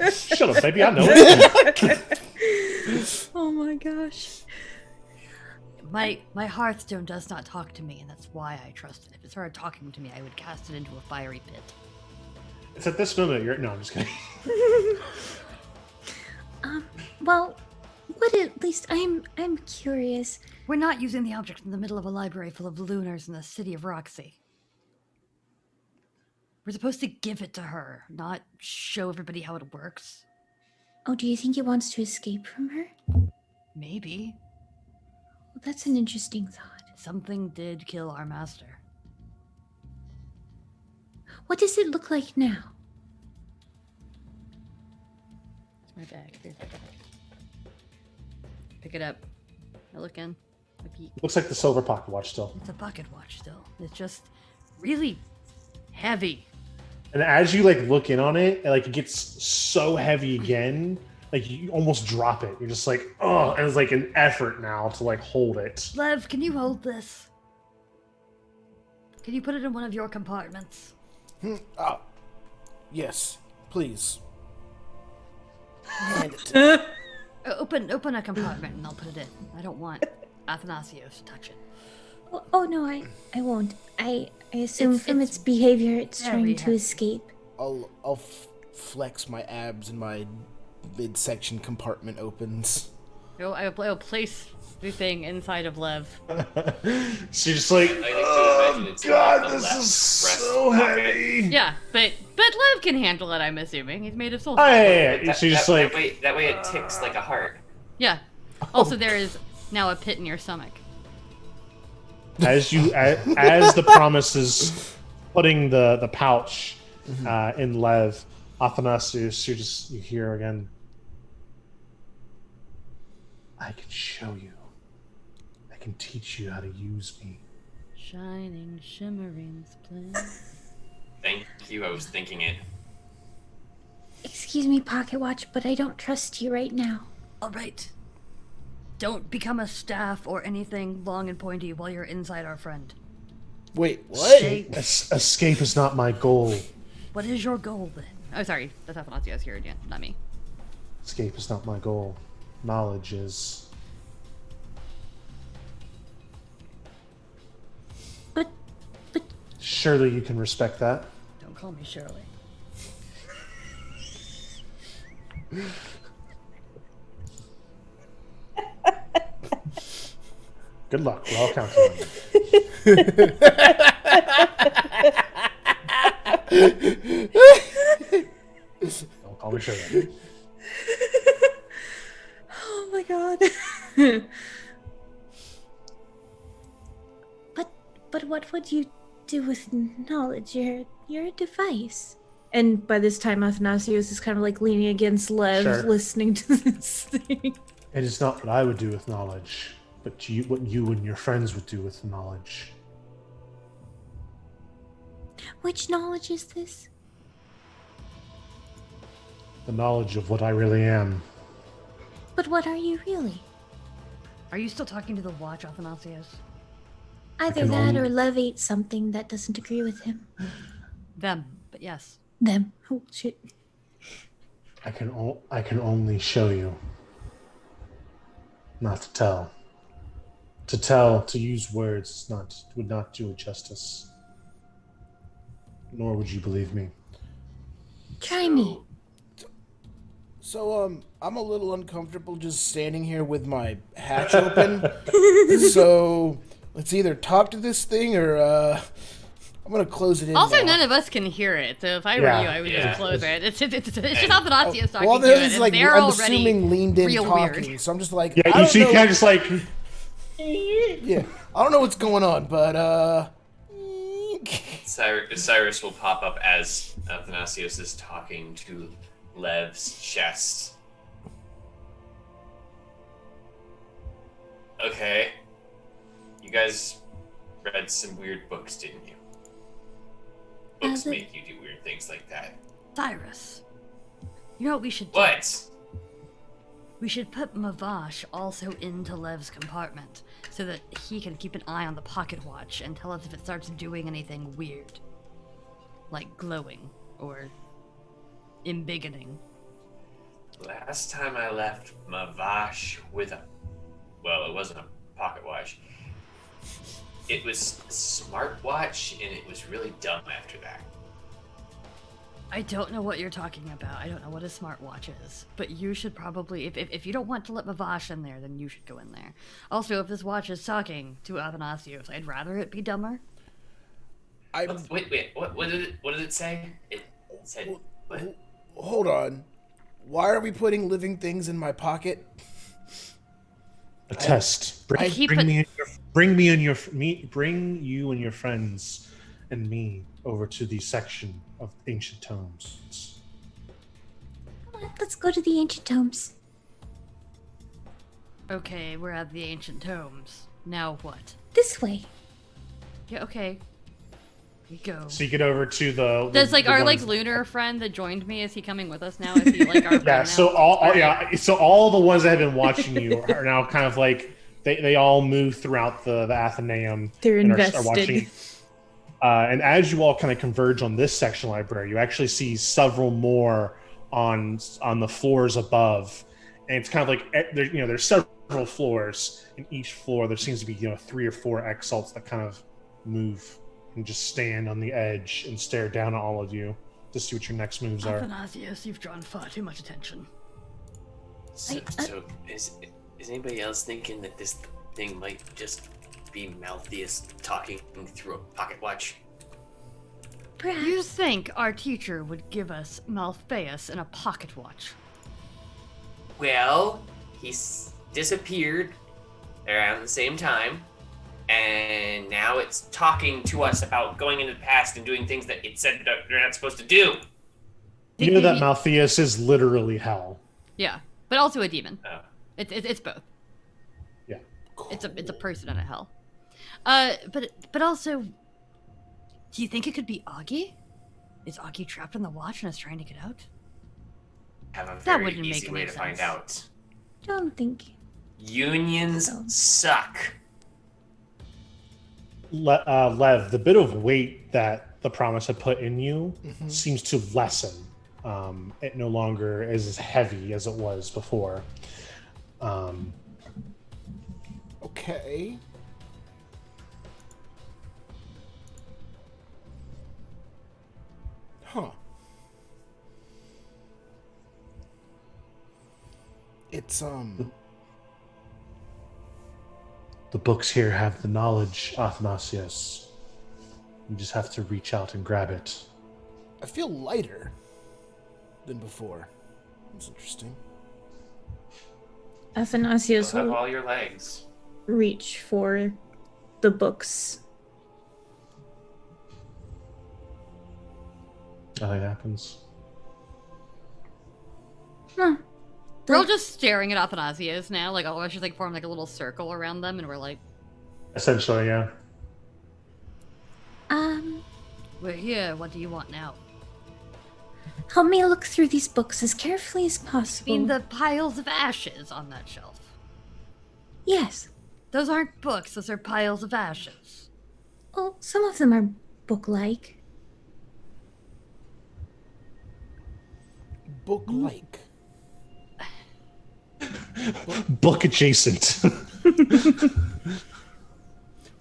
Shut up, baby. I know it. Oh my gosh. My Hearthstone does not talk to me, and that's why I trust it. If it started talking to me, I would cast it into a fiery pit. It's at this moment you're. No, I'm just kidding. Well, what at least I'm curious. We're not using the object in the middle of a library full of lunars in the city of Roxy. We're supposed to give it to her, not show everybody how it works. Oh, do you think it wants to escape from her? Maybe. Well, that's an interesting thought. Something did kill our master. What does it look like now? It's my bag. Here. Pick it up. I look in. I peek. Looks like the silver pocket watch still. It's a pocket watch still. It's just really heavy. And as you like look in on it, like it gets so heavy again, like you almost drop it. You're just like, oh, and it's like an effort now to like hold it. Lev, can you hold this? Can you put it in one of your compartments? Yes, please. Hand it. Open a compartment and I'll put it in. I don't want Athanasios to touch it. Oh no, I won't. I assume It's- from it's its behavior it's very trying to heavy. escape. I'll flex my abs and my midsection compartment opens. I'll place the thing inside of Lev. She's just like, I like to oh imagine it's god, like the this left is breast so pocket. heavy. Yeah, but Lev can handle it, I'm assuming. He's made of soul. Oh, yeah. That, She's just like, that way it ticks like a heart. Yeah. Also, there is now a pit in your stomach. as the promise is putting the pouch in Lev, Athanasius, you hear again. I can show you. I can teach you how to use me. Shining, shimmering splendor. Thank you, I was thinking it. Excuse me, Pocket Watch, but I don't trust you right now. All right. Don't become a staff or anything long and pointy while you're inside our friend. Wait, what? Stay. Escape is not my goal. What is your goal then? Oh, sorry. That's Athanasios here again, not me. Escape is not my goal. Knowledge is. But Surely you can respect that. Don't call me Shirley. Good luck. We're all counting on you. Don't call me Shirley. Oh my god. but what would you do with knowledge? You're a device. And by this time, Athanasios is kind of like leaning against Lev, Sure. listening to this thing. It is not what I would do with knowledge, but what you and your friends would do with knowledge. Which knowledge is this? The knowledge of what I really am. But what are you really? Are you still talking to the watch, Athanasios? Either can that only- or Lev ate something that doesn't agree with him. Them, but yes. Them. Oh shit. I can only show you, not to tell. To use words would not do it justice. Nor would you believe me. Try me. So, I'm a little uncomfortable just standing here with my hatch open. So, let's either talk to this thing or, I'm gonna close it in Also, now. none of us can hear it, so if I were Yeah. you, I would Yeah. just close it. It's just Athanasios talking Well, to this it, is and like, they're I'm already assuming leaned in real talking, weird. so I'm just like, Yeah, I you don't see, know, kind of just like, yeah, I don't know what's going on, but, Cyrus will pop up as Athanasios is talking to Lev's chest. Okay. You guys read some weird books, didn't you? Books it- make you do weird things like that. Cyrus. You know what we should do? What? We should put Mavash also into Lev's compartment so that he can keep an eye on the pocket watch and tell us if it starts doing anything weird. Like glowing or embiggening. Last time I left Mavash with a... Well, it wasn't a pocket watch. It was a smartwatch, and it was really dumb after that. I don't know what you're talking about. I don't know what a smartwatch is. But you should probably, if you don't want to let Mavash in there, then you should go in there. Also, if this watch is talking to Athanasios, I'd rather it be dumber. Wait, what did it say? It said... What? hold on. Why are we putting living things in my pocket? a test. I keep Bring it- you and your friends and me over to the section of ancient tomes. Come on, let's go to the ancient tomes. Okay, we're at the ancient tomes. Now what? This way. Yeah, okay. We go. So you get over to the. Does like the our ones- like lunar friend that joined me? Is he coming with us now? Is he like our friend Yeah. now? So so all the ones that have been watching you are now kind of like they all move throughout the Athenaeum. They're and invested. Are watching. And as you all kind of converge on this section library, you actually see several more on the floors above, and it's kind of like there's several floors. In each floor, there seems to be 3 or 4 exalts that kind of move and just stand on the edge and stare down at all of you to see what your next moves are. Athanasius, you've drawn far too much attention. So is anybody else thinking that this thing might just be Malthius talking through a pocket watch? Perhaps. You think our teacher would give us Malphaeus in a pocket watch? Well, disappeared around the same time, and now it's talking to us about going into the past and doing things that it said that they're not supposed to do. You know that Malpheus is literally hell. Yeah, but also a demon. Oh. It's both. Yeah. It's a person and a hell. But also, do you think it could be Augie? Is Augie trapped in the watch and is trying to get out? Have a That very wouldn't easy make way any to find sense. out. Don't think. Unions suck. Lev, the bit of weight that the promise had put in you seems to lessen. It no longer is as heavy as it was before. Okay. Huh. It's The books here have the knowledge, Athanasius. You just have to reach out and grab it. I feel lighter than before. That's interesting. Athanasius You'll have will all your legs. reach for the books. Nothing happens. Huh. We're all just staring at Athanasius now, like all of us just like form like a little circle around them, and we're like, Essentially, yeah. "We're here. What do you want now?" Help me look through these books as carefully as I possible. mean, the piles of ashes on that shelf. Yes. Those aren't books. Those are piles of ashes. Well, some of them are book-like. Book-like. Book adjacent.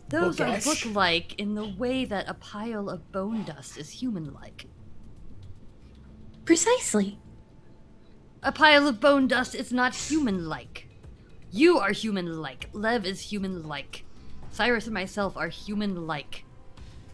Those are Bookish. book-like in the way that a pile of bone dust is human-like. Precisely. A pile of bone dust is not human-like. You are human-like. Lev is human-like. Cyrus and myself are human-like.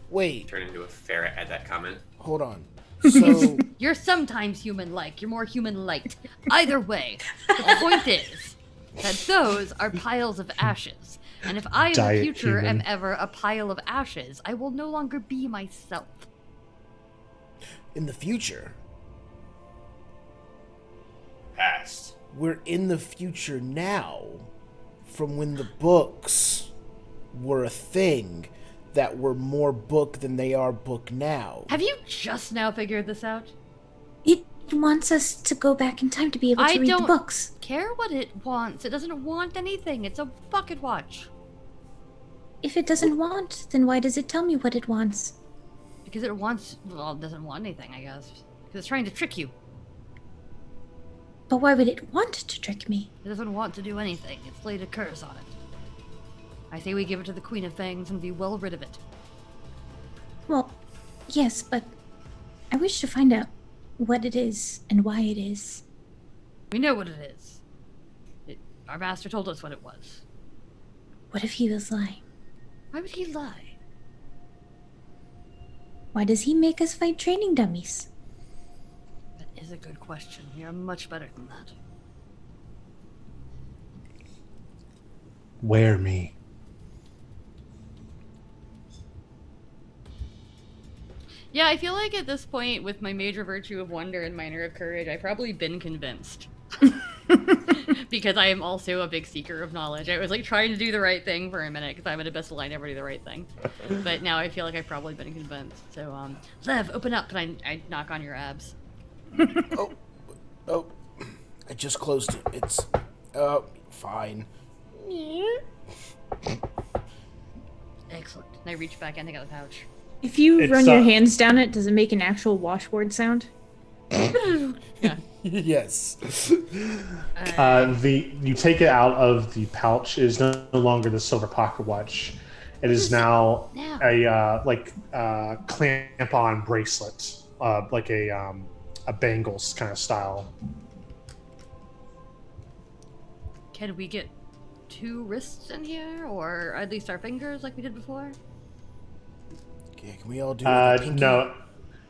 Wait, Turn into a ferret at that comment. hold on. So, You're sometimes human-like. You're more human-like. Either way, the point is that those are piles of ashes. And if I in the Diet future human. am ever a pile of ashes, I will no longer be myself. in the future, Past. we're in the future now from when the books were a thing that were more book than they are book now. Have you just now figured this out? It wants us to go back in time to be able to I read don't the books. care what it wants. It doesn't want anything. It's a pocket watch. If it doesn't want, then why does it tell me what it wants? Because it wants, well, it doesn't want anything, I guess. Because it's trying to trick you. But why would it want to trick me? It doesn't want to do anything. It's laid a curse on it. I say we give it to the Queen of Fangs and be well rid of it. Well, yes, but I wish to find out what it is and why it is. We know what it is. Our master told us what it was. What if he was lying? Why would he lie? Why does he make us fight training dummies? That is a good question. You're much better than that. Wear me. Yeah, I feel like at this point, with my major virtue of wonder and minor of courage, I've probably been convinced. Because I am also a big seeker of knowledge. I was like trying to do the right thing for a minute because I'm at a best aligned never do the right thing. But now I feel like I've probably been convinced. So, Lev, open up, and I knock on your abs. Oh, I just closed it. It's, fine. Excellent. And I reach back and take out the pouch. If you It's, run your hands down it, does it make an actual washboard sound? Yeah. Yes. You take it out of the pouch. It is no longer the silver pocket watch. It is now a clamp-on bracelet, like a bangles kind of style. Can we get 2 wrists in here, or at least our fingers like we did before? Okay, can we all do like a pinky? No,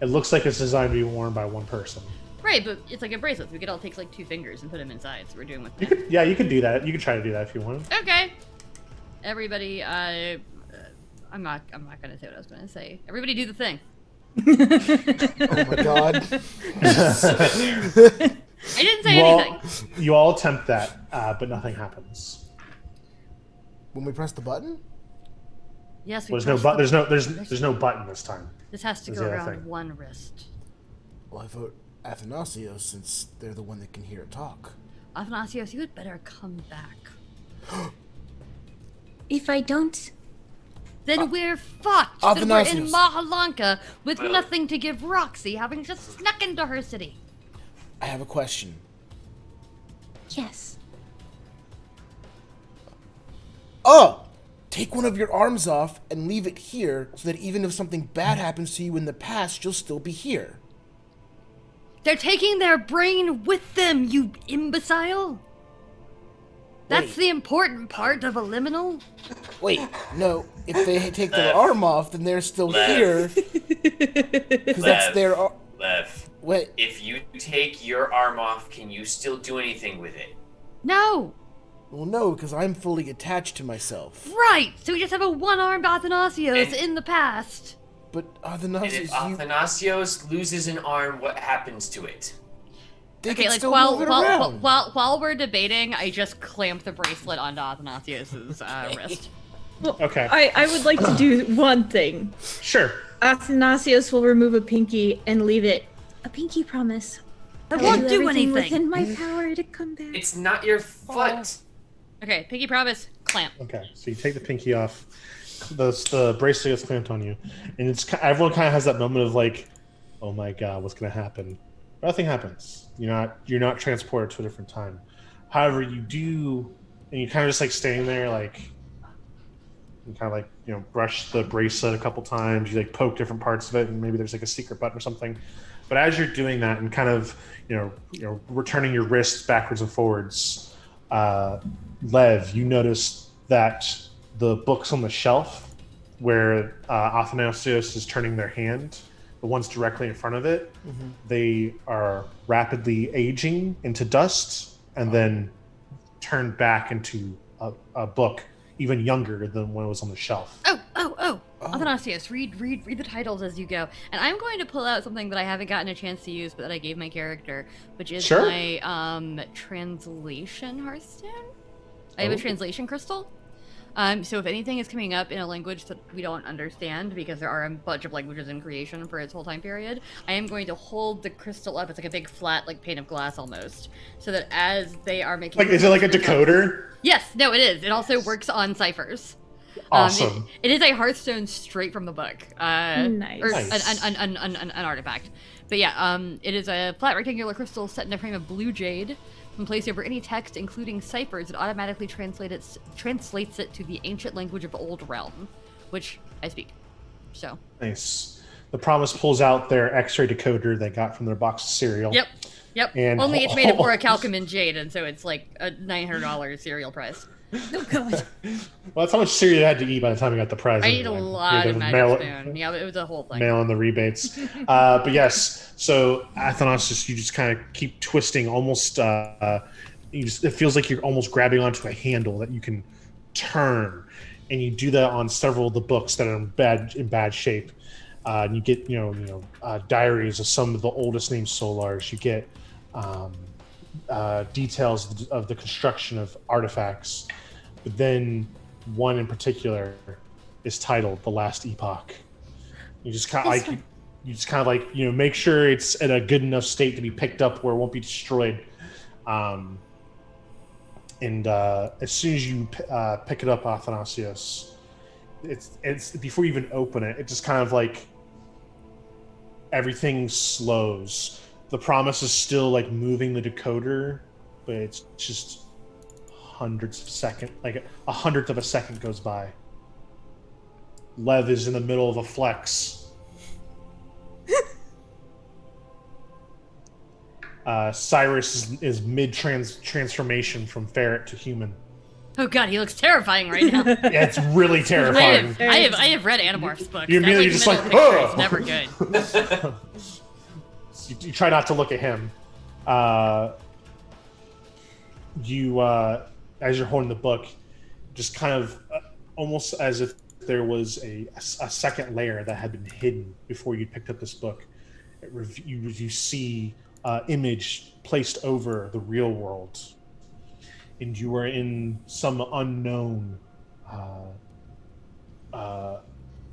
it looks like it's designed to be worn by one person. Right, but it's like a bracelet. So we could all take like 2 fingers and put them inside. So we're doing with that. You could do that. You could try to do that if you want. Okay. Everybody, I'm not gonna say what I was gonna say. Everybody, do the thing. Oh my god. I didn't say anything. You all attempt that, but nothing happens. When we press the button? Yes, we Well, there's no button this time. This has to Is go the other around thing. one wrist. Well, I vote Athanasios since they're the one that can hear it talk. Athanasios, you had better come back. If I don't, Then we're fucked. Then we're in Athanasios. Mahalanka with nothing to give Roxy, having just snuck into her city. I have a question. yes. Oh! Take one of your arms off and leave it here so that even if something bad happens to you in the past, you'll still be here. They're taking their brain with them, you imbecile. That's Wait. the important part of a liminal. Wait, no. If they take their arm off, then they're still here. Because that's their arm. Lev, Wait. if you take your arm off, can you still do anything with it? No. Well, no, because I'm fully attached to myself. Right. So we just have a one-armed Athanasios And- in the past. But And Athanasios, if Athanasios loses an arm, what happens to it? they Okay, can like still while move it while, around. while we're debating, I just clamp the bracelet onto Athanasios's wrist. Okay. I would like to do one thing. Sure. Athanasios will remove a pinky and leave it. A pinky promise. I I will won't do everything anything. within my power to come back. It's not your foot. Okay, pinky promise, clamp. Okay. So you take the pinky off. The bracelet gets clamped on you, and everyone kind of has that moment of like, "Oh my god, what's going to happen?" Nothing happens. You're not transported to a different time. However, you do, and you kind of just like standing there, like, you kind of like brush the bracelet a couple times. You like poke different parts of it, and maybe there's like a secret button or something. But as you're doing that and kind of returning your wrists backwards and forwards, Lev, you notice that the books on the shelf where Athanasios is turning their hand, the ones directly in front of it, they are rapidly aging into dust and then turned back into a book even younger than when it was on the shelf. Oh. Athanasios, read the titles as you go. And I'm going to pull out something that I haven't gotten a chance to use, but that I gave my character, which is Sure. my translation hearthstone. I have a translation crystal. So if anything is coming up in a language that we don't understand, because there are a bunch of languages in creation for its whole time period, I am going to hold the crystal up. It's like a big flat, like pane of glass almost, so that as they are making, Like, is it like a decoder? Yes, no, it is. It also works on ciphers. Awesome. It is a Hearthstone straight from the book. Nice. Or Nice. an artifact. But yeah, it is a flat rectangular crystal set in a frame of blue jade. When placed over any text, including ciphers, it automatically translates it to the ancient language of Old Realm, which I speak. So. Nice. The Promise pulls out their X-ray decoder they got from their box of cereal. Yep. And Only it's made of orichalcum jade, and so it's like a $900 cereal price. Oh god. Well, that's how much cereal I had to eat by the time I got the prize. I need a anyway. lot You of had to Magic Spoon. Yeah, it was a whole thing. mail in the rebates. But yes, so Athanasios, you just kind of keep twisting, almost. It feels like you're almost grabbing onto a handle that you can turn, and you do that on several of the books that are in bad shape. And you get diaries of some of the oldest named Solars. You get details of the construction of artifacts, but then one in particular is titled "The Last Epoch." You just kind of This like one. you just kind of like make sure it's in a good enough state to be picked up where it won't be destroyed. And as soon as you pick it up, Athanasios, it's before you even open it, it just kind of like everything slows. The promise is still like moving the decoder, but it's just hundredths of a second, like a hundredth of a second goes by. Lev is in the middle of a flex. Cyrus is mid transformation from ferret to human. Oh god, he looks terrifying right now. Yeah, it's really terrifying. I have read Animorphs books. You're That, immediately just middle like, picture "Ugh!" is never good. You try not to look at him. As you're holding the book, just kind of almost as if there was a second layer that had been hidden before you picked up this book. You see image placed over the real world, and you are in some unknown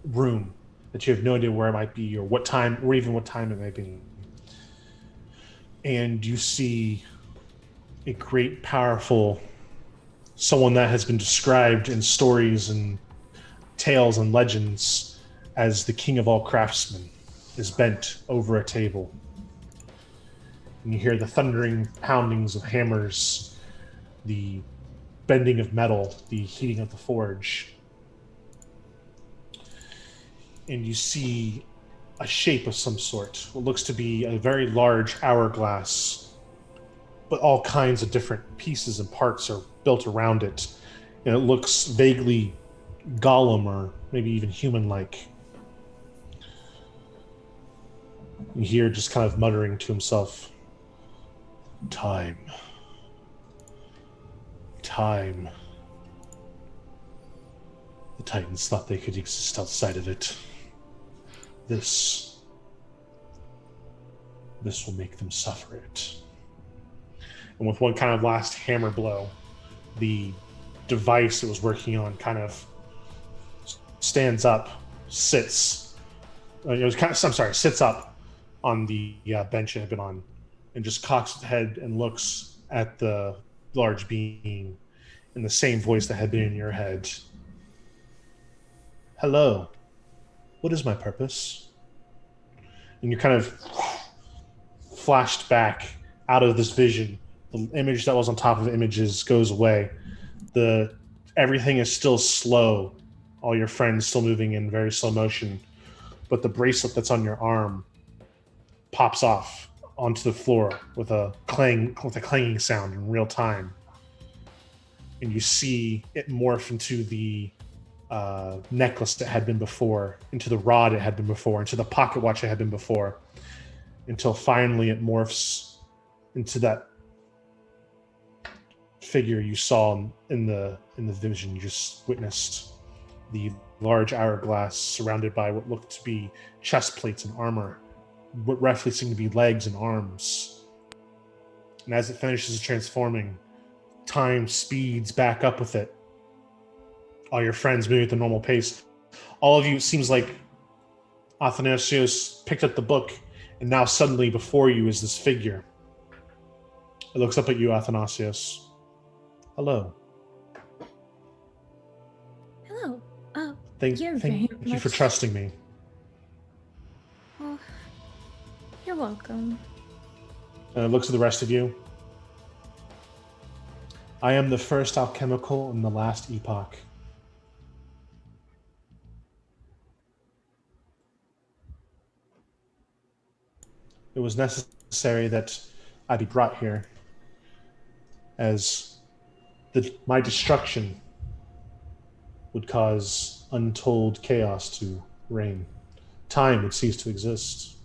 room that you have no idea where it might be or what time, or even what time it may be. And you see a great, powerful someone that has been described in stories and tales and legends as the king of all craftsmen is bent over a table. And you hear the thundering poundings of hammers, the bending of metal, the heating of the forge. And you see a shape of some sort, what looks to be a very large hourglass, but all kinds of different pieces and parts are built around it. And it looks vaguely Gollum or maybe even human-like. You hear just kind of muttering to himself, Time. The Titans thought they could exist outside of it. This will make them suffer it. And with one kind of last hammer blow, the device it was working on kind of stands up, sits up on the bench it had been on, and just cocks its head and looks at the large being in the same voice that had been in your head. Hello. What is my purpose? And you're kind of flashed back out of this vision. The image that was on top of images goes away. Everything is still slow. All your friends still moving in very slow motion. But the bracelet that's on your arm pops off onto the floor with a clanging sound in real time. And you see it morph into the necklace that had been before, into the rod it had been before, into the pocket watch it had been before, until finally it morphs into that figure you saw in the vision you just witnessed. The large hourglass surrounded by what looked to be chest plates and armor, what roughly seemed to be legs and arms. And as it finishes transforming, time speeds back up with it. All your friends moving at the normal pace. All of you, it seems like Athanasios picked up the book, and now suddenly before you is this figure. It looks up at you, Athanasios. Hello. Hello. Thank You're very you for much- trusting me. Oh, you're welcome. And it looks at the rest of you. I am the first alchemical in the last epoch. It was necessary that I be brought here, as my destruction would cause untold chaos to reign. Time would cease to exist.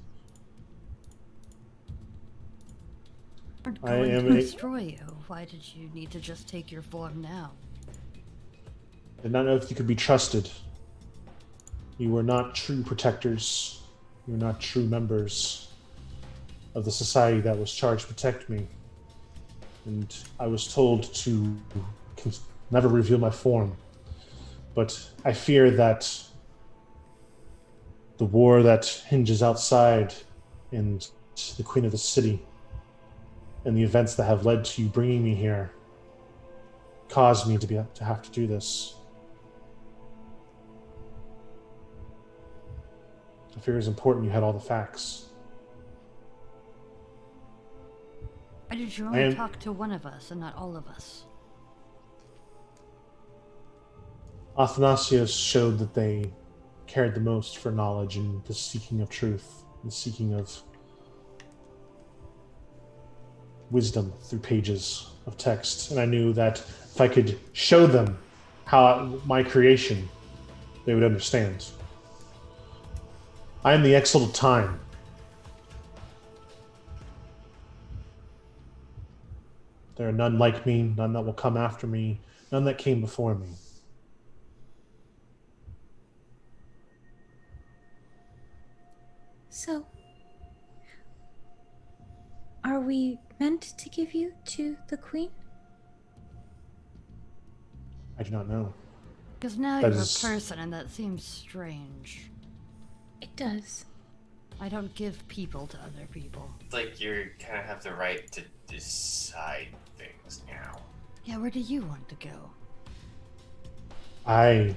We're I going am to a- destroy you. Why did you need to just take your form now? I did not know if you could be trusted. You were not true protectors. You were not true members of the society that was charged to protect me. And I was told to never reveal my form. But I fear that the war that hinges outside and the Queen of the City and the events that have led to you bringing me here caused me to have to do this. I figure it's important you had all the facts. Why did you only talk to one of us and not all of us? Athanasius showed that they cared the most for knowledge and the seeking of truth, the seeking of wisdom through pages of text. And I knew that if I could show them my creation, they would understand. I am the Exalted Time. There are none like me, none that will come after me, none that came before me. So, are we meant to give you to the Queen? I do not know. Because now you're a person, and that seems strange. It does. I don't give people to other people. It's like you kind of have the right to decide things now. Yeah, where do you want to go? I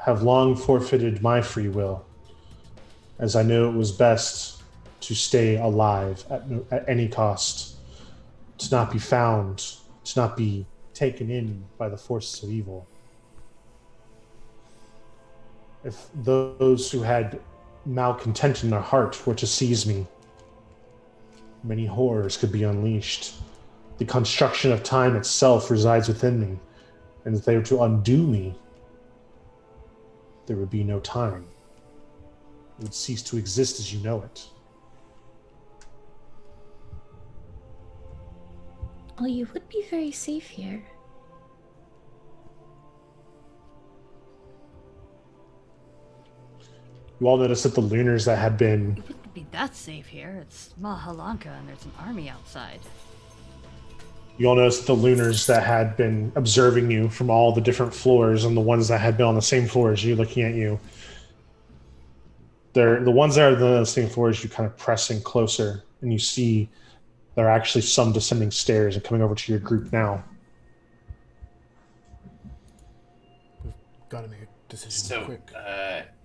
have long forfeited my free will, as I knew it was best to stay alive at any cost, to not be found, to not be taken in by the forces of evil. If those who had malcontent in their heart were to seize me, many horrors could be unleashed. The construction of time itself resides within me, and if they were to undo me, there would be no time. It would cease to exist as you know it. Well, you would be very safe here. You all noticed that the lunars that had been... It wouldn't be that safe here. It's Mahalanka and there's an army outside. You all noticed that the lunars that had been observing you from all the different floors and the ones that had been on the same floor as you looking at you, they're the ones that are on the same floor as you kind of pressing closer, and you see there are actually some descending stairs and coming over to your group now. We've got to make a decision So, quick.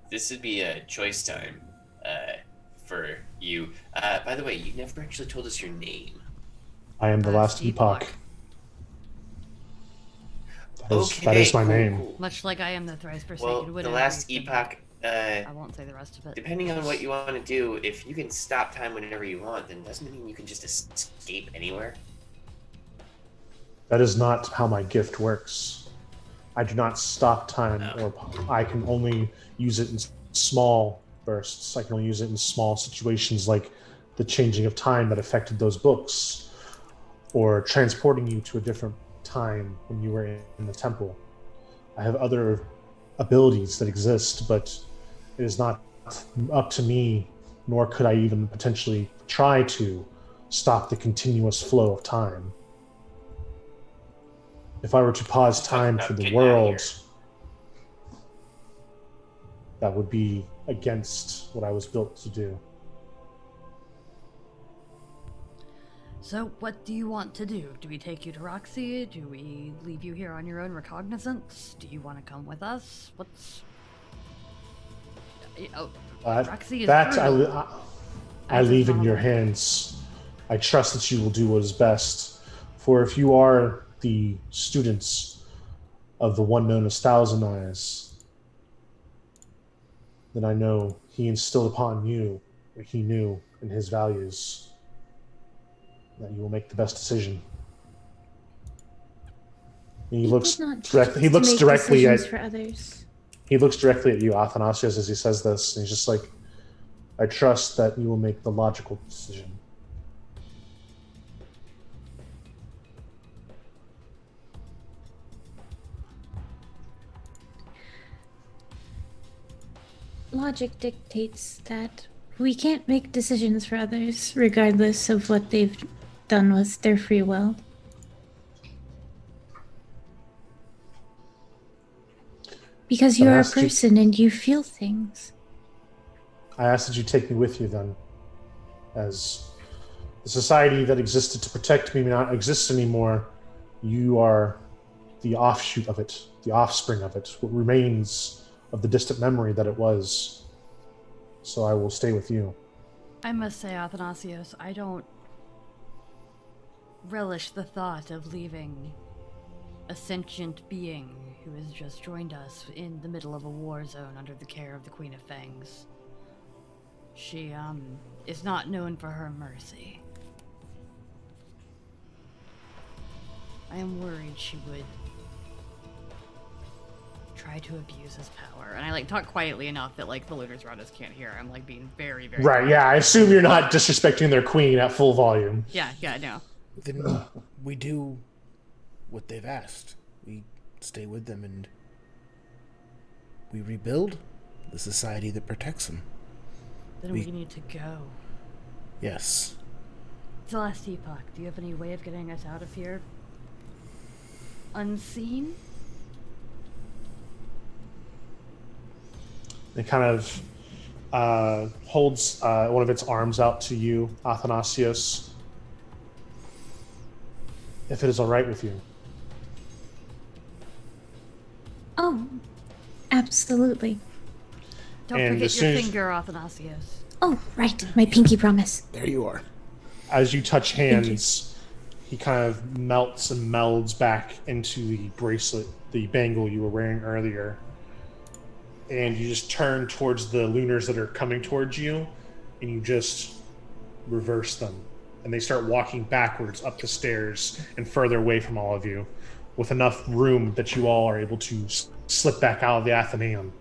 this would be a choice time for you. By the way, you never actually told us your name. I am the last epoch. That is my name. Cool. Much like I am the thrice forsaken Well, widow. the last epoch. I won't say the rest of it. Depending on what you want to do, if you can stop time whenever you want, then doesn't it mean you can just escape anywhere? That is not how my gift works. I do not stop time, or I can only use it in small bursts. I can only use it in small situations like the changing of time that affected those books, or transporting you to a different time when you were in the temple. I have other abilities that exist, but it is not up to me, nor could I even potentially try to stop the continuous flow of time. If I were to pause time for the world, that would be against what I was built to do. So, what do you want to do? Do we take you to Roxy? Do we leave you here on your own recognizance? Do you want to come with us? What's... Oh, Roxy is I leave in your hands. I trust that you will do what is best. For if you are the students of the one known as Thousand Eyes, then I know he instilled upon you what he knew in his values, that you will make the best decision. And he looks directly at for others. He looks directly at you, Athanasius, as he says this, and he's just like, I trust that you will make the logical decision. logic dictates that we can't make decisions for others, regardless of what they've done with their free will. Because But I you're a asked you- person and you feel things. I ask that you take me with you then, as the society that existed to protect me may not exist anymore. You are the offshoot of it, the offspring of it, what remains of the distant memory that it was. So I will stay with you. I must say, Athanasios, I don't relish the thought of leaving a sentient being who has just joined us in the middle of a war zone under the care of the Queen of Fangs. She, is not known for her mercy. I am worried she would try to abuse his power. And I, talk quietly enough that, the looters around us can't hear. I'm, being very, very Right, quiet. yeah, I assume you're not disrespecting their queen at full volume. Yeah, no. Then we do what they've asked. We stay with them and we rebuild the society that protects them. Then we need to go. Yes. It's the last epoch. Do you have any way of getting us out of here? Unseen? It kind of holds one of its arms out to you, Athanasios. If it is all right with you. Oh, absolutely. Don't And forget as your soon as- finger, Athanasios. Oh, right. My pinky promise. There you are. As you touch hands, he kind of melts and melds back into the bracelet, the bangle you were wearing earlier. And you just turn towards the lunars that are coming towards you, and you just reverse them. And they start walking backwards up the stairs and further away from all of you, with enough room that you all are able to slip back out of the Athenaeum.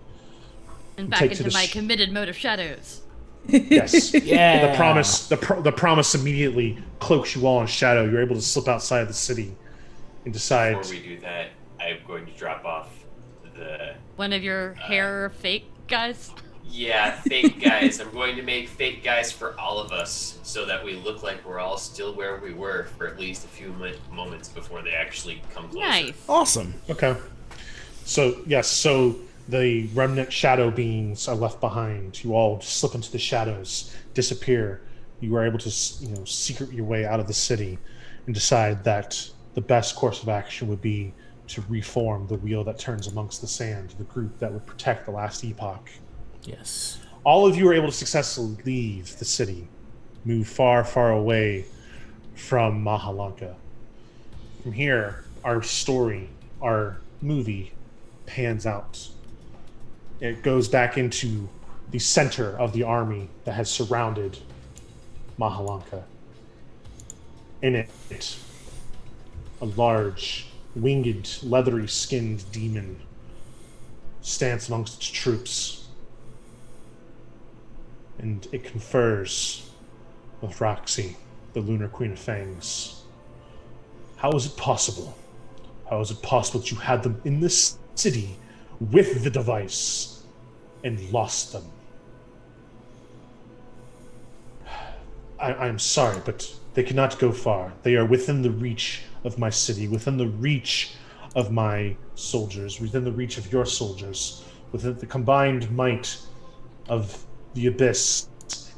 And back take to into the my s- committed mode of shadows. Yes. Yeah. The promise immediately cloaks you all in shadow. You're able to slip outside of the city and decide. Before we do that, I'm going to drop off the One of your hair fake guys. fake guys. I'm going to make fake guys for all of us so that we look like we're all still where we were for at least a few moments before they actually come closer. Nice. Awesome. Okay. So, yes, so the remnant shadow beings are left behind. You all slip into the shadows, disappear. You are able to, secret your way out of the city and decide that the best course of action would be to reform the wheel that turns amongst the sand, the group that would protect the last epoch. Yes. All of you are able to successfully leave the city, move far, far away from Mahalanka. From here, our story, our movie, pans out. It goes back into the center of the army that has surrounded Mahalanka. In it, a large, winged, leathery-skinned demon stands amongst its troops. And it confers with Roxy, the Lunar Queen of Fangs. How is it possible? How is it possible that you had them in this city with the device and lost them? I'm sorry, but they cannot go far. They are within the reach of my city, within the reach of my soldiers, within the reach of your soldiers, within the combined might of the Abyss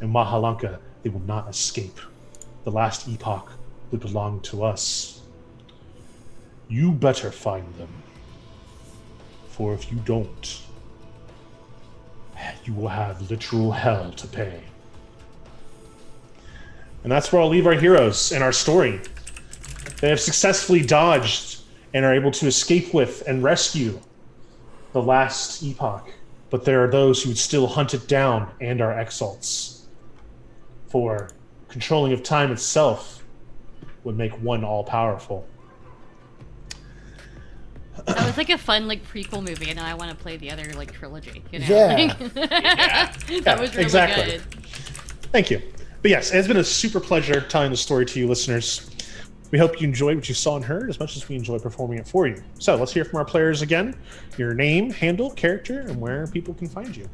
and Mahalanka. They will not escape. The last epoch will belong to us. You better find them. For if you don't, you will have literal hell to pay. And that's where I'll leave our heroes and our story. They have successfully dodged and are able to escape with and rescue the last epoch. But there are those who would still hunt it down and are exalts. For controlling of time itself would make one all-powerful. That was a fun prequel movie, and now I want to play the other trilogy. Yeah. That was really exactly. good. Thank you. But yes, it has been a super pleasure telling the story to you listeners. We hope you enjoyed what you saw and heard as much as we enjoyed performing it for you. So let's hear from our players again. Your name, handle, character, and where people can find you.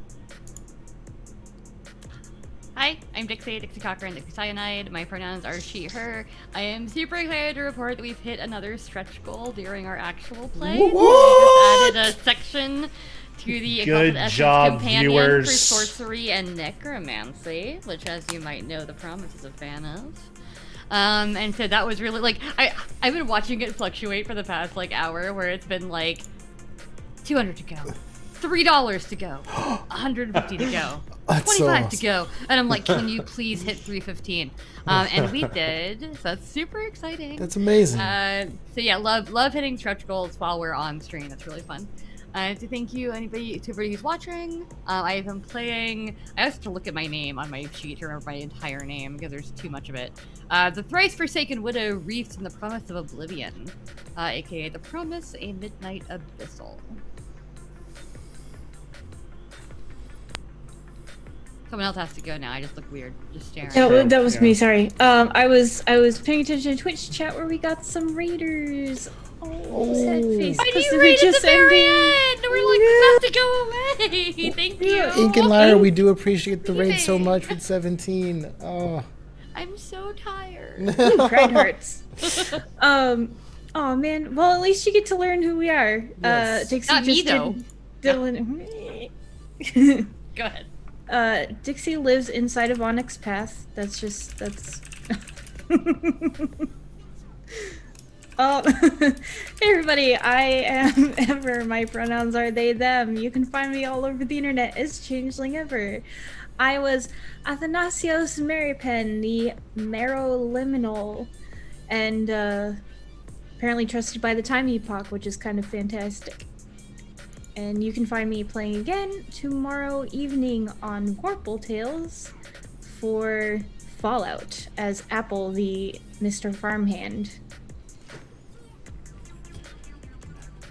Hi, I'm Dixie Cocker and Dixie Cyanide. My pronouns are she, her. I am super excited to report that we've hit another stretch goal during our actual play. We just added a section to the Exalted Essence job, Companion viewers. for sorcery and necromancy, which, as you might know, the Promise is a fan of. And so that was really, like, I've been watching it fluctuate for the past, like, hour, where it's been, like, $200 to go, $3 to go, $150 to go, That's so $25 awesome. to go, and I'm like, can you please hit $315? And we did, so that's super exciting. That's amazing. So yeah, love hitting stretch goals while we're on stream. That's really fun. So thank you, everybody who's watching. I've been playing. I have to look at my name on my sheet to remember my entire name because there's too much of it. The thrice forsaken widow wreathed in the promise of oblivion, aka the promise, a midnight abyssal. Someone else has to go now. I just look weird, just staring. That was Yeah. me. Sorry. I was paying attention to Twitch chat where we got some raiders. Oh, sad face. I because knew we right at the just very ended. end. We're like about to go away. Thank you. Ink and Lyra, we do appreciate the raid so Yay. much with 17. Oh. I'm so tired. Ooh, pride hearts. Oh man. Well, at least you get to learn who we are. Yes. Dixie Not me, just though. Dylan. Go ahead. Dixie lives inside of Onyx Path. That's. Hey everybody, I am Ever. My pronouns are they, them. You can find me all over the internet as Changeling Ever. I was Athanasios Maripen, the Marrow-Liminal, and apparently trusted by the Time Epoch, which is kind of fantastic. And you can find me playing again tomorrow evening on Warple Tales for Fallout as Apple, the Mr. Farmhand.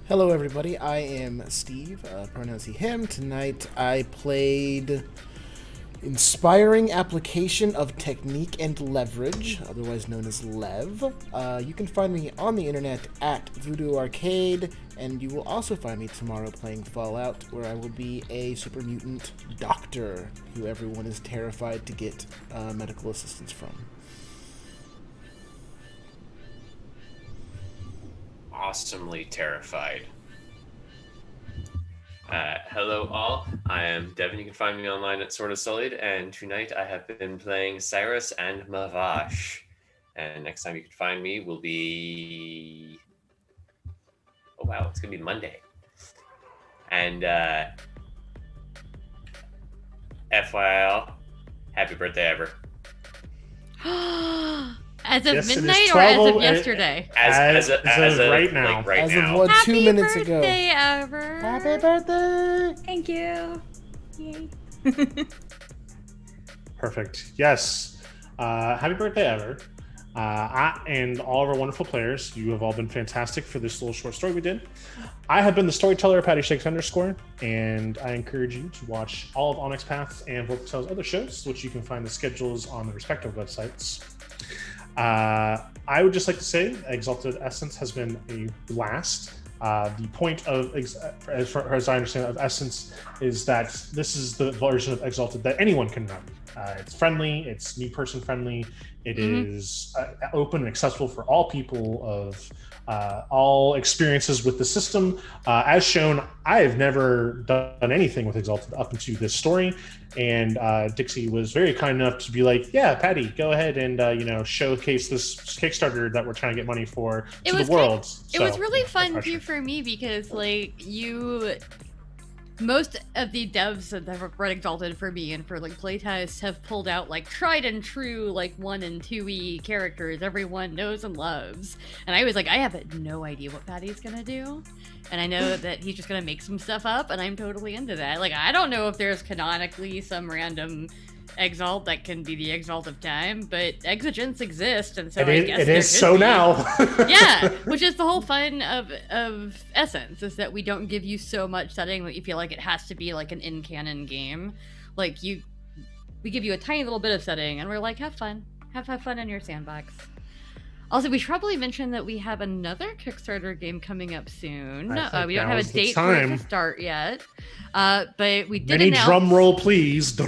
Hello, everybody. I am Steve, pronouns he, him. Tonight I played Inspiring Application of Technique and Leverage, otherwise known as LEV. You can find me on the internet at Voodoo Arcade, and you will also find me tomorrow playing Fallout, where I will be a super mutant doctor who everyone is terrified to get medical assistance from. Awesomely terrified. Hello all, I am Devin. You can find me online at Sword of Sullied, and tonight I have been playing Cyrus and Mavash. And next time you can find me will be... Oh wow, it's gonna be Monday. And FYI, happy birthday ever. As of Yes, it is midnight or as 12 of yesterday? As of right now. like right As now. of what, Happy 2 minutes ago. birthday, Ever. Happy birthday! Thank you. Yay. Perfect. Yes. Happy birthday, Ever. I and all of our wonderful players, you have all been fantastic for this little short story we did. I have been the storyteller, Patty Shakes _, and I encourage you to watch all of Onyx Path and Vorpal's other shows, which you can find the schedules on the respective websites. I would just like to say Exalted Essence has been a blast. The point of, as far as I understand, of Essence is that this is the version of Exalted that anyone can run. It's friendly, it's new person friendly, it is open and accessible for all people of all experiences with the system. As shown, I have never done anything with Exalted up into this story, and Dixie was very kind enough to be like, yeah, Patty, go ahead and showcase this Kickstarter that we're trying to get money for to the world. It was really fun too for me because most of the devs that have run Exalted for me and for playtests have pulled out tried and true 1 and 2e characters everyone knows and loves, and I was like, I have no idea what Patty's gonna do, and I know that he's just gonna make some stuff up, and I'm totally into that. I don't know if there's canonically some random Exalt that can be the Exalt of time, but exigents exist, and so I guess it there is could so be. now. Yeah, which is the whole fun of Essence, is that we don't give you so much setting that you feel like it has to be an in-canon game. We give you a tiny little bit of setting, and we're like, have fun in your sandbox. Also, we should probably mention that we have another Kickstarter game coming up soon. We don't have a date for it to start yet, but we did Mini announce... drum roll, please.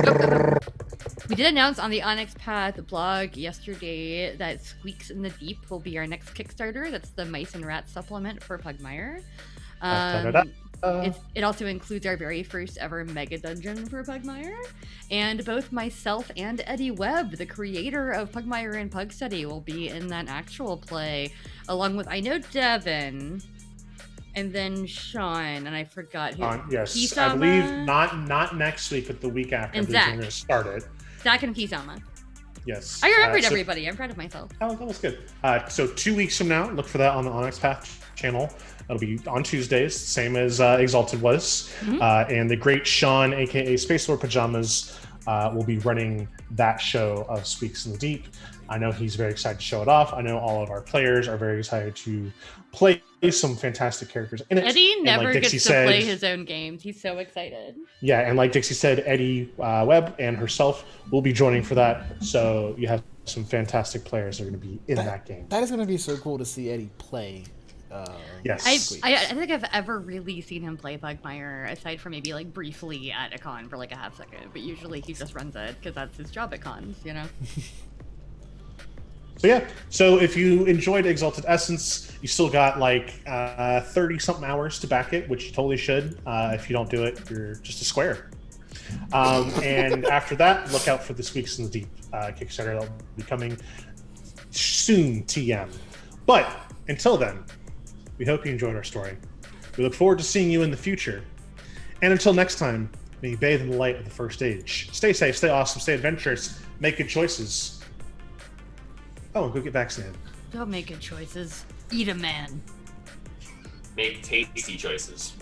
We We did announce on the Onyx Path blog yesterday that Squeaks in the Deep will be our next Kickstarter. That's the Mice and Rats supplement for Pugmire. It also includes our very first ever mega dungeon for Pugmire. And both myself and Eddie Webb, the creator of Pugmire and Pug Study, will be in that actual play, along with, I know, Devin, and then Sean, and I forgot who. Yes, Kisama? I believe not next week, but the week after. And I believe Zach. we're going to start it. Zach and Kisama. Yes. I remembered everybody. I'm proud of myself. Oh, that was good. So 2 weeks from now, look for that on the Onyx Path channel. It'll be on Tuesdays, same as Exalted was. And the great Sean, aka Space Lord Pajamas, will be running that show of Squeaks in the Deep. I know he's very excited to show it off. I know all of our players are very excited to play some fantastic characters in it. Eddie And never like gets Dixie to play his own games. He's so excited. Yeah, and like Dixie said, Eddie Webb and herself will be joining for that. So you have some fantastic players that are going to be in that game. That is going to be so cool to see Eddie play. Yes. I don't think I've ever really seen him play Pugmire, aside from maybe like briefly at a con for like a half second. But usually he just runs it because that's his job at cons, you know? So yeah, so if you enjoyed Exalted Essence, you still got like 30-something hours to back it, which you totally should. If you don't do it, you're just a square. And after that, look out for the Squeaks in the Deep Kickstarter. That'll be coming soon, TM. But until then, we hope you enjoyed our story. We look forward to seeing you in the future. And until next time, may you bathe in the light of the first age. Stay safe, stay awesome, stay adventurous, make good choices. Oh, and go get vaccinated. Don't make good choices. Eat a man. Make tasty choices.